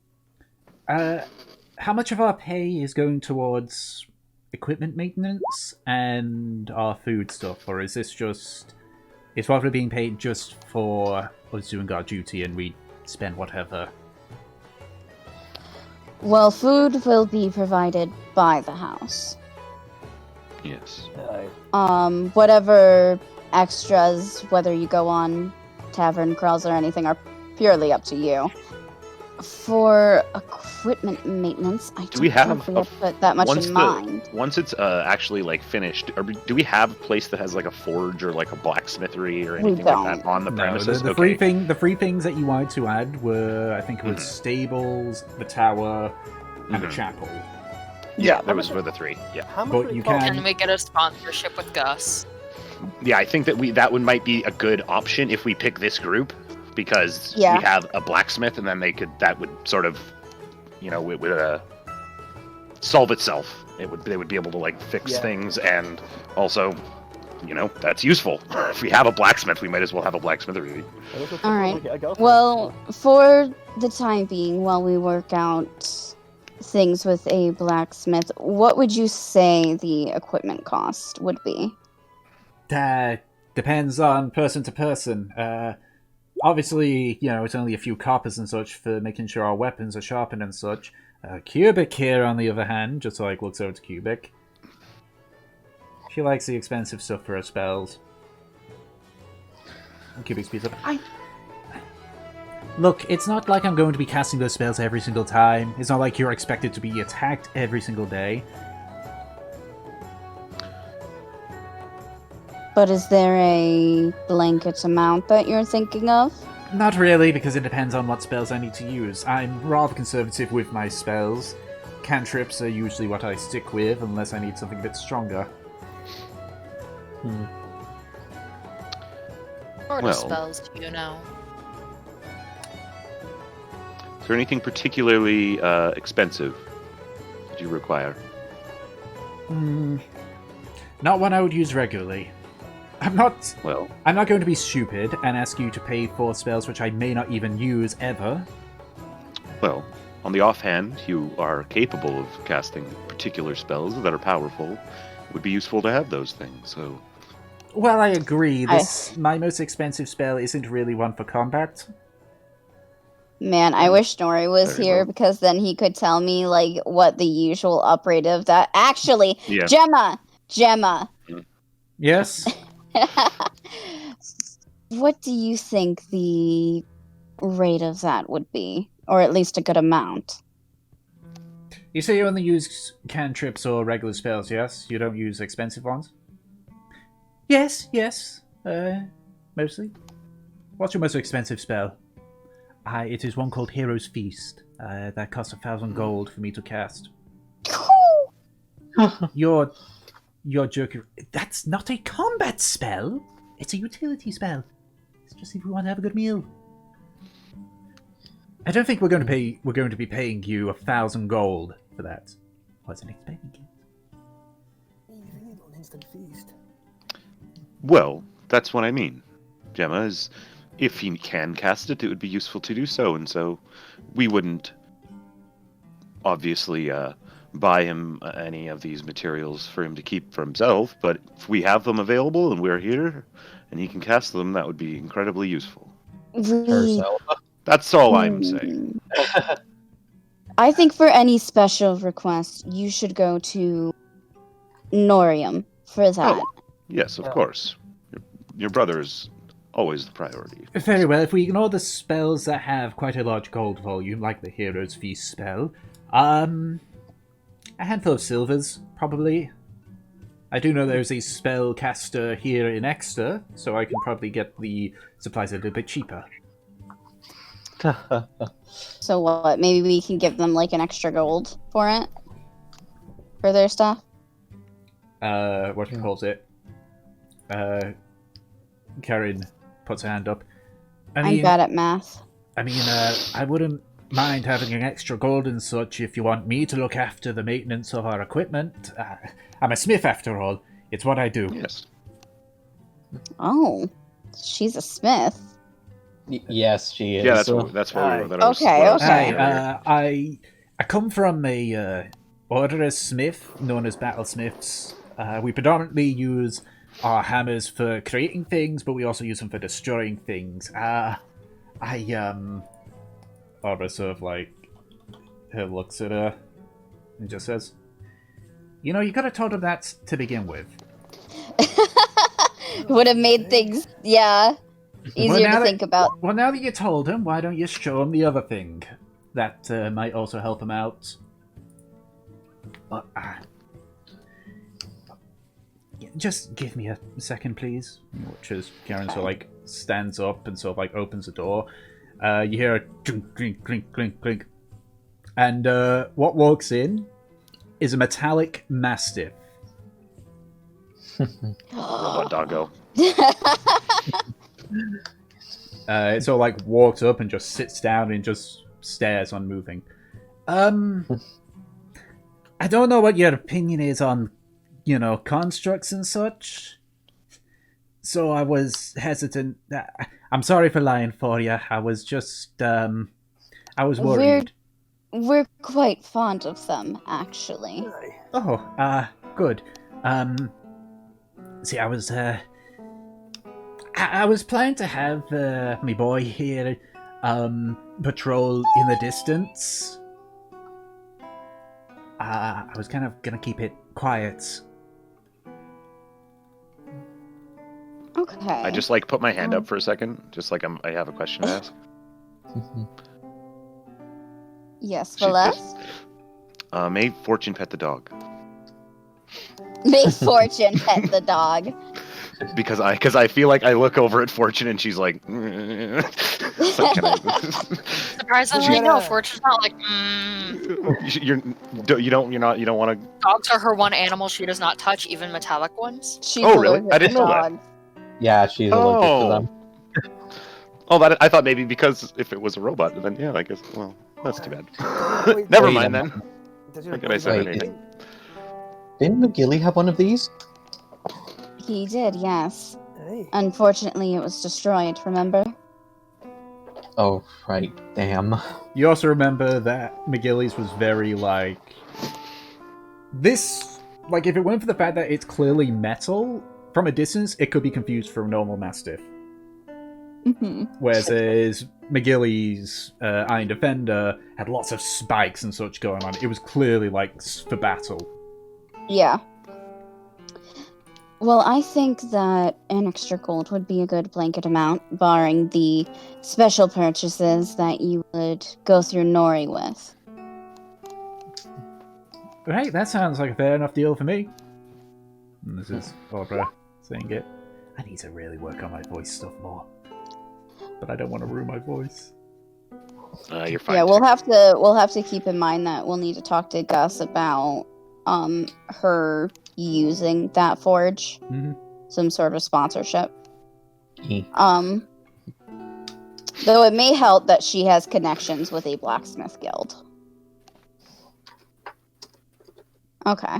How much of our pay is going towards equipment maintenance and our food stuff, or is this just... Is what we're being paid just for us doing our duty and we spend whatever? Well, food will be provided by the house. Yes. Aye. Whatever extras, whether you go on tavern crawls or anything, are purely up to you. For equipment maintenance, I Do we don't know have if we have put that much in mind. Once it's actually like finished, do we have a place that has like a forge or like a blacksmithery or anything like that on the premises? The three things that you wanted to add were, I think it was stables, the tower, and the chapel. Yeah, that was for the three. Yeah. How much But would it you cost? can- And we get a sponsorship with Gus. Yeah, I think that one might be a good option if we pick this group, because Yeah. we have a blacksmith, and then that would sort of, it would solve itself. They would be able to like fix things, and also, that's useful. If we have a blacksmith, we might as well have a blacksmithery. Alright. Well, for the time being, while we work out things with a blacksmith, what would you say the equipment cost would be? Depends on person to person. Obviously, it's only a few coppers and such for making sure our weapons are sharpened and such. Cubic here, on the other hand, just like looks over to Cubic. She likes the expensive stuff for her spells. And Cubic speaks up. Look, it's not like I'm going to be casting those spells every single time. It's not like you're expected to be attacked every single day. But is there a blanket amount that you're thinking of? Not really, because it depends on what spells I need to use. I'm rather conservative with my spells. Cantrips are usually what I stick with, unless I need something a bit stronger. What Well. spells do you know? Is there anything particularly expensive that you require? Not one I would use regularly. I'm not going to be stupid and ask you to pay for spells which I may not even use ever. Well, on the offhand, you are capable of casting particular spells that are powerful. It would be useful to have those things, so... Well, I agree. My most expensive spell isn't really one for combat. Man, I wish Nori was Very here well. because then he could tell me like what the usual uprate of that. Actually, Yeah. Gemma. Yes? What do you think the rate of that would be, or at least a good amount? You say you only use cantrips or regular spells, yes? You don't use expensive ones? Yes. Mostly. What's your most expensive spell? It is one called Hero's Feast. That costs 1,000 gold for me to cast. You're joking. That's not a combat spell. It's a utility spell. It's just if we want to have a good meal. I don't think we're going to be paying you 1,000 gold for that. Wasn't expecting it. Instant feast. Well, that's what I mean. Gemma, is if he can cast it, it would be useful to do so, and so we wouldn't obviously buy him any of these materials for him to keep for himself, but if we have them available and we're here and he can cast them, that would be incredibly useful. Herself. That's all I'm saying. I think for any special request, you should go to Norium for that. Yes, of course. Your brother is always the priority. Very well, if we ignore the spells that have quite a large gold volume, like the Hero's Feast spell, A handful of silvers, probably. I do know there's a spellcaster here in Exeter, so I can probably get the supplies a little bit cheaper. So what? Maybe we can give them like an extra gold for it? For their stuff? What calls it? Karen puts her hand up. I'm bad at math. I mean, I wouldn't mind having an extra gold and such if you want me to look after the maintenance of our equipment. I'm a smith after all. It's what I do. Yes. Oh, she's a smith. Yes, she is. Yeah, that's what we were. Okay. I come from a order as smith known as battlesmiths. We predominantly use our hammers for creating things, but we also use them for destroying things. Arbor sort of like looks at her and just says, "You know, you could have told him that to begin with. Would have made things, easier to think about." Well, now that you told him, why don't you show him the other thing that might also help him out? Just give me a second, please. Which is Karen sort of like stands up and sort of like opens the door. You hear a clink, clink, clink, clink, clink. And what walks in is a metallic mastiff. Robot doggo. It sort of like walks up and just sits down and just stares, unmoving. I don't know what your opinion is on, constructs and such. So I was hesitant. I'm sorry for lying for you. I was just, I was worried. We're quite fond of them, actually. Oh, good. See, I was planning to have my boy here patrol in the distance. I was kind of gonna keep it quiet. Okay. I just like put my hand up for a second, just like I have a question to ask. Yes, Celeste? May Fortune pet the dog. May Fortune pet the dog. Because I feel like I look over at Fortune and she's like, surprisingly, no. Fortune's not like. You don't want to. Dogs are her one animal she does not touch, even metallic ones. She's really? I didn't know that. Yeah, she's allergic to them. That I thought maybe because if it was a robot, then I guess. Well, that's too bad. Never mind then. How could I say anything? Didn't McGilly have one of these? He did, yes. Hey. Unfortunately, it was destroyed, remember? Oh, right. Damn. You also remember that McGilly's was very, this, if it weren't for the fact that it's clearly metal, from a distance, it could be confused for a normal Mastiff. Mm-hmm. Whereas McGilly's Iron Defender had lots of spikes and such going on. It was clearly, for battle. Yeah. Well, I think that an extra gold would be a good blanket amount, barring the special purchases that you would go through Nori with. Right, that sounds like a fair enough deal for me. And this is Barbara saying it. I need to really work on my voice stuff more. But I don't want to ruin my voice. You're fine. Yeah, we'll have to keep in mind that we'll need to talk to Gus about her using that forge. Mm-hmm. Some sort of sponsorship. Mm. Though it may help that she has connections with a blacksmith guild. Okay.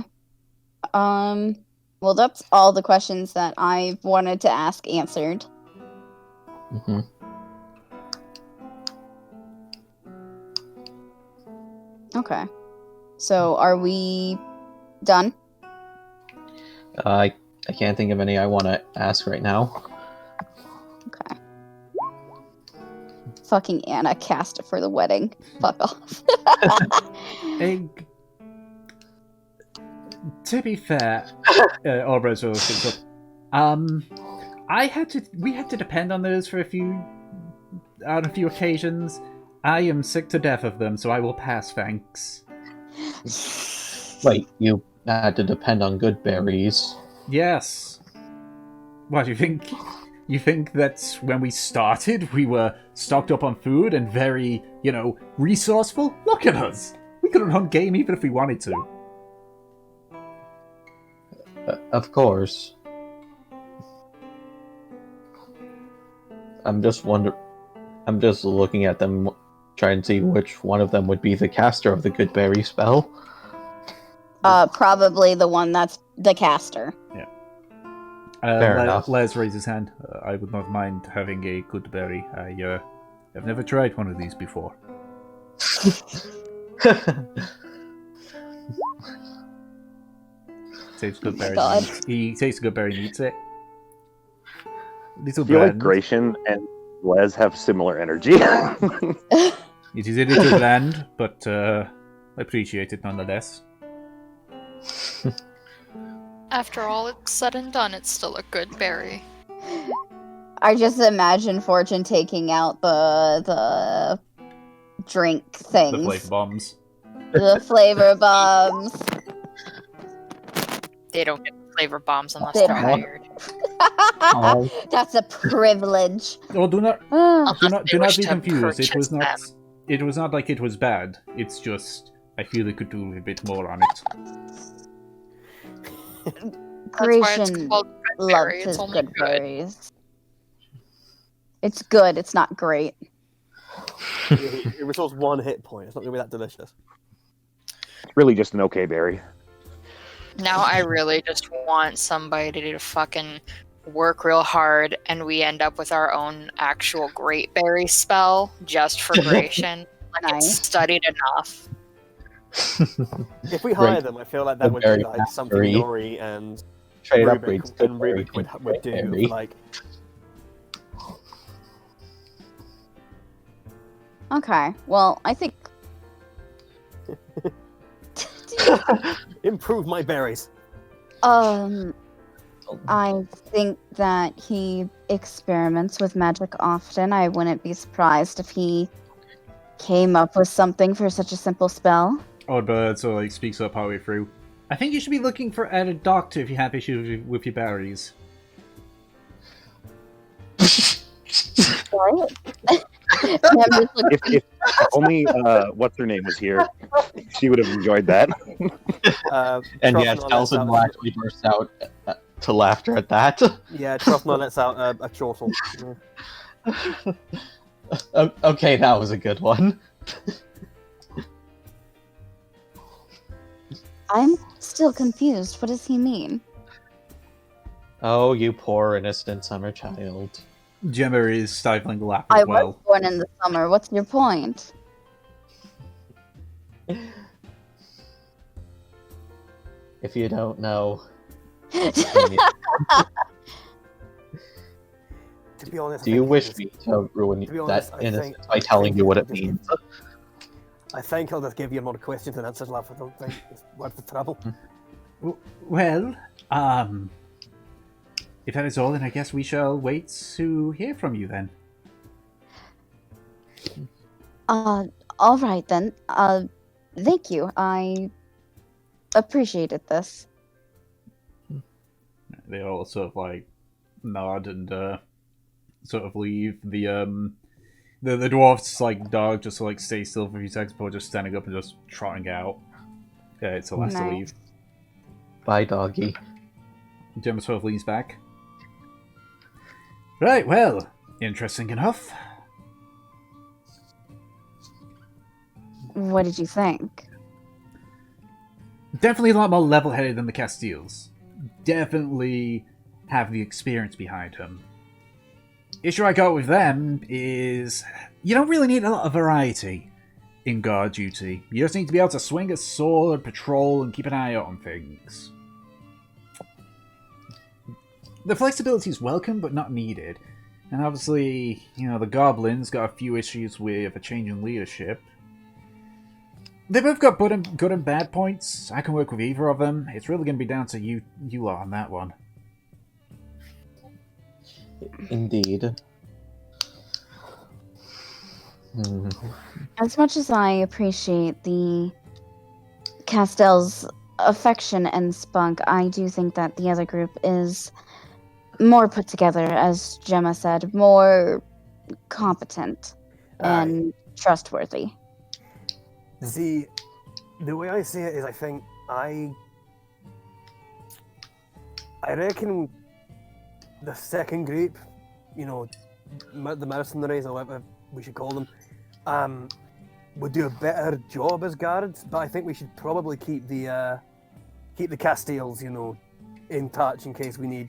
Well, that's all the questions that I wanted to ask answered. Mm-hmm. Okay. So, are we done? I can't think of any I want to ask right now. Okay. Fucking Anna cast it for the wedding. Fuck off. To be fair, Orbros will pick up. We had to depend on those for a few occasions. I am sick to death of them, so I will pass, thanks. Wait, you had to depend on good berries. Yes. What, you think? You think that when we started, we were stocked up on food and very, resourceful? Look at us. We couldn't hunt game even if we wanted to. Of course. I'm just looking at them, trying to see which one of them would be the caster of the good berry spell. Probably the one that's the caster. Yeah. Fair enough. Les raised his hand. I would not mind having a good berry. I've never tried one of these before. Tastes good berry. He tastes a good berry and eats it. Little I feel like bland. Gratian and Les have similar energy. It is a little bland, but I appreciate it nonetheless. After all it's said and done, it's still a good berry. I just imagine Fortune taking out the drink things. The flavor bombs. The flavor bombs. They don't get flavor bombs unless They they're don't. hired. That's a privilege. Oh, do not They wish be to confused. It was not. purchase It was not like it was bad. It's just I feel they could do a bit more on it. That's why it's Gratian called good loves berry. his It's only good good. berries. It's good. It's not great. It restores 1 hit point. It's not going to be that delicious. It's really just an okay berry. Now I really just want somebody to fucking work real hard and we end up with our own actual great berry spell just for Gratian. Like Nice. it's studied enough. If we hire Great. them, I feel like that would Very be like something mastery. Nori and Trade Rubik upgrades. Good and berry. Rubik would do. Berry. Like, Okay. Well, I think. improve my berries. I think that he experiments with magic often. I wouldn't be surprised if he came up with something for such a simple spell. Oddbird sort of speaks up halfway through. I think you should be looking for a doctor if you have issues with your berries. Sorry? If only what's her name was here, she would have enjoyed that. And Truffnut yes, lets Elson out- will actually burst out to laughter at that. Yeah, Truffnut lets out a chortle. Okay, that was a good one. I'm still confused. What does he mean? Oh, you poor innocent summer child. Gemma is stifling the laugh I as well. was born in the summer. What's your point? If you don't know, To be honest, do you wish me to ruin To be honest, that I innocence think- by I telling think you what I'll it just- means? I think I'll just give you more questions and answers, love. I don't think it's worth the trouble. Well, if that is all, then I guess we shall wait to hear from you then. All right then. Thank you. I appreciated this. They all sort of like nod and sort of leave. The dwarf's like dog just like stays still for a few seconds before just standing up and just trotting out. Yeah, it's the last to Nice. leave. Bye, doggy. Gemma sort of leans back. Right, well, interesting enough. What did you think? Definitely a lot more level-headed than the Castiles. Definitely have the experience behind him. Issue I got with them is you don't really need a lot of variety in guard duty. You just need to be able to swing a sword, patrol, and keep an eye out on things. The flexibility is welcome, but not needed. And obviously, the goblins got a few issues with a change in leadership. They both got good and bad points. I can work with either of them. It's really going to be down to you lot on that one. Indeed. As much as I appreciate the Castell's affection and spunk, I do think that the other group is more put together, as Gemma said, more competent and trustworthy. The way I see it is, I think I reckon the second group, you know, the mercenaries or whatever we should call them, would do a better job as guards. But I think we should probably keep the Castiles, you know, in touch in case we need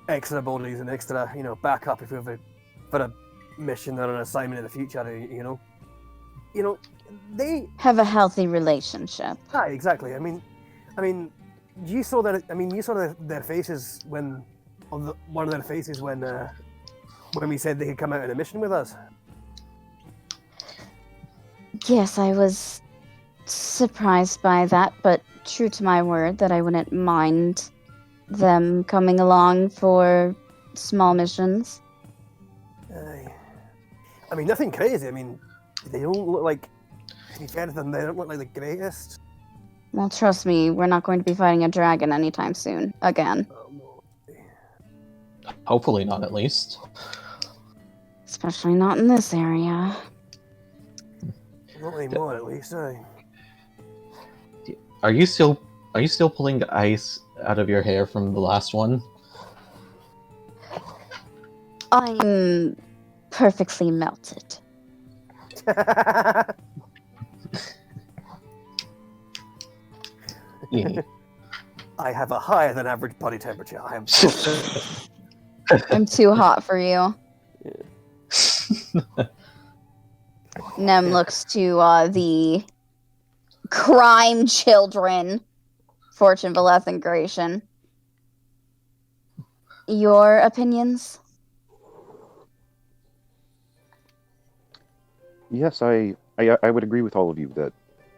extra bodies and extra, you know, backup if we have for a mission or an assignment in the future. You know, they have a healthy relationship. Exactly. I mean, you saw that. I mean, you saw their faces when, one of their faces when we said they could come out on a mission with us. Yes, I was surprised by that, but true to my word that I wouldn't mind them coming along for small missions. I mean, nothing crazy. I mean, they don't look like, to be fair to them, they don't look like the greatest. Well, trust me, we're not going to be fighting a dragon anytime soon. Again. Hopefully not, at least. Especially not in this area. Not anymore, at least. Are you still pulling ice out of your hair from the last one? I'm perfectly melted. Yeah. I have a higher than average body temperature. I am. I'm too hot for you. Nem looks to the crime children, Fortune, Valeth, and Gratian. Your opinions? Yes, I would agree with all of you that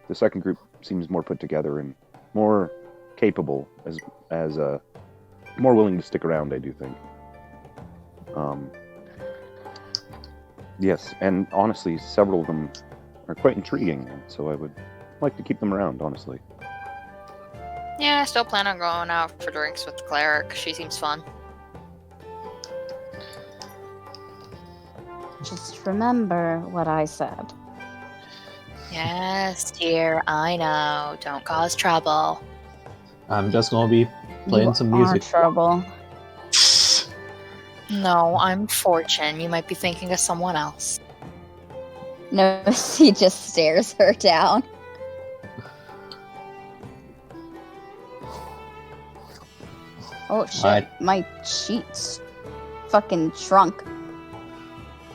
the second group seems more put together and more capable, as more willing to stick around. I do think. Yes, and honestly, several of them are quite intriguing, so I would like to keep them around. Honestly. Yeah, I still plan on going out for drinks with the cleric. She seems fun. Just remember what I said. Yes, dear, I know. Don't cause trouble. I'm just gonna be playing some music. Trouble. No, I'm Fortune. You might be thinking of someone else. No, he just stares her down. Oh shit, my sheets fucking shrunk.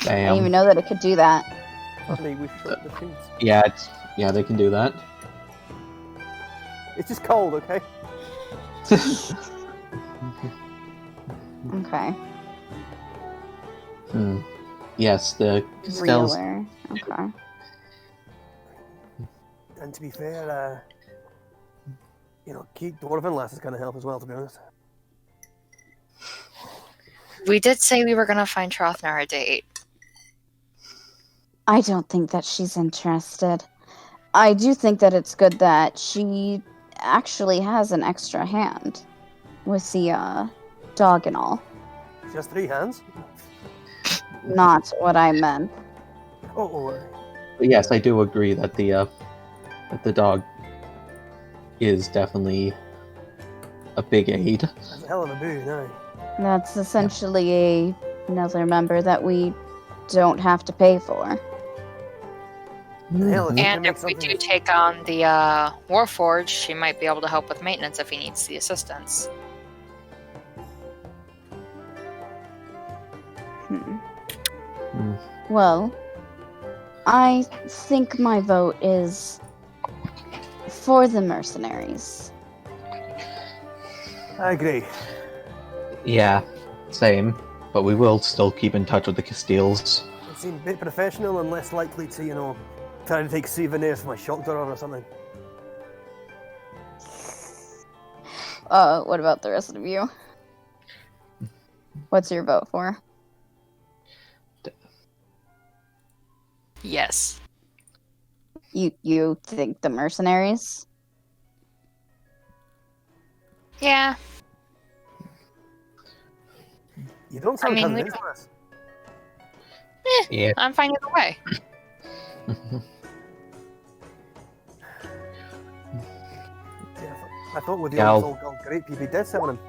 Damn. I didn't even know that it could do that. Yeah, they can do that. It's just cold, okay? Okay. Yes, the Castells. Realer. Okay. And to be fair, you know, Keith Dwarven Lass is going to help as well, to be honest. We did say we were going to find Trothnar a date. I don't think that she's interested. I do think that it's good that she actually has an extra hand with the dog and all. She has 3 hands? Not what I meant. But yes, I do agree that the dog is definitely a big aid. That's a hell of a boon, no? That's essentially another member that we don't have to pay for. And if we do take on the Warforged, she might be able to help with maintenance if he needs the assistance. Well, I think my vote is for the mercenaries. I agree. Yeah, same. But we will still keep in touch with the Castiles. It seemed a bit professional and less likely to, you know, try to take souvenirs from my shop door or something. What about the rest of you? What's your vote for? Yes. You think the mercenaries? Yeah. You don't sound I mean, convinced, Liz. Yeah. I'm fine either way. Yeah, I thought with the Yeah, all great people, he did sit on him.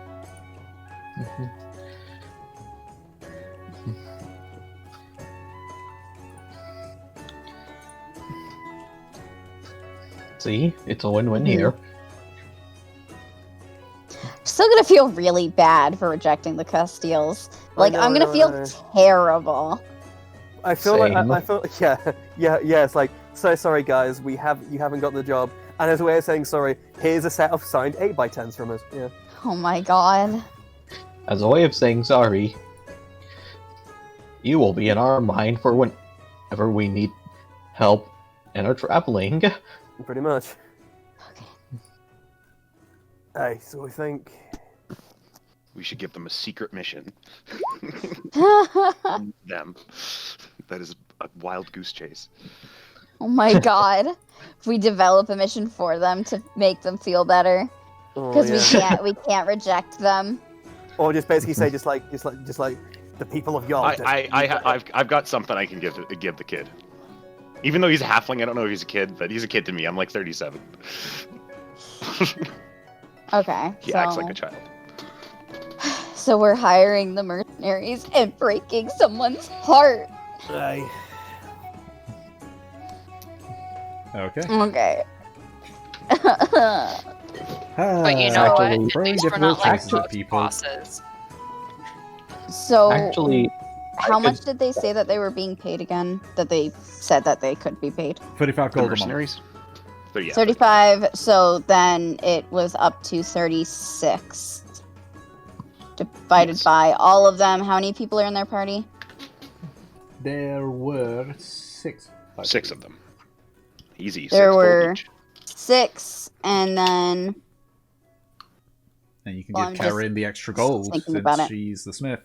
See, it's a win-win here. Still gonna feel really bad for rejecting the Castiles. Like, I'm gonna feel terrible. I feel Same. I feel yeah. It's like, so sorry guys, you haven't got the job. And as a way of saying sorry, here's a set of signed 8x10s from us. Yeah. Oh my god. As a way of saying sorry, you will be in our mind for whenever we need help and are traveling. Pretty much. Hey, so I think We should give them a secret mission. Them. That is a wild goose chase. Oh my god. If we develop a mission for them to make them feel better. Because we can't reject them. Or just basically say just like the people of Yall. I've got something I can give the kid. Even though he's a halfling, I don't know if he's a kid, but he's a kid to me. I'm like 37. Okay. He acts like a child. So we're hiring the mercenaries and breaking someone's heart. Aye. Okay. Okay. But you know what? At very least we're difficult not like choices of those people. bosses. So Actually, how much did they say that they were being paid again? That they said that they could be paid? 35 The gold a month. mercenaries? So, yeah. 35, so then it was up to 36. Divided by all of them. How many people are in their party? There were 6. 6 of them. Easy. There 6 gold were each. 6, and then... And you can Well, give I'm just Karen the extra gold thinking about since it. she's the smith.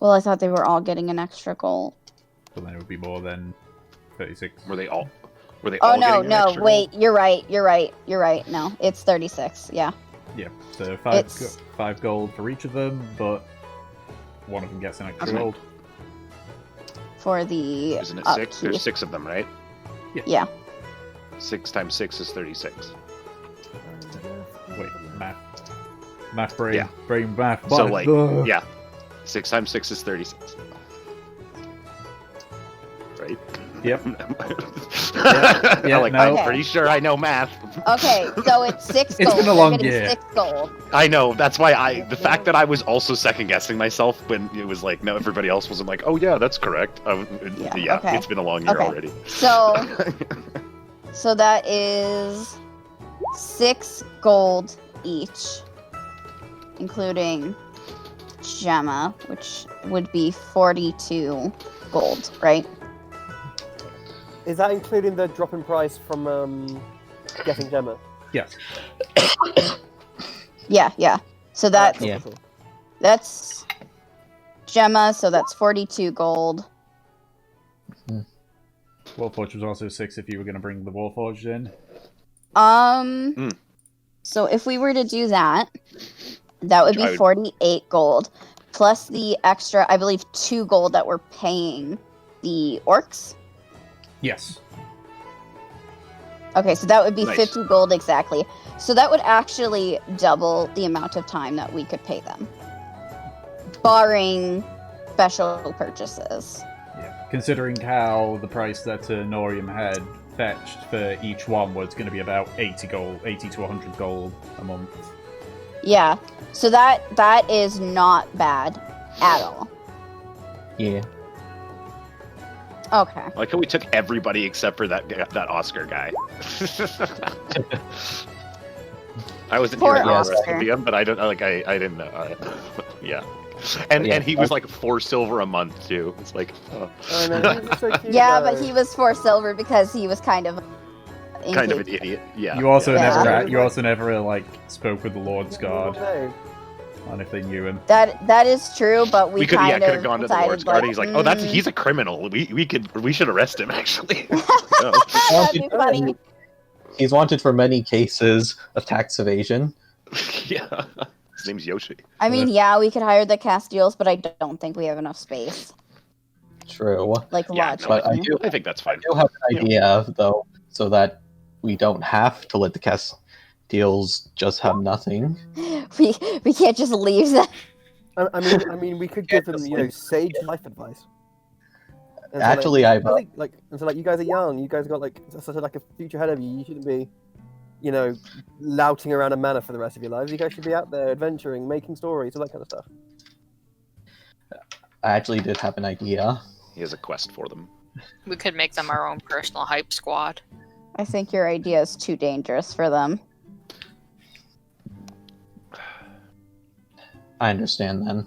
Well, I thought they were all getting an extra gold. But then it would be more than 36. Were they all? Oh, getting no, an no, extra wait, gold? you're right. No, it's 36, yeah. Yeah, so It's- 5 gold for each of them, but one of them gets an extra Okay. gold. For the Isn't it 6? upkeep. There's 6 of them, right? Yeah. 6 times 6 is 36. Wait, math. Math brain. Yeah. Brain math. So, math, like, ugh. yeah. 6 times 6 is 36. Right? Yep. Yeah, like, no. I'm Okay. pretty sure I know math. Okay, so it's 6 It's gold. been a They're long getting year. 6 gold. I know. That's why the fact that I was also second guessing myself when it was like, no, everybody else wasn't like, oh yeah, that's correct. Yeah, okay. it's been a long year Okay. already. So that is 6 gold each, including Gemma, which would be 42 gold, right? Is that including the drop in price from getting Gemma? Yes. Yeah. So that's Yeah. that's Gemma, so that's 42 gold. Warforged was also 6 if you were going to bring the Warforged in. So if we were to do that, that would I be would- 48 gold, plus the extra, I believe, 2 gold that we're paying the orcs. Yes. Okay, so that would be Nice. 50 gold exactly. So that would actually double the amount of time that we could pay them, barring special purchases. Yeah. Considering how the price that Norium had fetched for each one was going to be about 80 gold, 80 to 100 gold a month. Yeah, so that is not bad at all. yeah. Okay. Like how we took everybody except for that Oscar guy. I wasn't Poor here for the rest Oscar. of them, but I don't like I didn't know. Yeah. And Yeah. he was like 4 silver a month too. It's like I know, he's so cute, Yeah, though. but he was 4 silver because he was kind of kind of an idiot. Yeah. You also Yeah. never like spoke with the Lord's Guard on if they knew him. That is true, but we could kind could have of gone to the decided, Lord's Guard. like, He's like, oh, he's a criminal. We should arrest him actually. So, That'd be funny. He's wanted for many cases of tax evasion. Yeah. His name's Yoshi. I mean, yeah, we could hire the Castiles, but I don't think we have enough space. True. Like, Yeah, logically. But I think that's I fine. do have an idea, though, so that we don't have to let the Castiles just have nothing. we can't just leave them. I mean, we could give them, sage life advice. And Actually, and so, you guys are young. You guys got such a future ahead of you. You shouldn't be, louting around a manor for the rest of your lives. You guys should be out there adventuring, making stories, all that kind of stuff. I actually did have an idea. He has a quest for them. We could make them our own personal hype squad. I think your idea is too dangerous for them. I understand then.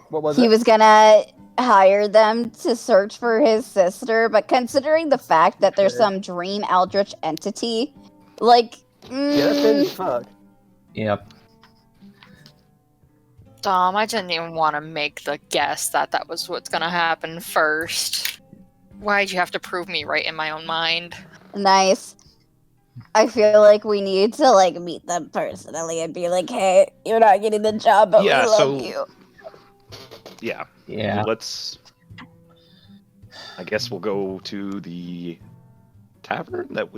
What was He it? was gonna hire them to search for his sister, but considering the fact that there's some dream eldritch entity, Yeah, that's been fuck. Yep. Dom, I didn't even want to make the guess that was what's gonna happen first. Why'd you have to prove me right in my own mind? Nice. I feel like we need to meet them personally and be like, "Hey, you're not getting the job, but Yeah, we love so- you." Yeah. Yeah. I guess we'll go to the tavern that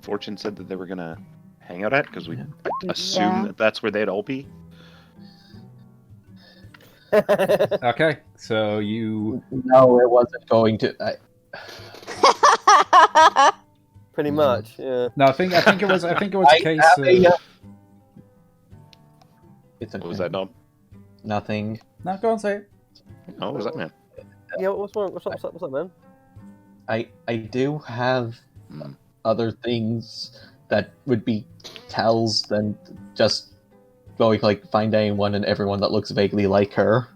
Fortune said that they were gonna hang out at, because we assume that that's where they'd all be. Okay, so you... No, it wasn't going to. Pretty much, yeah. No, I think it was a case of... It's What was that, Dom? Nothing. No, go on, say it. Oh, what was that, man? Yeah, what's up, man? I do have other things that would be tells than just going find anyone and everyone that looks vaguely like her.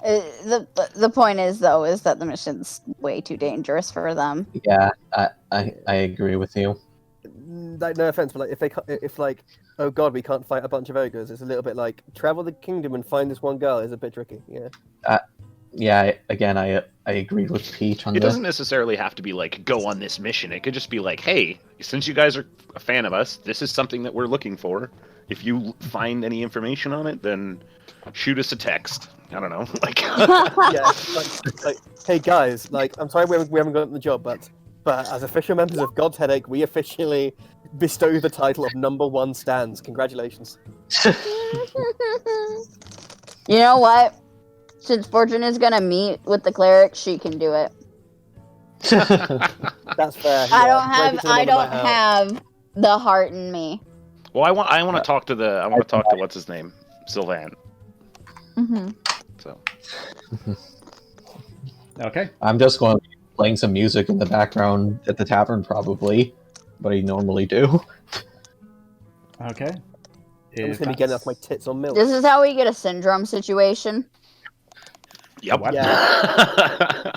The point is that the mission's way too dangerous for them. Yeah, I agree with you. No offense, but if oh god, we can't fight a bunch of ogres, it's a little bit like travel the kingdom and find this one girl is a bit tricky. Yeah. Yeah. Again, I agree with Peach on It this. doesn't necessarily have to be go on this mission. It could just be hey, since you guys are a fan of us, this is something that we're looking for. If you find any information on it, then shoot us a text. I don't know, Yeah, hey guys, I'm sorry we haven't gotten the job, but as official members of God's Headache, we officially bestow the title of #1 stands. Congratulations. You know what? Since Fortune is gonna meet with the cleric, she can do it. That's fair. I Yeah. don't have the heart in me. Well, I want to talk to what's his name, Sylvan. Mm-hmm. So. Okay. I'm just going to be playing some music in the background at the tavern, probably. What I normally do. Okay. I'm just gonna be getting off my tits on milk. This is how we get a syndrome situation. Yep. Yeah.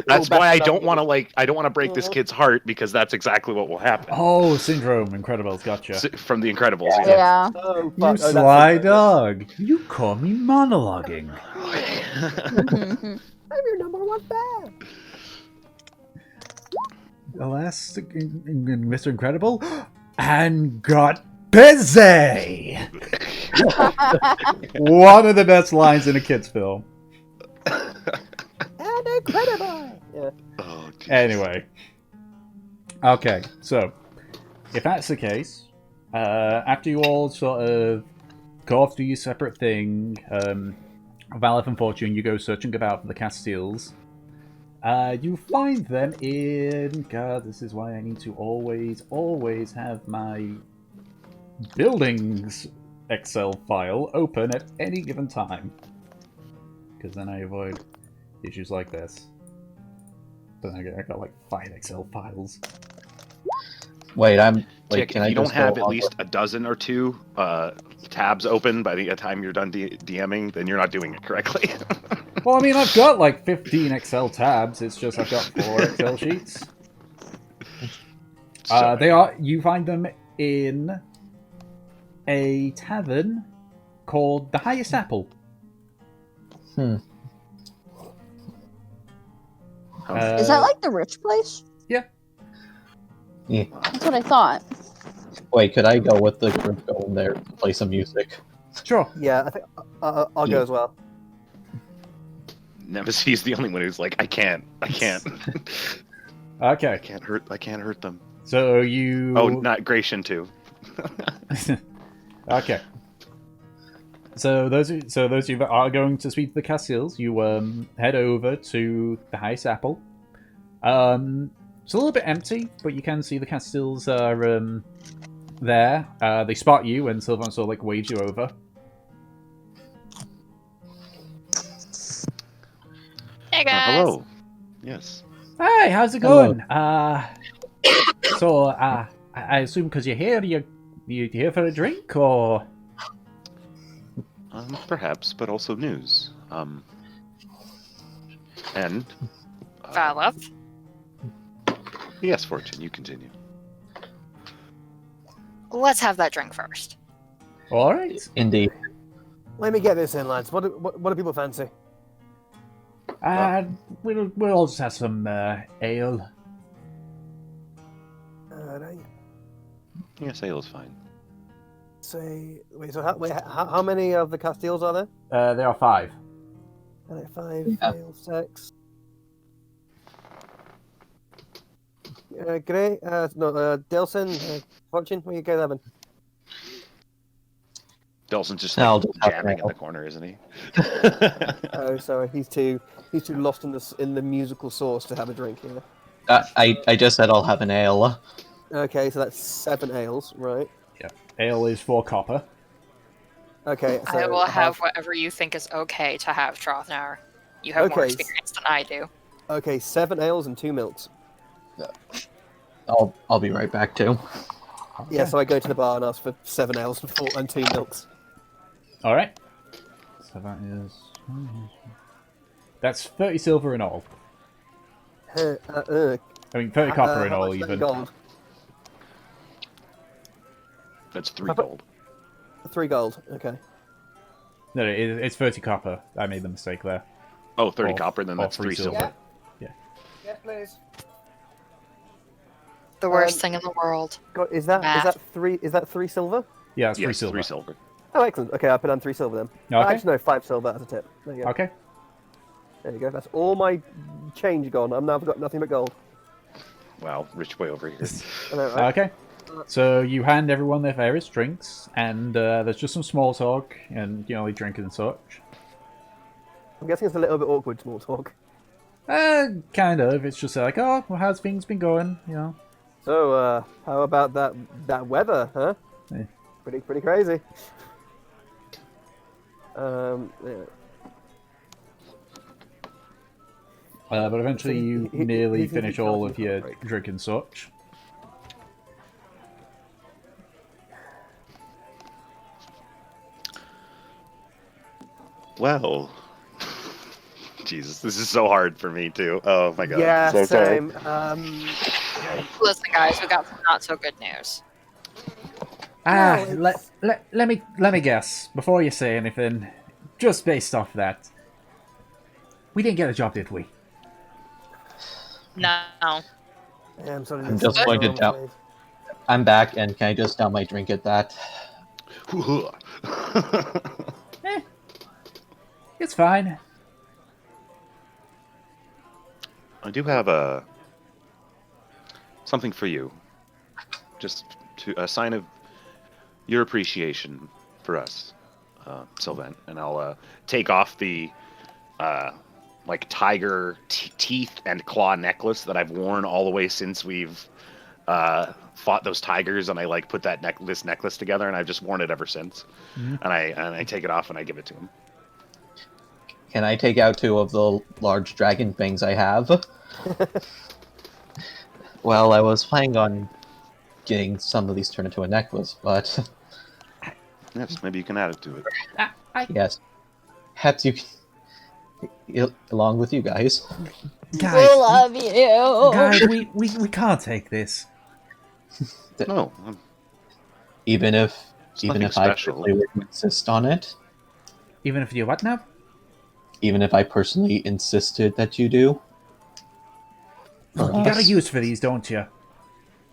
That's why I don't want to break this kid's heart, because that's exactly what will happen. Oh, Syndrome, Incredibles, gotcha. From the Incredibles. Yeah. Oh, You sly dog. You call me monologuing. I'm your #1 fan. Elastic Mr. Incredible and got busy. One of the best lines in a kid's film. And incredible. Yeah. Oh, Anyway. Okay, so if that's the case, after you all sort of go off, do your separate thing, Valeth and Fortune, you go searching about for the Castiles. You find them in... God, this is why I need to always have my buildings Excel file open at any given time. Because then I avoid issues like this. But I got 5 Excel files. Wait, I'm... Tick, can if I you don't just have go at on least a dozen or two tabs open by the time you're done DMing, then you're not doing it correctly. Well, I mean, I've got 15 Excel tabs. It's just I've got 4 Excel sheets. You find them in a tavern called The Highest Apple. Is that the rich place? Yeah. Yeah. That's what I thought. Wait, could I go with the group going there to play some music? Sure. Yeah, I think I'll go as well. Nemesis is the only one who's like, I can't. Okay. I can't hurt them. So you. Oh, not Gratian too. Okay. So those of you that are going to speak to the Castiles, you head over to the Highest Apple. It's a little bit empty, but you can see the Castiles are there. They spot you, and Sylvan sort of like waves you over. Hey guys. Hello. Yes. Hi, how's it Hello. going? I assume because you're here, you here for a drink, or? Perhaps, but also news. And Valeth. yes, Fortune, you continue. Let's have that drink first. All right. Indeed. Let me get this in, lads. What do people fancy? We'll all just have some ale. Right. Yes, ale is fine. How many of the Castiles are there? There are 5. Five, Yeah. ale, 6. Great. Delson, Fortune, what are you guys having? Delson's just I'll like just have jamming an in the corner, isn't he? Oh, sorry, he's too lost in the musical source to have a drink here. I just said I'll have an ale. Okay, so that's 7 ales, right? Yeah. Ale is 4 copper. Okay, so I will have whatever you think is okay to have, Trothnauer. You have more Okay. experience than I do. Okay, 7 ales and 2 milks. I'll be right back too. Yeah, so I go to the bar and ask for 7 ales and 2 milks. All right. So that is. That's 30 silver in all. I mean, 30 copper in how all, much is that even. Gold. That's 3 gold. 3 gold. Okay. No, it's 30 copper. I made the mistake there. Oh, 30 Or- copper, then or that's 3 silver. Yeah. Yeah, please. The worst thing in the world. Is that Math. 3? Is that 3 silver? Yeah, it's 3 Yes, silver. 3 silver. Oh, excellent. Okay, I put on 3 silver then. Okay. Actually, no, 5 silver as a tip. There you go. Okay. There you go. That's all my change gone. I've now got nothing but gold. Wow, rich boy over here. I know, right? Okay. So you hand everyone their various drinks, and there's just some small talk, and like drinking and such. I'm guessing it's a little bit awkward small talk. Kind of. It's just like, oh, well, how's things been going? So, how about that weather, huh? Yeah. Pretty crazy. Yeah. But eventually you nearly finish all of your drink and such. Well, Jesus, this is so hard for me too. Oh my god. Yeah, so sorry. same. Listen, guys, we got some not so good news. Let me guess before you say anything. Just based off that, we didn't get a job, did we? No. Yeah, I'm sorry. I'm just going to down. I'm back, and can I just down my drink at that? It's fine. I do have something for you, just a sign of your appreciation for us, Sylvan. And I'll take off the like tiger teeth and claw necklace that I've worn all the way since we've fought those tigers, and I like put that this necklace together, and I've just worn it ever since. Mm-hmm. And I take it off and I give it to him. Can I take out 2 of the large dragon things I have? Well, I was planning on getting some of these turned into a necklace, but Yes, maybe you can add it to it. yes, perhaps you can, along with you guys. Guys, We love you. Guys, we can't take this. No, Even if nothing I special. personally were to insist on it. Even if you do what now? Even if I personally insisted that you do. You got a use for these, don't you?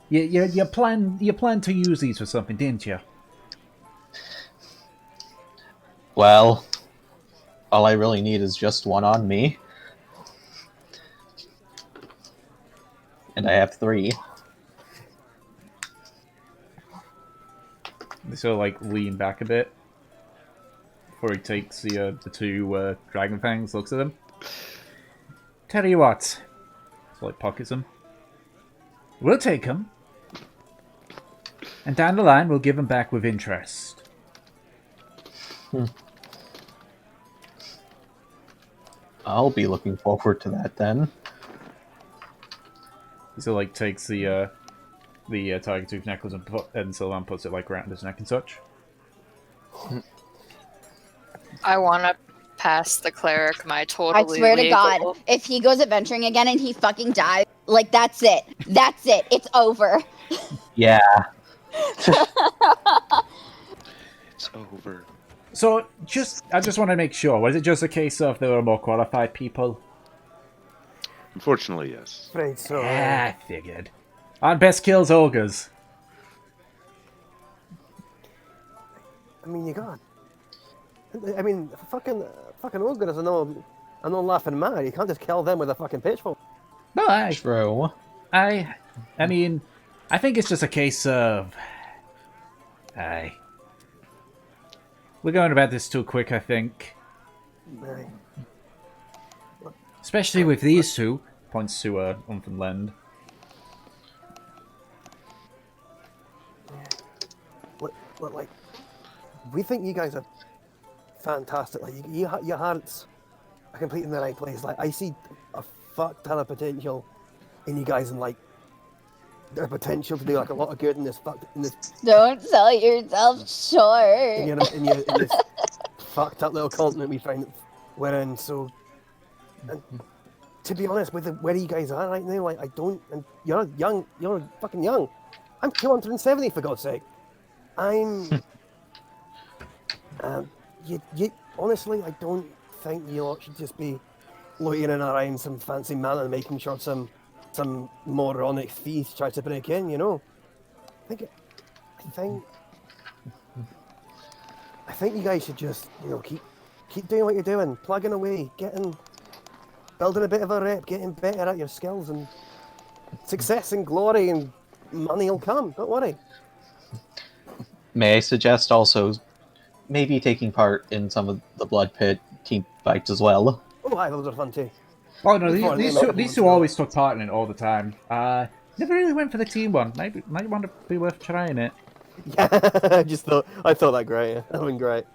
You plan to use these for something, didn't you? Well, all I really need is just one on me. And I have 3. They sort of like lean back a bit before he takes the 2 dragon fangs, looks at them. Tell you what, so like pockets them. We'll take them, and down the line we'll give them back with interest. I'll be looking forward to that then. He sort of like takes the tiger tooth necklace and Sylvan puts it like around his neck and such. I want to pass the cleric my totally I swear to legal- God, if he goes adventuring again and he fucking dies, like, that's it. That's it. It's over. Yeah. It's over. So, I just want to make sure, was it just a case of there were more qualified people? Unfortunately, yes. Afraid so. I figured. Our best kills ogres. I mean, you got. I mean, fucking ogre is a no laughing matter. You can't just kill them with a fucking pitchfork. No, True. I mean, I think it's just a case of... We're going about this too quick, I think. Aye. Especially with these 2. Points to Unfinland. Look, like, we think you guys are fantastic. Like, your heart's completely in the right place. Like, I see a fuck ton of potential in you guys, and like, the potential to do like a lot of good in this Don't sell yourself short. in this fucked up little continent we're in. So, and to be honest, with where you guys are right now, like, I don't. And you're young. You're fucking young. I'm 270 for God's sake. I'm. You honestly, I don't think you lot should just be loitering around some fancy man and making sure some moronic thief tries to break in. You know, I think you guys should just, keep doing what you're doing, plugging away, building a bit of a rep, getting better at your skills, and success and glory and money will come. Don't worry. May I suggest also maybe taking part in some of the Blood Pit team fights as well? Oh, aye, those are fun too. Oh no, these two always took part in it all the time. Never really went for the team one. Might want to be worth trying it. Yeah, I thought that great. That would been great.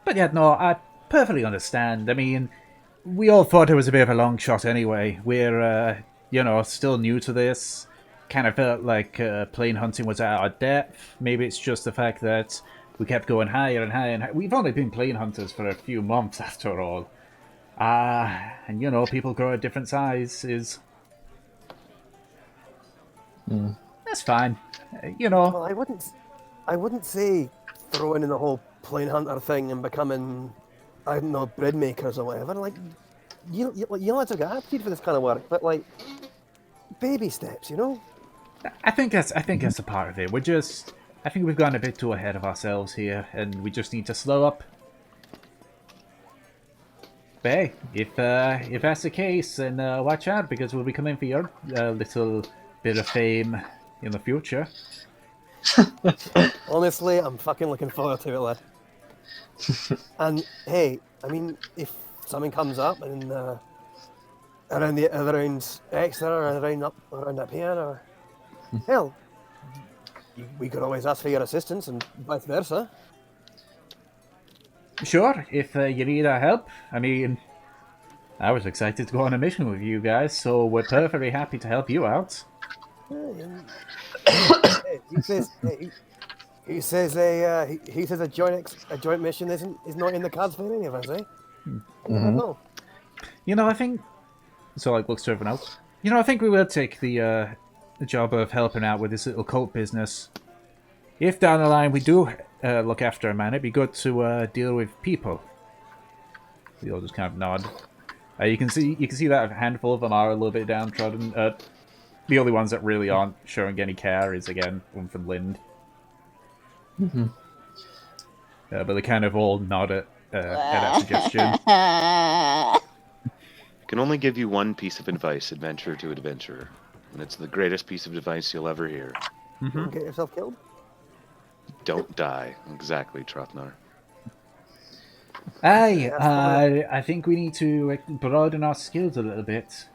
But yeah, no, I perfectly understand. I mean, we all thought it was a bit of a long shot anyway. We're, still new to this. Kind of felt like plane hunting was at our depth. Maybe it's just the fact that we kept going higher and higher and higher. We've only been plane hunters for a few months after all. And people grow at different sizes. That's fine. Well, I wouldn't say throwing in the whole plane hunter thing and becoming, I don't know, bread makers or whatever. Like, you lads have got aptitude for this kind of work, but like, baby steps, I think that's a part of it. I think we've gone a bit too ahead of ourselves here, and we just need to slow up. But hey, if that's the case, then watch out, because we'll be coming for your little bit of fame in the future. Honestly, I'm fucking looking forward to it, lad. And hey, I mean, if something comes up and around X there, or around up here, or hell, we could always ask for your assistance and vice versa. Sure, if you need our help. I mean, I was excited to go on a mission with you guys, so we're perfectly happy to help you out. Hey, he says a joint mission is not in the cards for any of us, eh? No. I think... So, looks to everyone else. I think we will take the job of helping out with this little cult business. If down the line we do look after a man, it'd be good to deal with people. They all just kind of nod. You can see that a handful of them are a little bit downtrodden. The only ones that really aren't showing any care is, again, one from Lind. Mm-hmm. But they kind of all nod at that suggestion. I can only give you one piece of advice, adventurer to adventurer. And it's the greatest piece of advice you'll ever hear. Don't get yourself killed. Don't die. Exactly, Trotnar. Hey, I think we need to broaden our skills a little bit.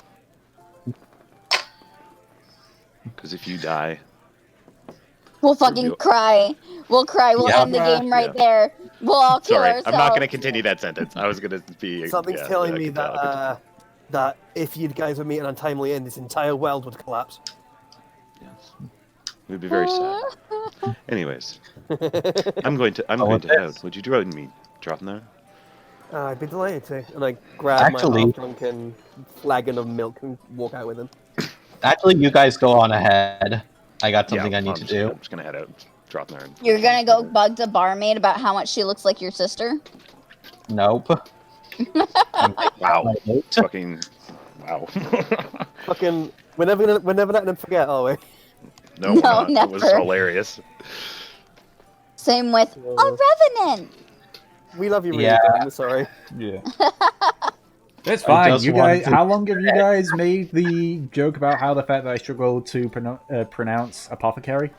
Because if you die, We'll fucking cry. We'll cry. We'll end the game right there. We'll all kill ourselves. I'm not going to continue that sentence. I was going to be... Something's telling me that that if you guys would meet an untimely end, this entire world would collapse. Yes. It would be very sad. Anyways, I'm going to head out. Would you join me, Trotnar? I'd be delighted to. And I grab my half-drunken flagon of milk and walk out with him. Actually, you guys go on ahead. I got something I need to do. I'm just going to head out. Trotnar. You're gonna go bug the barmaid about how much she looks like your sister? Nope. Wow. Fucking... Wow. Fucking... We're never letting them forget, are we? No, No, it was never. hilarious. Same with a revenant. We love you, really. Yeah. I'm sorry. Yeah. That's fine. just You wanted guys, to- how long have you guys made the joke about how the fact that I struggle to pronounce apothecary?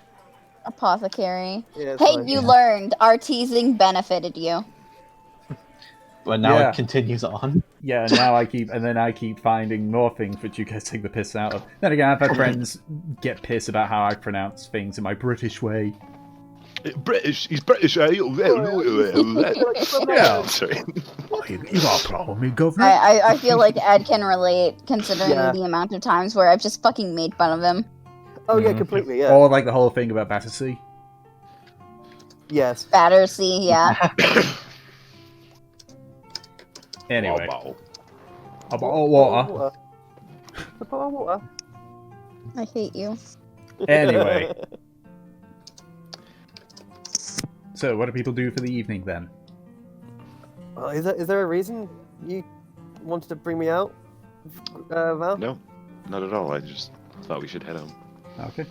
Apothecary. Yeah, it's Hey, fine. you learned. Our teasing benefited you. But now Yeah. it continues on. Yeah, and now I keep finding more things which you guys take the piss out of. Then again, I've had friends get pissed about how I pronounce things in my British way. British, he's British, eh? Yeah. Sorry. You got a problem with me, governor? I feel like Ed can relate, considering Yeah. the amount of times where I've just fucking made fun of him. Oh, yeah, completely, yeah. Or like the whole thing about Battersea. Yes. Battersea, yeah. Anyway, Wow. a bottle of water. A bottle of water. I hate you. Anyway, so what do people do for the evening then? Well, is there a reason you wanted to bring me out, Val? No, not at all. I just thought we should head home. Okay.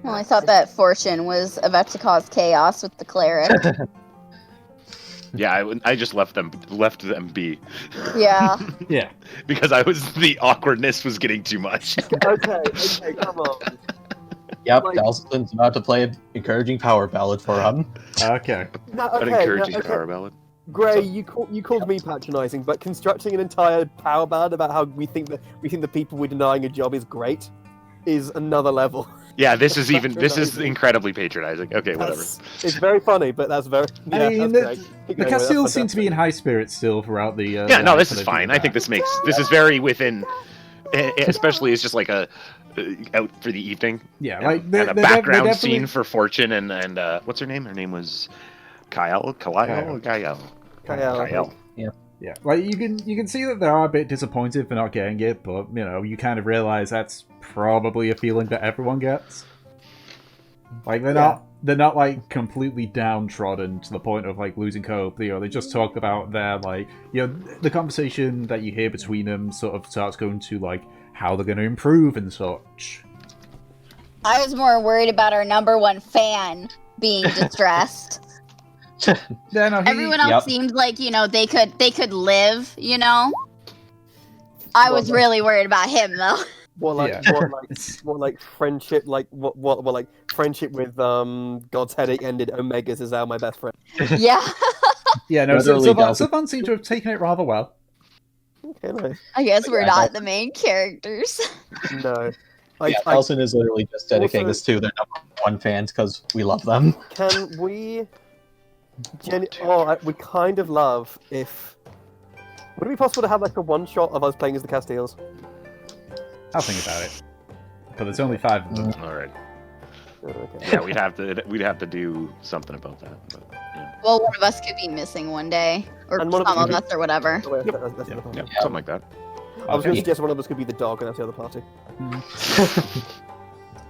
Well, I thought that Fortune was about to cause chaos with the cleric. Yeah, I just left them be. Yeah. Yeah. Because the awkwardness was getting too much. Okay, come on. Yep, Like- Dalston's about to play an encouraging power ballad for him. Okay. No, An okay, encouraging no, okay. power ballad. Gray, you called me patronising, but constructing an entire power ballad about how we think the people we're denying a job is great is another level. Yeah, this is Patronizing. incredibly patronizing. Okay, whatever. It's very funny, but that's very. Yeah, I mean, that's great. the Keep going, Castiles that's seem to be in high spirits still throughout the. Yeah, the no, this night, is so fine. they I do think that. this is very within, especially as just like a out for the evening. Yeah, and, like and they're a background definitely- scene for Fortune and what's her name? Her name was Kyle. Kyle. Yeah, like you can see that they are a bit disappointed for not getting it, but you know you kind of realize that's probably a feeling that everyone gets. Like they're not like completely downtrodden to the point of like losing hope. You know, they just talk about their like the conversation that you hear between them sort of starts going to like how they're going to improve and such. I was more worried about our number one fan being distressed. Yeah, no, Everyone else seemed like, they could live, I was really worried about him though. What like friendship, like what like friendship with God's Headache ended. Omegas is now my best friend. Yeah. Yeah, no, Literally Sylvan seemed to have taken it rather well. Okay, nice. I guess we're Yeah, not the main characters. No. Nelson is literally just dedicating this to their number one fans because we love them. Can we? We kind of love if. Would it be possible to have like a one shot of us playing as the Castiles? I'll think about it. But there's only 5 of them. All right. Okay. Yeah, we'd have to do something about that. But, yeah. Well, one of us could be missing one day, or And some one of of us, or whatever. Oh, wait, that's the other party. Yeah, something like that. I was going to Okay. suggest one of us could be the dog, and that's the other party.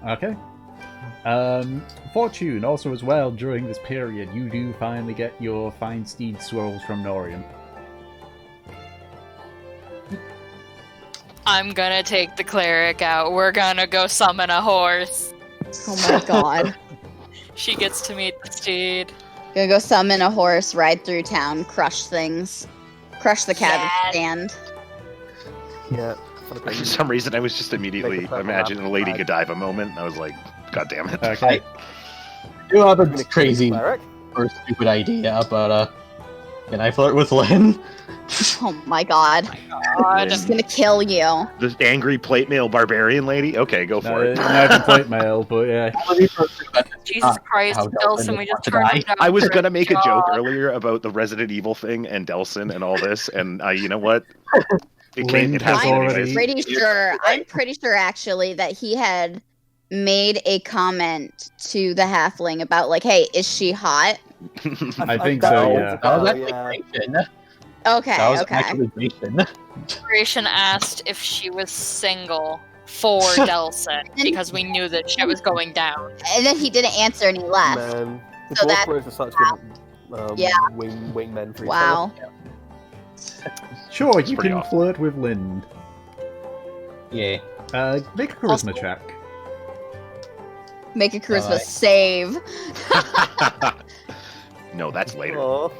Okay. Fortune, also as well, during this period, you do finally get your Fine Steed scrolls from Norian. I'm gonna take the cleric out. We're gonna go summon a horse. Oh my god. She gets to meet the steed. Gonna go summon a horse, ride through town, crush things. Crush the cabbage Yes. stand. Yeah. For some reason, I was just immediately imagining a Lady Godiva moment, and I was like, God damn it. Okay. I do have a Gonna crazy cleric? or stupid idea, but can I flirt with Lynn? Oh my god. God. She's gonna kill you. The angry plate mail barbarian lady? Okay, go for it. Not complete male, but yeah. Jesus Christ, how Delson, we just to turned die. him down. I was for gonna make a joke job. earlier about the Resident Evil thing and Delson and all this, and you know what? It Lynn has happened already- anyways. I'm pretty sure actually that he had made a comment to the halfling about like, hey, is she hot? I think so, yeah. That was Oh, actually yeah. Grayson. Okay, That was okay. actually Grayson. Gratian asked if she was single for Delson because we knew that shit was going down. And then he didn't answer and he left. Man, the So that- Dwarf are such good Yeah. wingmen for each Wow. Sure, It's you pretty can awesome. flirt with Lind. Yeah. Make a charisma check. Make a charisma Alright. save. No, that's other. later. Oh,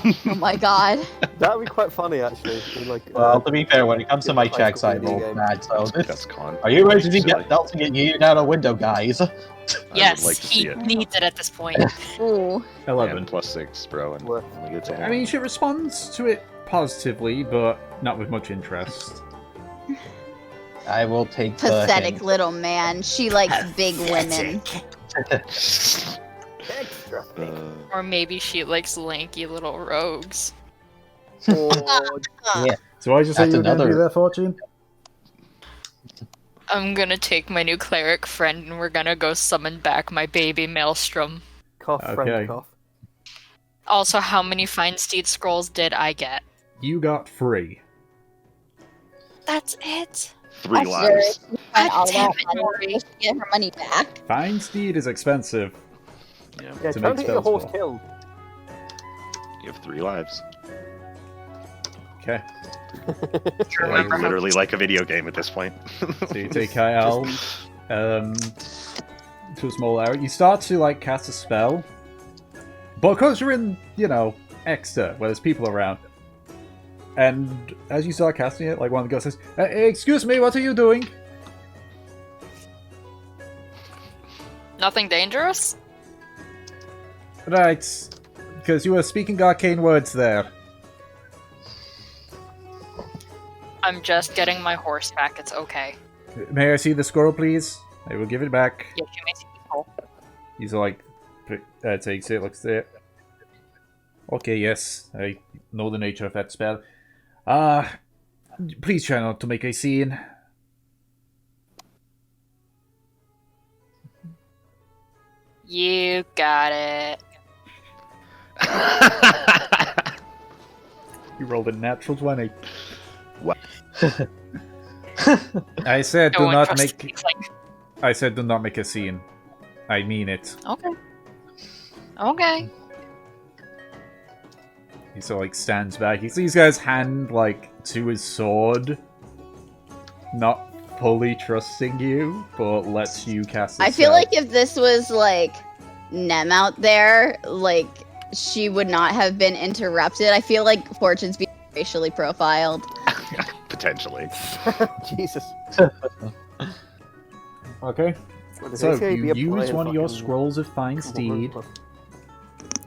Oh my god. that'd be quite funny actually. Like, Well, to be fair, when it comes to my high school checks, I video roll game. bad. So That's con. are you ready to Silly. get Delson get yeeted out a window, guys? I Yes, would like to he see it. needs it at this point. Ooh. 11. And +6, bro, and What? we get to I mean, she responds to it positively, but not with much interest. I will take Pathetic the little man. She likes big women. Extra. Or maybe she likes lanky little rogues. Oh, So I just say That's you were going to another- do that, Fortune? I'm gonna take my new cleric friend and we're gonna go summon back my baby Maelstrom. cough, Okay. friend, cough. Also, how many Fine Steed scrolls did I get? You got 3. That's it. 3 Sure, lives. she spent all Damn that it, money. Maury. Does she get her money back? Fine steed is expensive. Yeah, Yeah, To try make to get the spells horse for. killed. you have 3 lives. Okay. Like, literally like a video game at this point. So you take Kyle to a small area. You start to like cast a spell, but because you're in, Exeter, where there's people around, and as you start casting it, like one of the girls says, "Excuse me, what are you doing?" Nothing dangerous? Right, because you were speaking arcane words there. I'm just getting my horse back. It's okay. May I see the squirrel, please? I will give it back. Yes, you may see people. He's like, takes it, looks at it. Okay, yes, I know the nature of that spell. Please try not to make a scene. You got it. You rolled a natural 20. What? I said No do one not trusts make. things like. I said do not make a scene. I mean it. Okay. Okay. He sort of like stands back. He sees guy's hand like to his sword, not fully trusting you, but lets you cast. I feel like if this was like Nem out there, like she would not have been interrupted. I feel like Fortune's being racially profiled. Potentially. Jesus. Okay. What does So they say? you Be a use polite one of your fucking- scrolls of Fine Steed,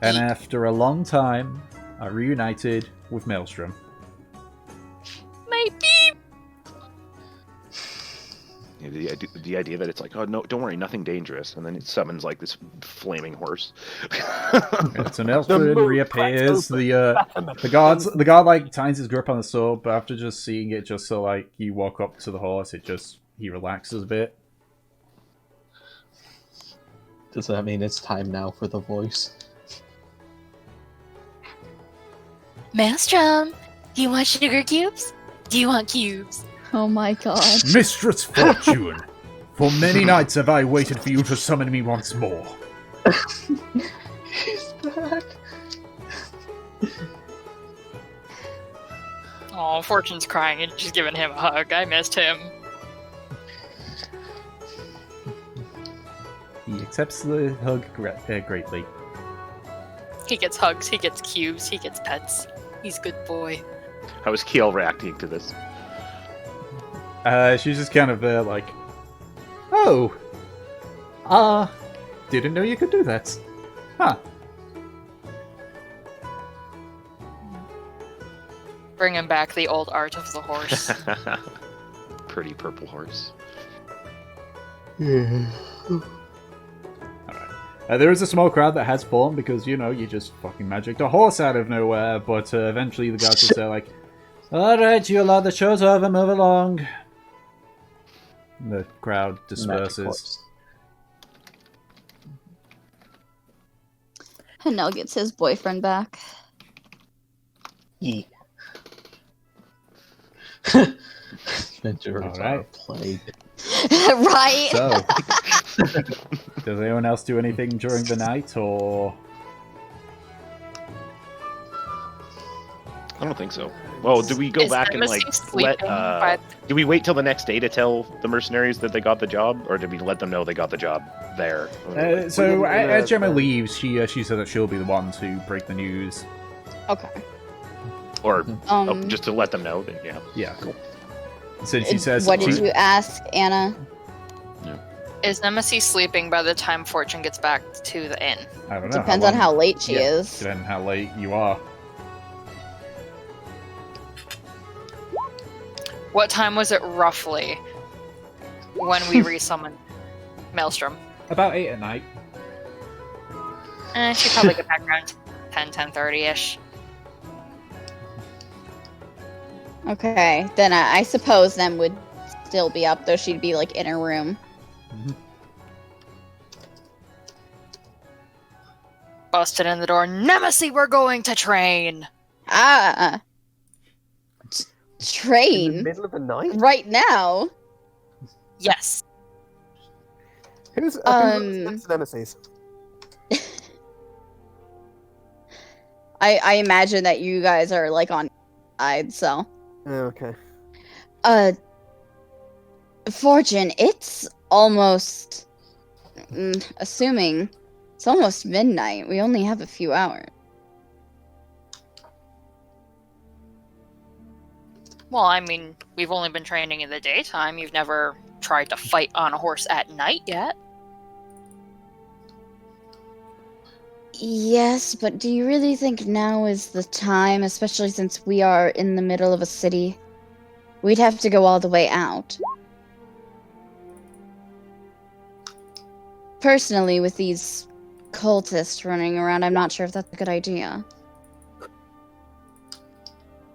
and after a long time, are reunited with Maelstrom. My beep. Yeah, the idea that it's like, oh no, don't worry, nothing dangerous, and then it summons like this flaming horse. And so Maelstrom moon reappears. cracks The guard like tightens his grip on the sword, but after just seeing it, just so like you walk up to the horse, he relaxes a bit. Does that mean it's time now for the voice? Maelstrom, do you want sugar cubes? Do you want cubes? Oh my god. Mistress Fortune, for many nights have I waited for you to summon me once more. He's back. Oh, Fortune's crying and she's giving him a hug. I missed him. He accepts the hug greatly. He gets hugs, he gets cubes, he gets pets. He's a good boy. How is Kiel reacting to this? She's just kind of like, oh, didn't know you could do that. Huh. Bringing back the old art of the horse. Pretty purple horse. There is a small crowd that has formed because, you know, you just fucking magicked a horse out of nowhere, but eventually the guards will say, like, alright, you allowed the show's over, move along. And the crowd disperses. And Nell gets his boyfriend back. Yeah. Adventurers are plagued. Right? So, does anyone else do anything during the night, or...? I don't think so. Well, do we go Is back and Nemesis like sleeping do we wait till the next day to tell the mercenaries that they got the job, or did we let them know they got the job there? So as Gemma leaves, she said that she'll be the one to break the news. Okay. Or just to let them know that Yeah, cool. So she says, what did you ask, Anna? Is Nemesis sleeping by the time Fortune gets back to the inn? I don't know. Depends on how late she is. Depending on how late you are. What time was it roughly when we resummoned Maelstrom? About 8 at night. She'd probably get back around 10:30-ish. Okay, then I suppose them would still be up, though she'd be, like, in her room. Mm-hmm. Busted in the door. Nemesis, we're going to train! Ah! In the Train? middle of the night? Right now? Yes. Who's Nemesis? I imagine that you guys are, like, on side, so... Oh, okay. Fortune, it's almost... assuming... It's almost midnight. We only have a few hours. Well, I mean, we've only been training in the daytime. You've never tried to fight on a horse at night yet. Yes, but do you really think now is the time, especially since we are in the middle of a city? We'd have to go all the way out. Personally, with these cultists running around, I'm not sure if that's a good idea.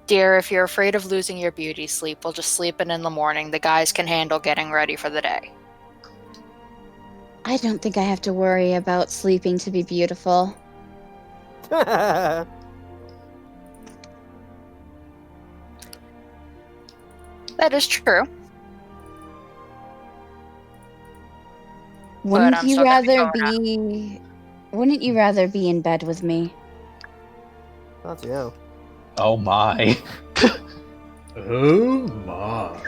Dear, if you're afraid of losing your beauty sleep, we'll just sleep in the morning. The guys can handle getting ready for the day. I don't think I have to worry about sleeping to be beautiful. That is true. Wouldn't I'm you still gonna be rather going be... Wouldn't you rather be in bed with me? That's yeah. Oh my. Oh my.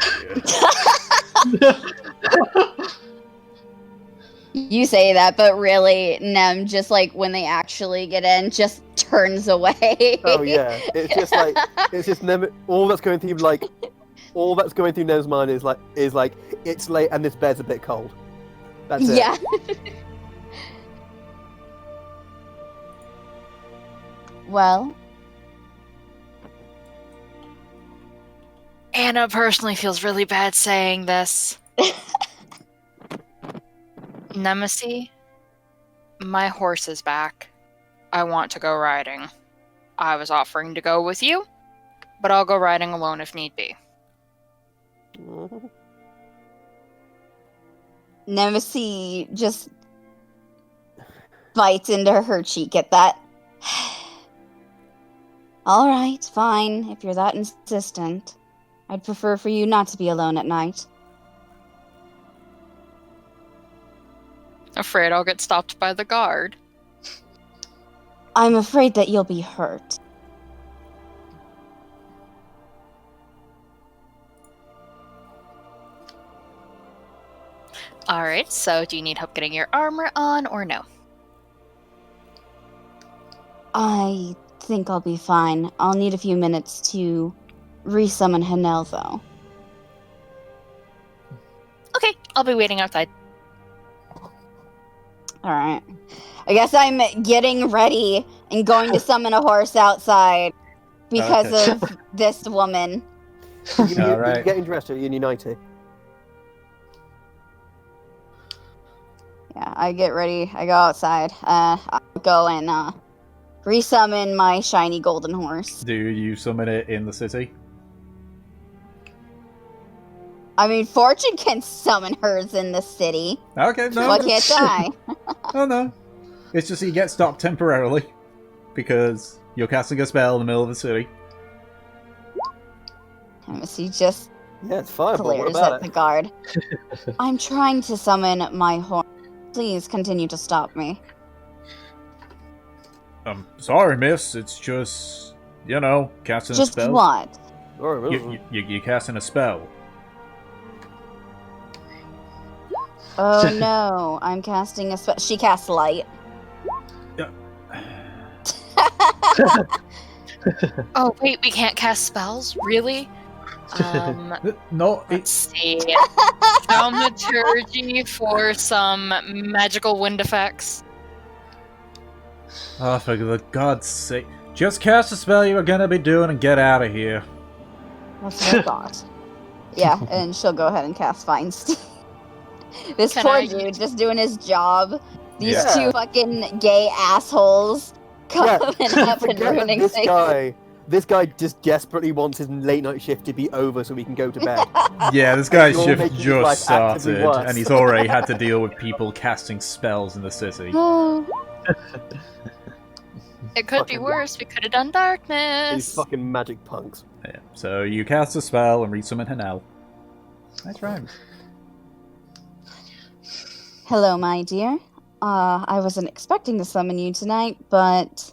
You say that, but really, Nem, just like when they actually get in, just turns away. Oh yeah, it's just like all that's going through Nem's mind is like it's late and this bed's a bit cold. That's it. Yeah. Well, Anna personally feels really bad saying this. Nemesis, my horse is back. I want to go riding. I was offering to go with you, but I'll go riding alone if need be. Nemesis just bites into her cheek at that. All right, fine, if you're that insistent. I'd prefer for you not to be alone at night. Afraid I'll get stopped by the guard. I'm afraid that you'll be hurt. Alright, so do you need help getting your armor on or no? I think I'll be fine. I'll need a few minutes to resummon Hanel, though. Okay, I'll be waiting outside. Alright. I guess I'm getting ready and going to summon a horse outside because Okay. of this woman. All right. You getting dressed or you united? Yeah, I get ready. I go outside. I'll go and resummon my shiny golden horse. Do you summon it in the city? I mean, Fortune can summon hers in the city. Okay, no. Why can't I? Oh no. It's just you get stopped temporarily because you're casting a spell in the middle of the city. He just Yeah, it's fireball. What glares about at it? the guard. I'm trying to summon my horse. Please continue to stop me. I'm sorry, miss. It's just, casting a Just spell. what? You're casting a spell. Oh no, I'm casting a spell. She casts light. Yeah. Oh, wait, we can't cast spells? Really? No, Let's see. Thaumaturgy for some magical wind effects. Oh, for the God's sake. Just cast a spell you were gonna be doing and get out of here. That's what I thought. Yeah, and she'll go ahead and cast Feinstein. This Can poor I dude use- just doing his job. These Yeah. two fucking gay assholes coming up and ruining this things. This guy just desperately wants his late night shift to be over so he can go to bed. Yeah, this guy's You're shift making his life just actively started, worse. and he's already had to deal with people casting spells in the city. Oh, It could be Fucking- worse. We could have done These darkness. fucking magic punks. Yeah. So you cast a spell and resummon Hanel. Nice rhyme. hello, my dear. I wasn't expecting to summon you tonight, but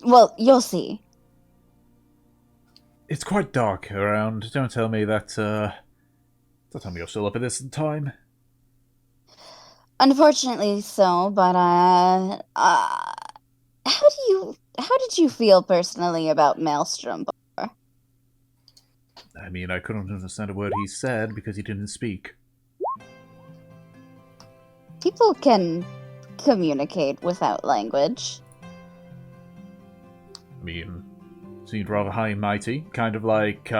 well, you'll see. It's quite dark around. Don't tell me that, don't tell me you're still up at this time. Unfortunately, so. But how did you feel personally about Maelstrom? I mean, I couldn't understand a word he said because he didn't speak. People can communicate without language. I mean, seemed rather high and mighty. Kind of like,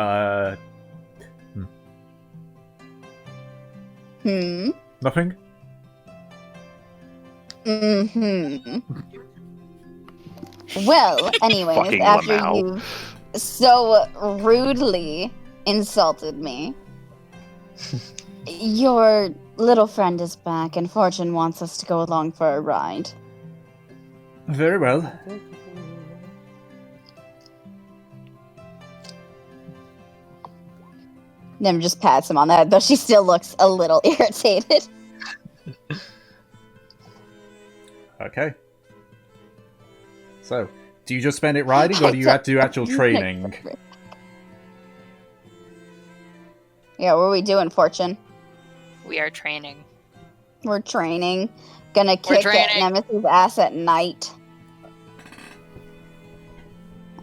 nothing? Mm-hmm. Well, anyways, Fucking after Lamau. you've so rudely insulted me, your little friend is back, and Fortune wants us to go along for a ride. Very well. Nim just pats him on the head, though she still looks a little irritated. Okay. So, do you just spend it riding, or do you have to do actual training? Yeah, what are we doing, Fortune? We are training. We're training. Gonna kick training. Nemesis' ass at night.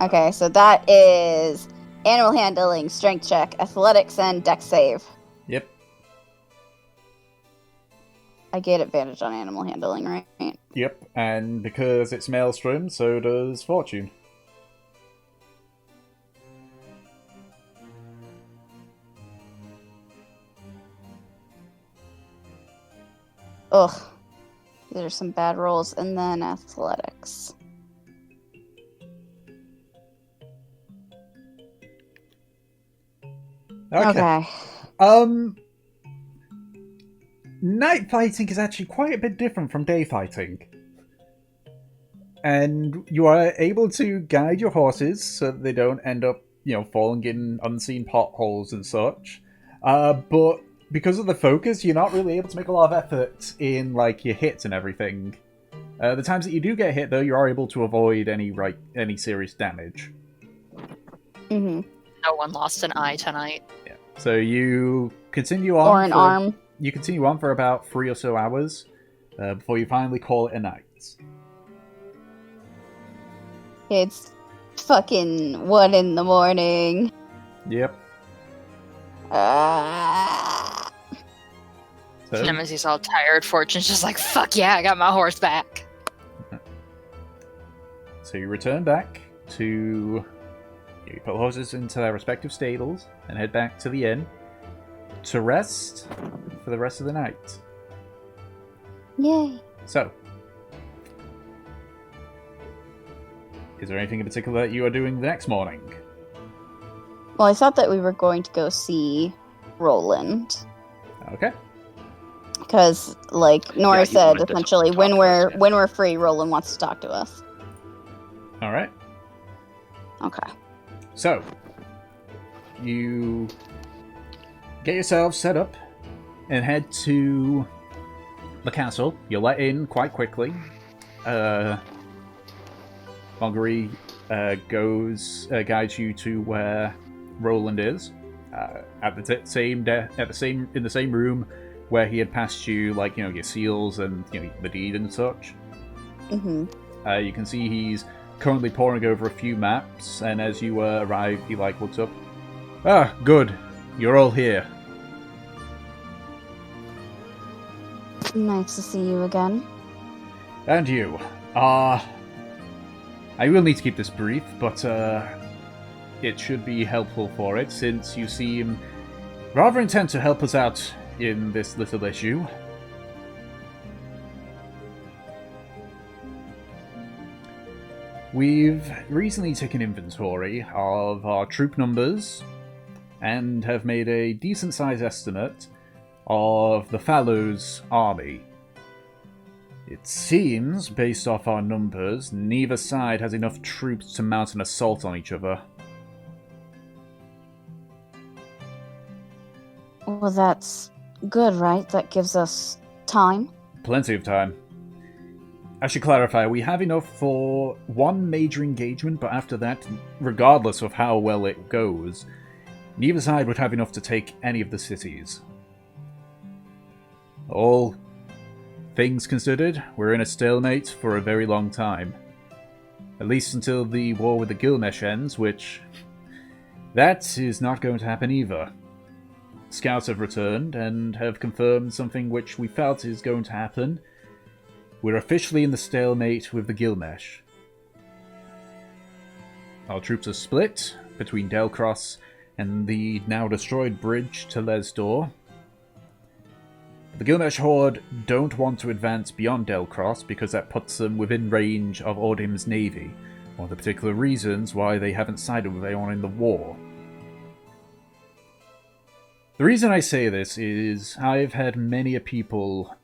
Okay, so that is animal handling, strength check, athletics, and dex save. Yep. I get advantage on animal handling, right? Yep, and because it's Maelstrom, so does Fortune. Ugh. These are some bad rolls. And then athletics. Okay. Night fighting is actually quite a bit different from day fighting. And you are able to guide your horses so that they don't end up, falling in unseen potholes and such. But because of the focus, you're not really able to make a lot of effort in, your hits and everything. The times that you do get hit, though, you are able to avoid any serious damage. Mm-hmm. No one lost an eye tonight. Yeah. So you continue on. Or an arm. you continue on for about 3 or so hours before you finally call it a night. It's fucking 1 in the morning. Yep. So, Nemesi's all tired. Fortune's just like, fuck yeah, I got my horse back. so you return back to... You put horses into their respective stables and head back to the inn to rest for the rest of the night. Yay. So, is there anything in particular that you are doing the next morning? Well, I thought that we were going to go see Roland. Okay. Because, like Nora you said, wanted to essentially, talk when to we're us, yeah. when we're free, Roland wants to talk to us. All right. Okay. So, you get yourselves set up and head to the castle. You're let in quite quickly. Mongery guides you to where Roland is, in the same room where he had passed you, like, your seals and the deed and such. Mm-hmm. You can see he's currently poring over a few maps, and as you arrive, he looks up. Ah, good. You're all here. Nice to see you again. And you. I will need to keep this brief, but it should be helpful for it, since you seem rather intent to help us out in this little issue. We've recently taken inventory of our troop numbers and have made a decent-sized estimate of the Fallow's army. It seems, based off our numbers, neither side has enough troops to mount an assault on each other. Well, that's good, right? That gives us time. Plenty of time. I should clarify, we have enough for one major engagement, but after that, regardless of how well it goes, neither side would have enough to take any of the cities. All things considered, we're in a stalemate for a very long time. At least until the war with the Gilnesh ends, which... that is not going to happen either. Scouts have returned and have confirmed something which we felt is going to happen. We're officially in the stalemate with the Gilnesh. Our troops are split between Delcross and the now destroyed bridge to Lesdor. The Gilnesh Horde don't want to advance beyond Delcross because that puts them within range of Ordim's navy, one of the particular reasons why they haven't sided with anyone in the war. The reason I say this is I've had many a people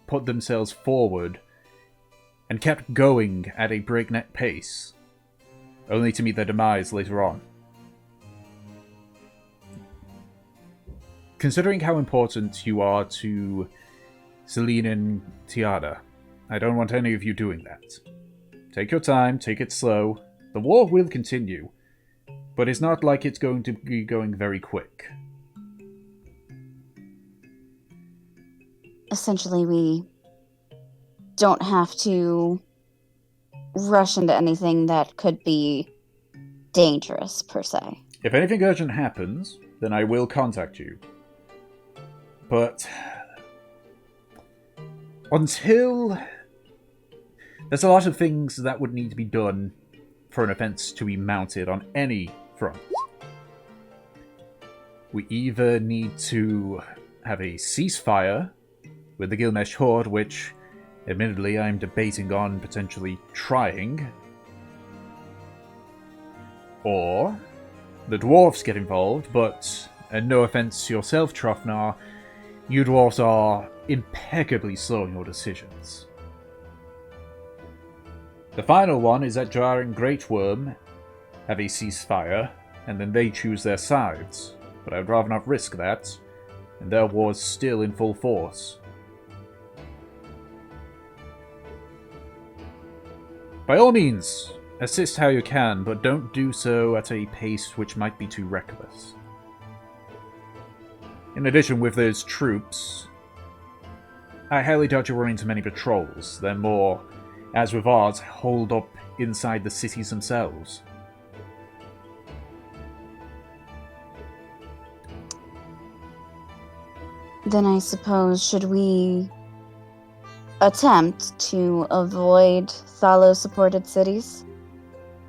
put themselves forward and kept going at a breakneck pace, only to meet their demise later on. Considering how important you are to Celine and Tiara, I don't want any of you doing that. Take your time, take it slow. The war will continue, but it's not like it's going to be going very quick. Essentially, we don't have to rush into anything that could be dangerous, per se. If anything urgent happens, then I will contact you. But until... there's a lot of things that would need to be done for an offense to be mounted on any front. We either need to have a ceasefire with the Gilnesh Horde, which, admittedly, I'm debating on potentially trying, or the dwarves get involved, but, and no offense to yourself, Trofnar, you dwarves are impeccably slow in your decisions. The final one is that Jar and Great Worm have a ceasefire, and then they choose their sides, but I'd rather not risk that, and their war's still in full force. By all means, assist how you can, but don't do so at a pace which might be too reckless. In addition, with those troops, I highly doubt you'll run into many patrols. They're more, as with ours, holed up inside the cities themselves. Then I suppose, should we attempt to avoid Thalo-supported cities?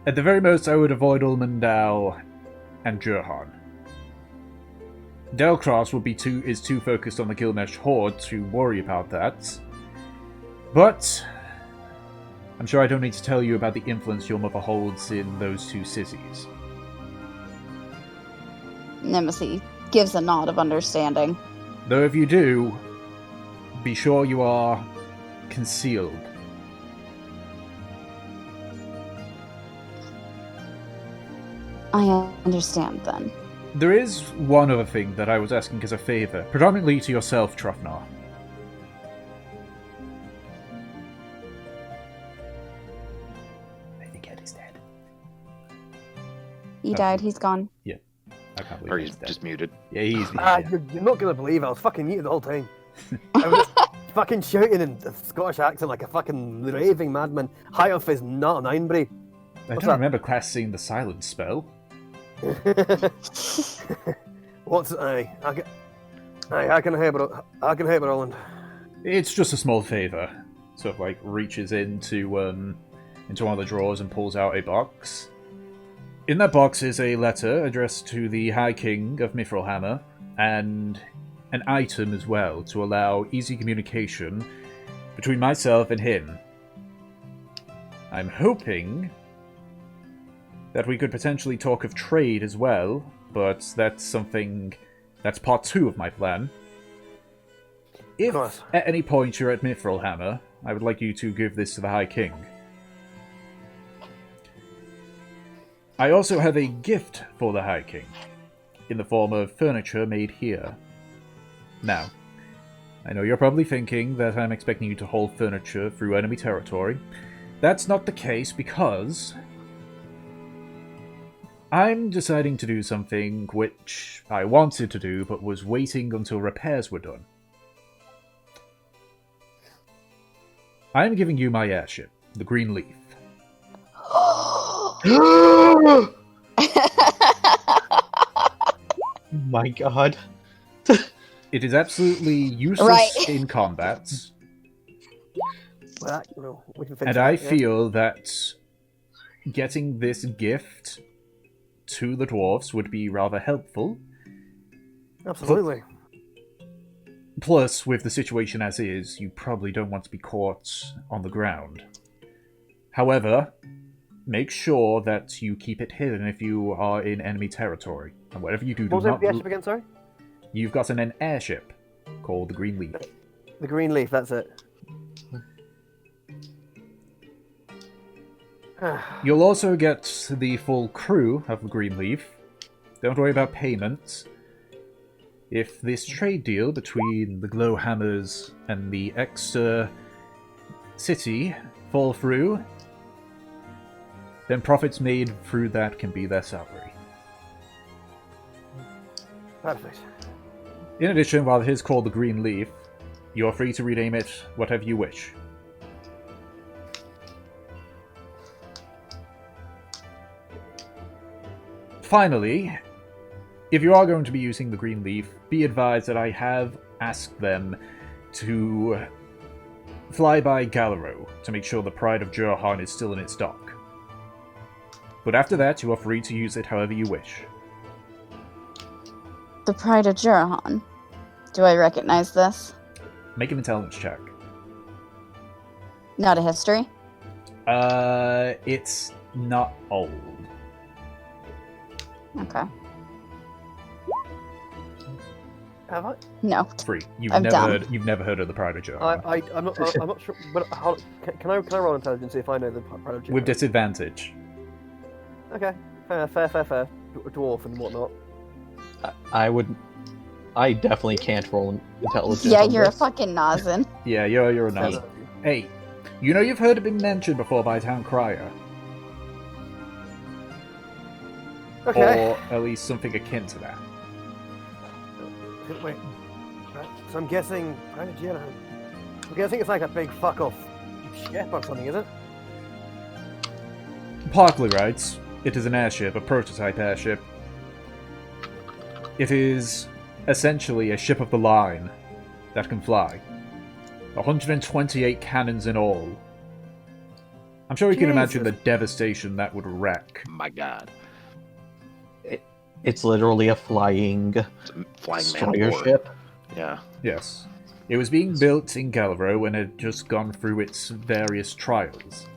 At the very most, I would avoid Ulmendal and Jurhan. Delcross is too focused on the Gilgamesh Horde to worry about that. But I'm sure I don't need to tell you about the influence your mother holds in those two cities. Nemesis gives a nod of understanding. Though if you do, be sure you are concealed. I understand, then. There is one other thing that I was asking as a favour, predominantly to yourself, Trufnar. I think Ed is dead. He died, he's gone. Yeah. I can't believe Or he's he's dead. just muted. Yeah, he's muted. You're not gonna believe I was fucking muted the whole time. I was just fucking shouting in a Scottish accent like a fucking raving madman, high off his nut on Einbury. I What's don't that? remember casting the silence spell. What's aye? I can help it. I can help it, Roland. It's just a small favour. Sort of like reaches into one of the drawers and pulls out a box. In that box is a letter addressed to the High King of Mithrilhammer, and an item as well to allow easy communication between myself and him. I'm hoping that we could potentially talk of trade as well, but that's part 2 of my plan. If at any point you're at Mithrilhammer, I would like you to give this to the High King. I also have a gift for the High King, in the form of furniture made here. Now, I know you're probably thinking that I'm expecting you to hold furniture through enemy territory. That's not the case because I'm deciding to do something which I wanted to do but was waiting until repairs were done. I am giving you my airship, the Green Leaf. My god. It is absolutely useless in combat, Well, we can fix and that, I feel that getting this gift to the dwarves would be rather helpful. Absolutely. Plus, with the situation as is, you probably don't want to be caught on the ground. However, make sure that you keep it hidden if you are in enemy territory. And whatever you do, What was do not... the airship again, sorry? You've got an airship called the Green Leaf. The Green Leaf, that's it. You'll also get the full crew of the Green Leaf. Don't worry about payments. If this trade deal between the Glowhammers and the Exeter city fall through, then profits made through that can be their salary. Perfect. In addition, while it is called the Green Leaf, you're free to rename it whatever you wish. Finally, if you are going to be using the Green Leaf, be advised that I have asked them to fly by Galero to make sure the Pride of Jurhan is still in its dock. But after that, you are free to use it however you wish. The Pride of Jurhan. Do I recognize this? Make an intelligence check. Not a history? It's not old. Okay. Have I? No. 3. I'm dumb. You've never heard of the Pride of Jurhan. I'm not sure. But can I roll intelligence see if I know the Pride of Jurhan? With disadvantage. Okay. Fair. Dwarf and whatnot. I definitely can't roll intelligence. Yeah, on you're a this. fucking Nazin. Yeah, you're a nice. Hey, you know you've heard it been mentioned before by Town Crier. Okay. Or at least something akin to that. Wait. Right. So I'm guessing Pride of Jurhan. Okay, I think it's like a big fuck off ship or something, is it? Partly right. It is an airship, a prototype airship. It is essentially a ship of the line that can fly. 128 cannons in all. I'm sure you can imagine the devastation that would wreak. My God. It's literally a flying destroyer ship. Yeah. Yes. It was being built in Galaro and had just gone through its various trials.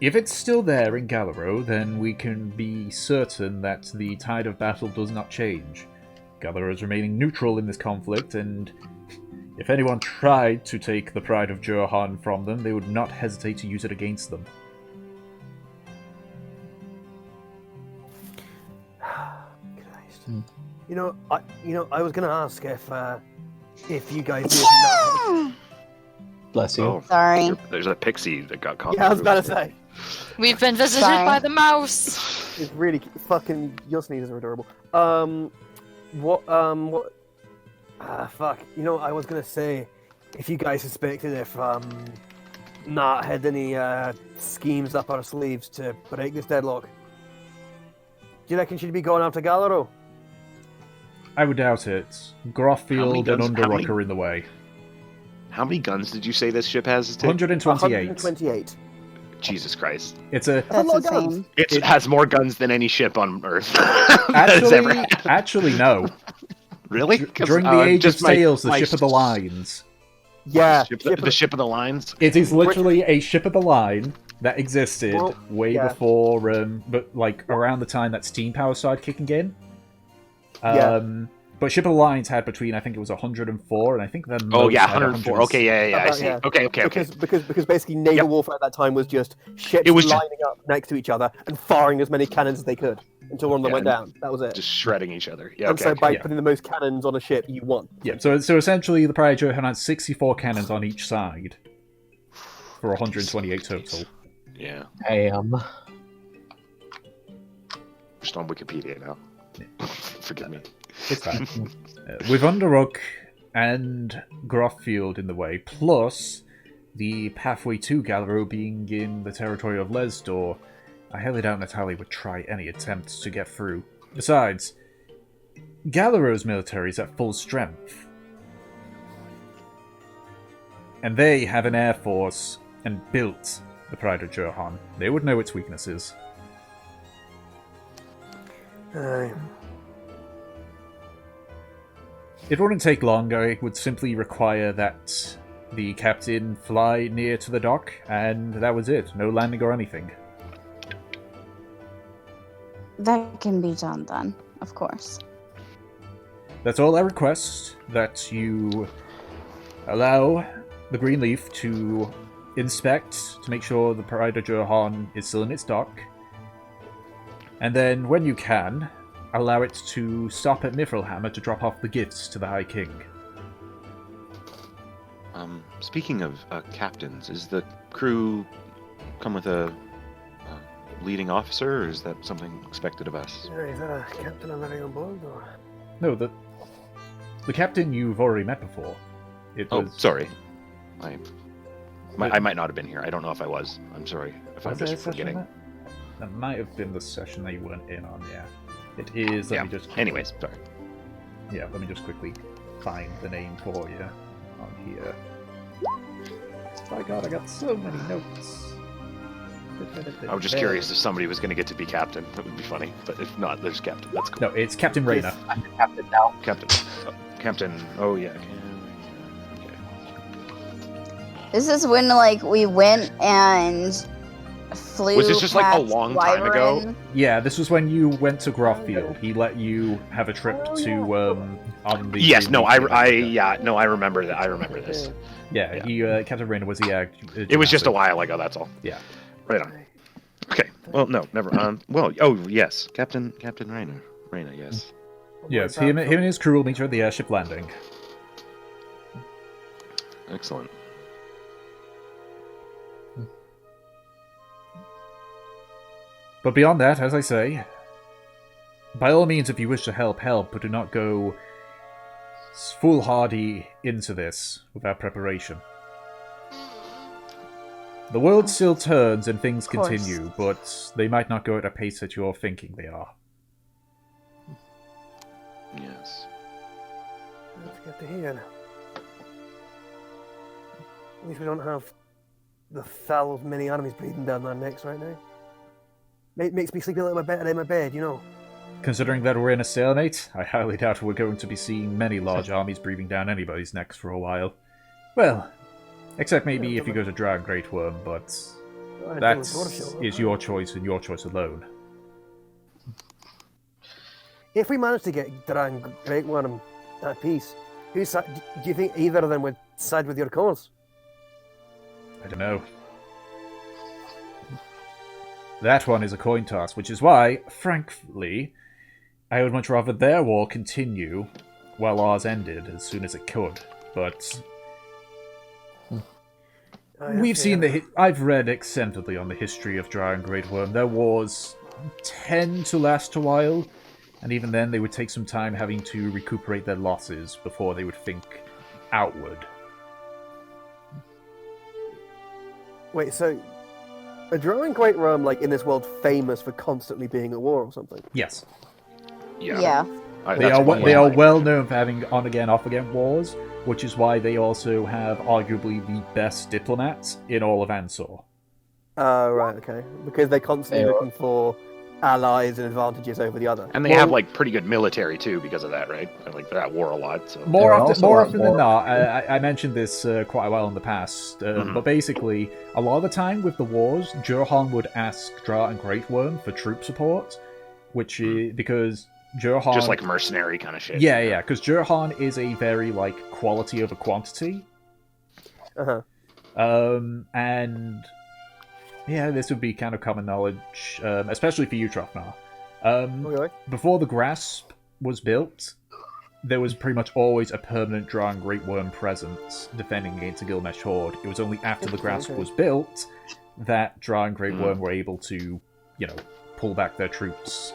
If it's still there in Galaro, then we can be certain that the tide of battle does not change. Galaro is remaining neutral in this conflict, and if anyone tried to take the pride of Johan from them, they would not hesitate to use it against them. Christ. You know, I was gonna ask if you guys knew. Bless you. Oh, Sorry. there's a pixie that got caught. Yeah, I was about to say. We've been visited Sorry. by the mouse. It's really fucking. Your sneezes are adorable. Fuck. You know, I was gonna say, if you guys suspected if Nat had any schemes up our sleeves to break this deadlock, do you reckon she'd be going after Galaro? I would doubt it. Groffield and guns- how many- Underrock are in the way. How many guns did you say this ship has? 128. 128. Jesus Christ. It's a... That's a lot of That's guns. insane. It has more guns than any ship on Earth has ever had. Actually, no. Really? 'Cause, During the Age of just my- Sails, the my ship of the lines. Yeah. the ship of the lines. It is literally a ship of the line that existed Well, way yeah. before, but like around the time that steam power started kicking in. Yeah. But Ship of the Lines had between, I think it was 104, and I think the Oh most yeah, had 104. Okay, yeah, I About- see. yeah. Okay. Because basically naval Yep. warfare at that time was just ships It was just- lining up next to each other and firing as many cannons as they could until one of them Yeah, went down. That was it. Just shredding each other. Yeah. and Okay. so by yeah. putting the most cannons on a ship, you won. Yeah, so essentially the Pride Johan had 64 cannons on each side for 128 total. Yeah. Damn. Just on Wikipedia now. Forgive me. It's fine. With Underrock and Groffield in the way, plus the pathway to Galaro being in the territory of Lesdor, I highly doubt Natalie would try any attempts to get through. Besides, Galaro's military is at full strength. And they have an air force and built the Pride of Johan. They would know its weaknesses. It wouldn't take long. It would simply require that the captain fly near to the dock, and that was it. No landing or anything. That can be done then, of course. That's all I request, that you allow the Green Leaf to inspect to make sure the Pride of Johan is still in its dock. And then, when you can, allow it to stop at Niflhammer to drop off the gifts to the High King. Speaking of captains, is the crew come with a leading officer, or is that something expected of us? Is that a captain already on board? Or? No, the captain you've already met before. It was... Oh, sorry. I might not have been here. I don't know if I was. I'm sorry if I'm Was there just a session forgetting. that might have been the session that you weren't in on, yeah. It is, let me just... Anyways, sorry. Yeah, let me just quickly find the name for you on here. My god, I got so many notes. I was just curious if somebody was going to get to be captain. That would be funny. But if not, there's captain. That's cool. No, it's Captain Rayner. I'm the captain now. Captain. Captain. Oh, yeah. Okay. This is when like we went and flew. Was this just, like, a past long time ago? Wyvern. Yeah, this was when you went to Groffield. He let you have a trip to, on the... Yes. No. Yeah, I remember that. I remember this. yeah. He, Captain Rayner was the... It was just a while ago. That's all. Yeah. Right on. Okay. Well, no, never. Well. Oh, yes. Captain Rayner. Rayner. Yes. Yes, him and his crew will meet you at the airship landing. Excellent. But beyond that, as I say, by all means, if you wish to help, but do not go foolhardy into this without preparation. The world still turns and things Of course. continue, but they might not go at a pace that you're thinking they are. Yes. That's good to hear. At least we don't have the foul of many armies breathing down our necks right now. Makes me sleep a little bit better in my bed, you know. Considering that we're in a stalemate, I highly doubt we're going to be seeing many large armies breathing down anybody's necks for a while. Well, except maybe if you go to Drow Great Worm, but that is your choice and your choice alone. If we manage to get Duran Great Worm at peace, do you think either of them would side with your cause? I don't know. That one is a coin toss, which is why, frankly, I would much rather their war continue while ours ended as soon as it could. But we've seen I've read extensively on the history of Drow and Great Worm. Their wars tend to last a while, and even then they would take some time having to recuperate their losses before they would think outward. Wait, so are Drow and Great Worm, like, in this world famous for constantly being at war or something? Yes. Yeah. They are well known for having on-again, off-again wars, which is why they also have arguably the best diplomats in all of Ansor. Oh, right, okay. Because they're constantly looking for allies and advantages over the other. And they have like pretty good military too because of that, right? Like they're at war a lot. So More often than not, I mentioned this quite a while in the past, but basically, a lot of the time with the wars, Jurhan would ask Drow and Great Worm for troop support, which is because Jurhan... Just like mercenary kind of shit. Yeah, because Jurhan is a very, like, quality over quantity. Uh-huh. And... yeah, this would be kind of common knowledge, especially for you, Trofnar. Okay. Before the Grasp was built, there was pretty much always a permanent Drow and Great Worm presence defending against the Gilgamesh Horde. It was only after the Grasp was built that Drow and Great Worm were able to, pull back their troops.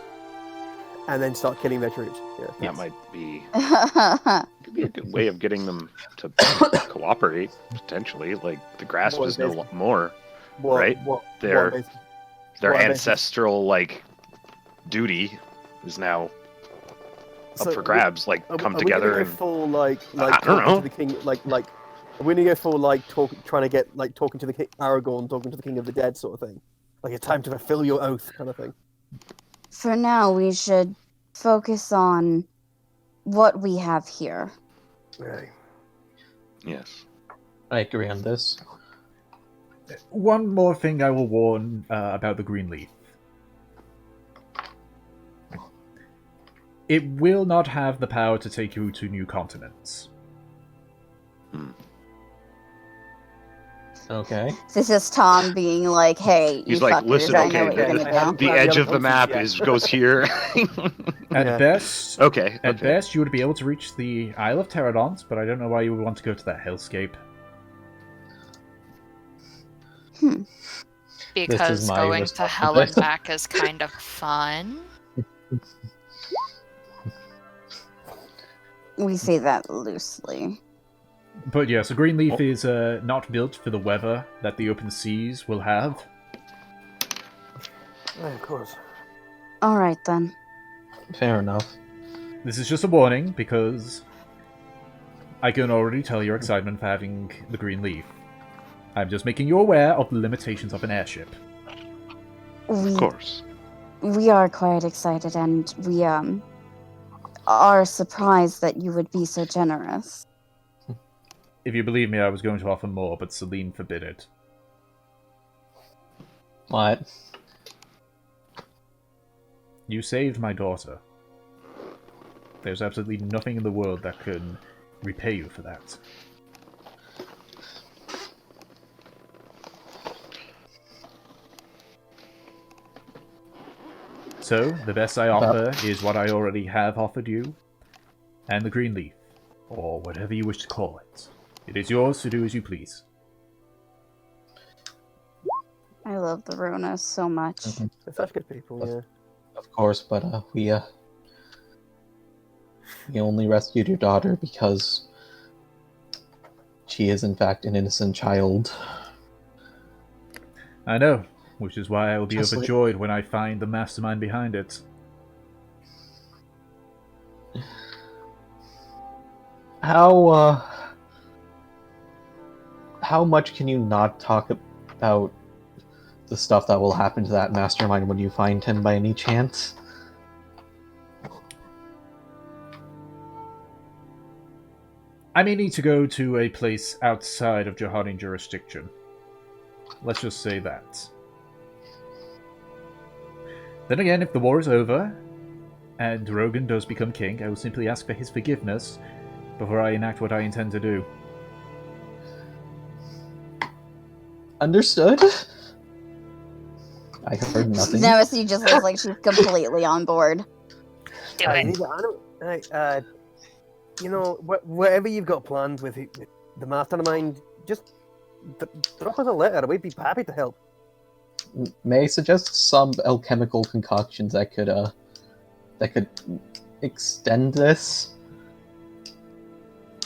And then start killing their troops. Yeah. That might be could be a good way of getting them to cooperate, potentially. Like the Grasp is no more. Right? Their ancestral duty is now up for grabs. Come together and full I don't know. To the king, are we gonna go full trying to get talking to the king, Aragorn, talking to the king of the dead sort of thing, like it's time to fulfill your oath kind of thing. For now, we should focus on what we have here. Right. Yes. I agree on this. One more thing I will warn about the Green Leaf. It will not have the power to take you to new continents. Okay. This is Tom being like, hey, he's you like, fuckers, listen, I know what you're gonna do. the edge of the map goes here. At best, okay. At best, you would be able to reach the Isle of Pterodons, but I don't know why you would want to go to that hellscape. Because going to hell and back is kind of fun. We say that loosely. But yes, a green leaf is not built for the weather that the open seas will have. Yeah, of course. Alright then. Fair enough. This is just a warning, because I can already tell your excitement for having the green leaf. I'm just making you aware of the limitations of an airship. Of course. We are quite excited, and we are surprised that you would be so generous. If you believe me, I was going to offer more, but Celine forbid it. What? You saved my daughter. There's absolutely nothing in the world that can repay you for that. So, the best I offer is what I already have offered you, and the green leaf, or whatever you wish to call it. It is yours to do as you please. I love the Rona so much. Mm-hmm. They're such good people, yeah. Of course, but we only rescued your daughter because she is in fact an innocent child. I know, which is why I will be Just overjoyed when I find the mastermind behind it. How much can you not talk about the stuff that will happen to that mastermind when you find him by any chance? I may need to go to a place outside of Johanian jurisdiction. Let's just say that. Then again, if the war is over, and Rogan does become king, I will simply ask for his forgiveness before I enact what I intend to do. Understood? I heard nothing. Nemesis just looks like she's completely on board. Do it. Whatever you've got planned with the mastermind, just drop us a letter. We'd be happy to help. May I suggest some alchemical concoctions that could extend this?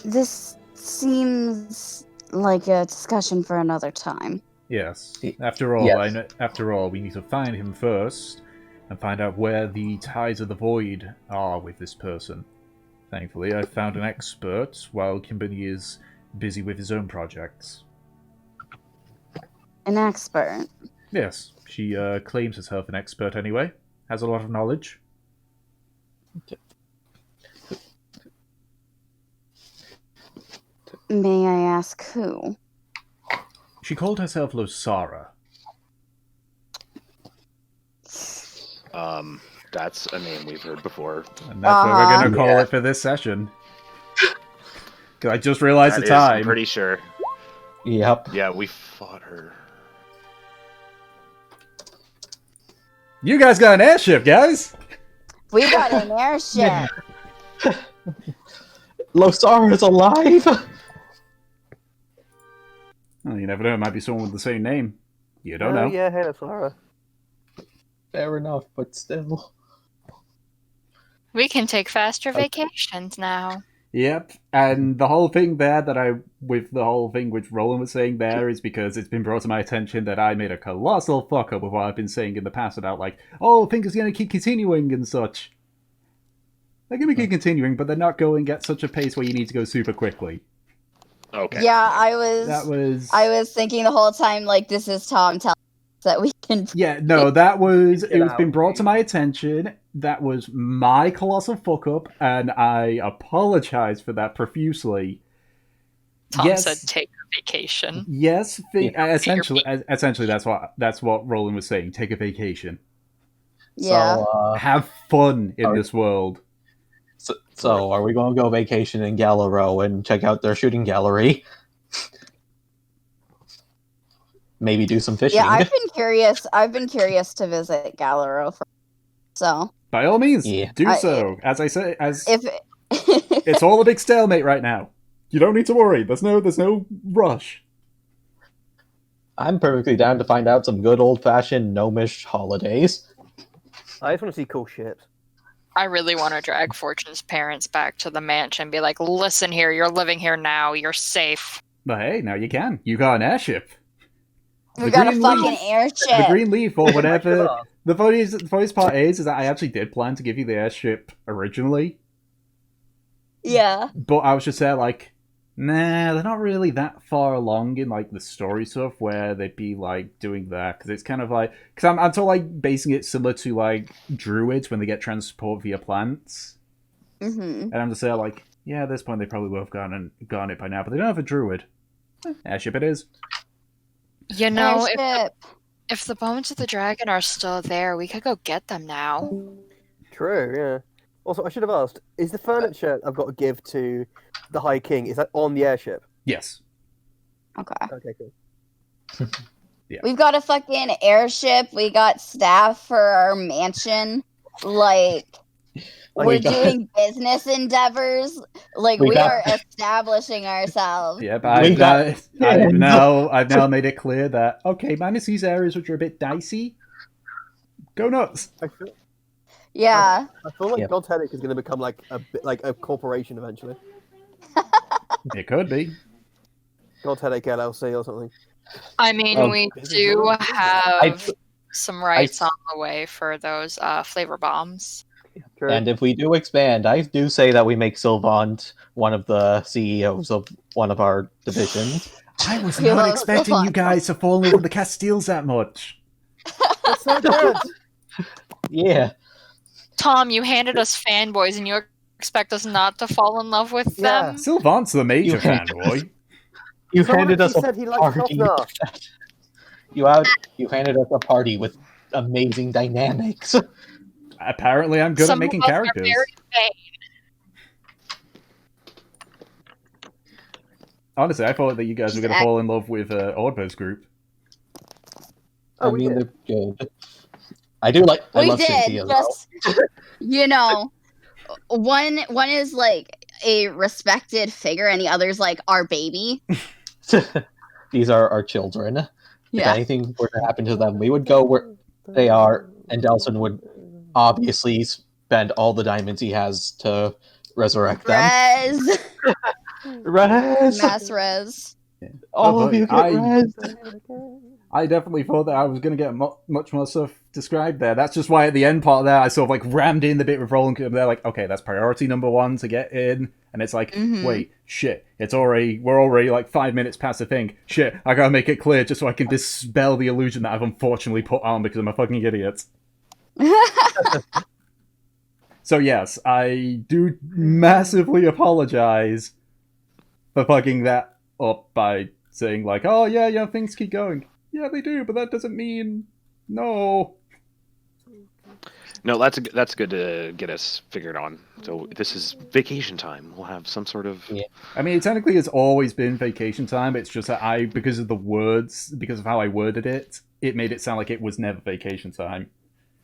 This seems like a discussion for another time. Yes. After all, Yes. after all, we need to find him first and find out where the ties of the void are with this person. Thankfully, I found an expert while Kimbany is busy with his own projects. An expert? Yes, she claims herself an expert anyway. Has a lot of knowledge. May I ask who? She called herself Losara. That's a name we've heard before. And that's what we're going to call it for this session. Because I just realized the time. I'm pretty sure. Yep. Yeah, we fought her. You guys got an airship, guys! We got an airship! Losara is alive! Well, you never know, it might be someone with the same name. You don't know. Yeah, hey, that's Lara. Fair enough, but still. We can take faster vacations now. Yep, and the whole thing there with the whole thing which Roland was saying there is because it's been brought to my attention that I made a colossal fuck up with what I've been saying in the past about things are going to keep continuing and such. They're going to keep continuing, but they're not going at such a pace where you need to go super quickly. Okay. Yeah, I was thinking the whole time, this is Tom telling us that we can... Yeah, no, it was been brought to my attention. That was my colossal fuck up, and I apologize for that profusely. Tom said take a vacation. Yes, essentially that's what Roland was saying. Take a vacation. Yeah. So, have fun in this world. So, are we going to go vacation in Gallo and check out their shooting gallery? Maybe do some fishing. Yeah, I've been curious to visit Gallo. So by all means, do so. As I say, if it's all a big stalemate right now. You don't need to worry. There's no rush. I'm perfectly down to find out some good old-fashioned gnomish holidays. I just want to see cool ships. I really want to drag Fortune's parents back to the mansion and be like, listen here, you're living here now, you're safe. But hey, now you can. You got an airship. We got a fucking airship. The Green Leaf or whatever. The funniest part is that I actually did plan to give you the airship originally. Yeah. But I was just there nah, they're not really that far along in the story stuff where they'd be doing that, because it's kind of because I'm sort of basing it similar to druids when they get transport via plants. Mm-hmm. And I'm just there yeah, at this point they probably would have gone it by now, but they don't have a druid. Airship it is. You know, if the bones of the dragon are still there, we could go get them now. True, yeah. Also, I should have asked, is the furniture I've got to give to the High King, is that on the airship? Yes. Okay, cool. Yeah. We've got a fucking airship, we got staff for our mansion, we're doing business endeavors, we are establishing ourselves. Yeah, but I've now made it clear that, okay, minus these areas which are a bit dicey, go nuts. Yeah. I feel like God's Headache is going to become a corporation eventually. It could be. God's Headache LLC or something. I mean, Well, we do have some rights on the way for those flavor bombs. True. And if we do expand, I do say that we make Sylvant one of the CEOs of one of our divisions. I was He not loves expecting you Sylvant. guys to fall in love with the Castiles that much. That's so good. Yeah. Tom, you handed us fanboys, and you expect us not to fall in love with Yeah. them? Sylvant's the major You hate fanboy. You Someone handed us actually a said he likes party. Knopf. You handed us a party with amazing dynamics. Apparently, I'm good Some at making of us characters. are very vain. Honestly, I thought that you guys were going to Just fall in love with Ordberg's group. Oh, I we mean, did. they're good. I do like. I We love did, Cynthia as well. just you know, one is like a respected figure, and the other's like our baby. These are our children. If Yeah. anything were to happen to them, we would go where they are, and Delson would obviously spend all the diamonds he has to resurrect them. Res. Res! Mass res. All of boy, you get res! I definitely thought that I was going to get much more stuff described there. That's just why at the end part there, I sort of like rammed in the bit with Roland. They're like, okay, that's priority number 1 to get in. And it's like, wait, shit, we're already like 5 minutes past the thing. Shit, I gotta make it clear just so I can dispel the illusion that I've unfortunately put on because I'm a fucking idiot. So yes, I do massively apologize for fucking that up by saying like, oh yeah, things keep going. Yeah, they do, but that doesn't mean no. No, that's good to get us figured on. So this is vacation time. We'll have some sort of. Yeah. I mean, technically, it's always been vacation time. It's just that because of the words, because of how I worded it, it made it sound like it was never vacation time.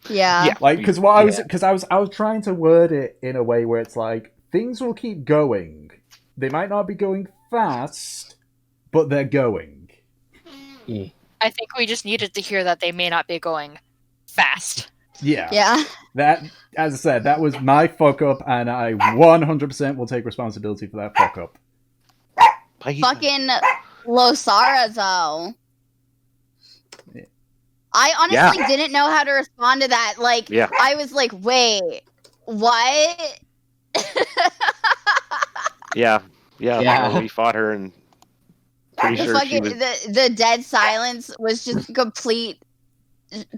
Yeah. Like, because I was trying to word it in a way where it's like things will keep going. They might not be going fast, but they're going. Yeah. I think we just needed to hear that they may not be going fast. Yeah. Yeah. That, as I said, that was my fuck up, and I 100% will take responsibility for that fuck up. Fucking Losara, though. I honestly didn't know how to respond to that. Like, I was like, wait, what? Yeah. We fought her, and pretty sure she was... the dead silence was just complete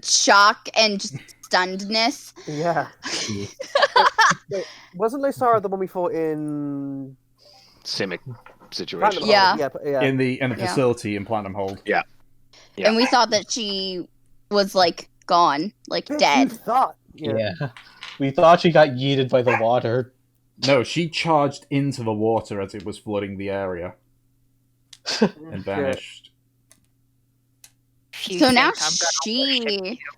shock and just stunnedness. Yeah. Wasn't Lysara the one we fought in Simic situation? Yeah. In the facility in Platinum Hold. Yeah. And we thought that she was like gone, like dead. Yeah. We thought she got yeeted by the water. No, she charged into the water as it was flooding the area. And vanished. So now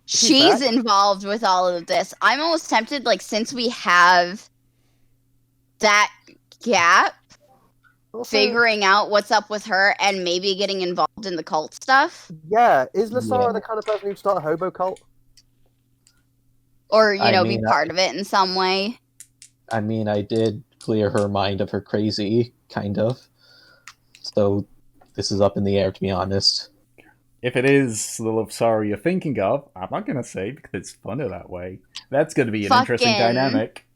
she's involved with all of this. I'm almost tempted, like, since we have that gap, figuring out what's up with her and maybe getting involved in the cult stuff. Yeah, is Lysara the kind of person who'd start a hobo cult? Or, be part of it in some way. I mean, I did clear her mind of her crazy, kind of. So, this is up in the air, to be honest. If it is the Lysara you're thinking of, I'm not going to say because it's funner that way. That's going to be an interesting dynamic.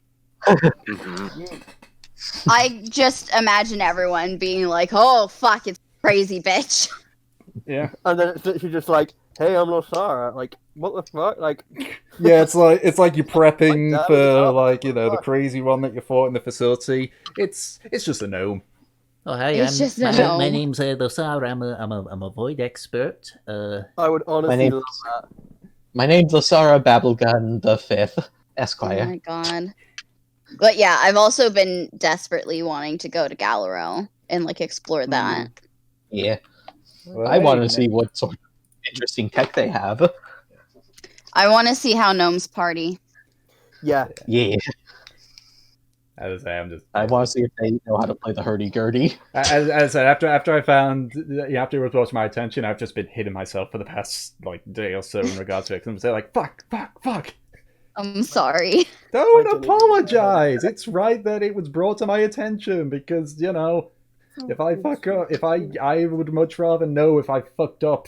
I just imagine everyone being like, oh, fuck, it's crazy, bitch. Yeah. And then it's literally just like, hey, I'm Lysara. Like, what the fuck? Like... Yeah, it's like you're prepping for, like, the crazy one that you fought in the facility. It's just a gnome. Oh, hey, my name's Lysara. I'm a void expert. I would honestly love that. My name's Lysara Babblegun the Fifth, Esquire. Oh my god. But yeah, I've also been desperately wanting to go to Galero and like explore that. Yeah. Well, I want to see what sort of interesting tech they have. I want to see how gnomes party. Yeah. Yeah. As I say, I want to see if they know how to play the hurdy-gurdy. As I said, after I found, after it was brought to my attention, I've just been hitting myself for the past day or so in regards to it. I'm saying like, fuck. I'm sorry. Don't apologize. It's right that it was brought to my attention because If I fuck up, I would much rather know if I fucked up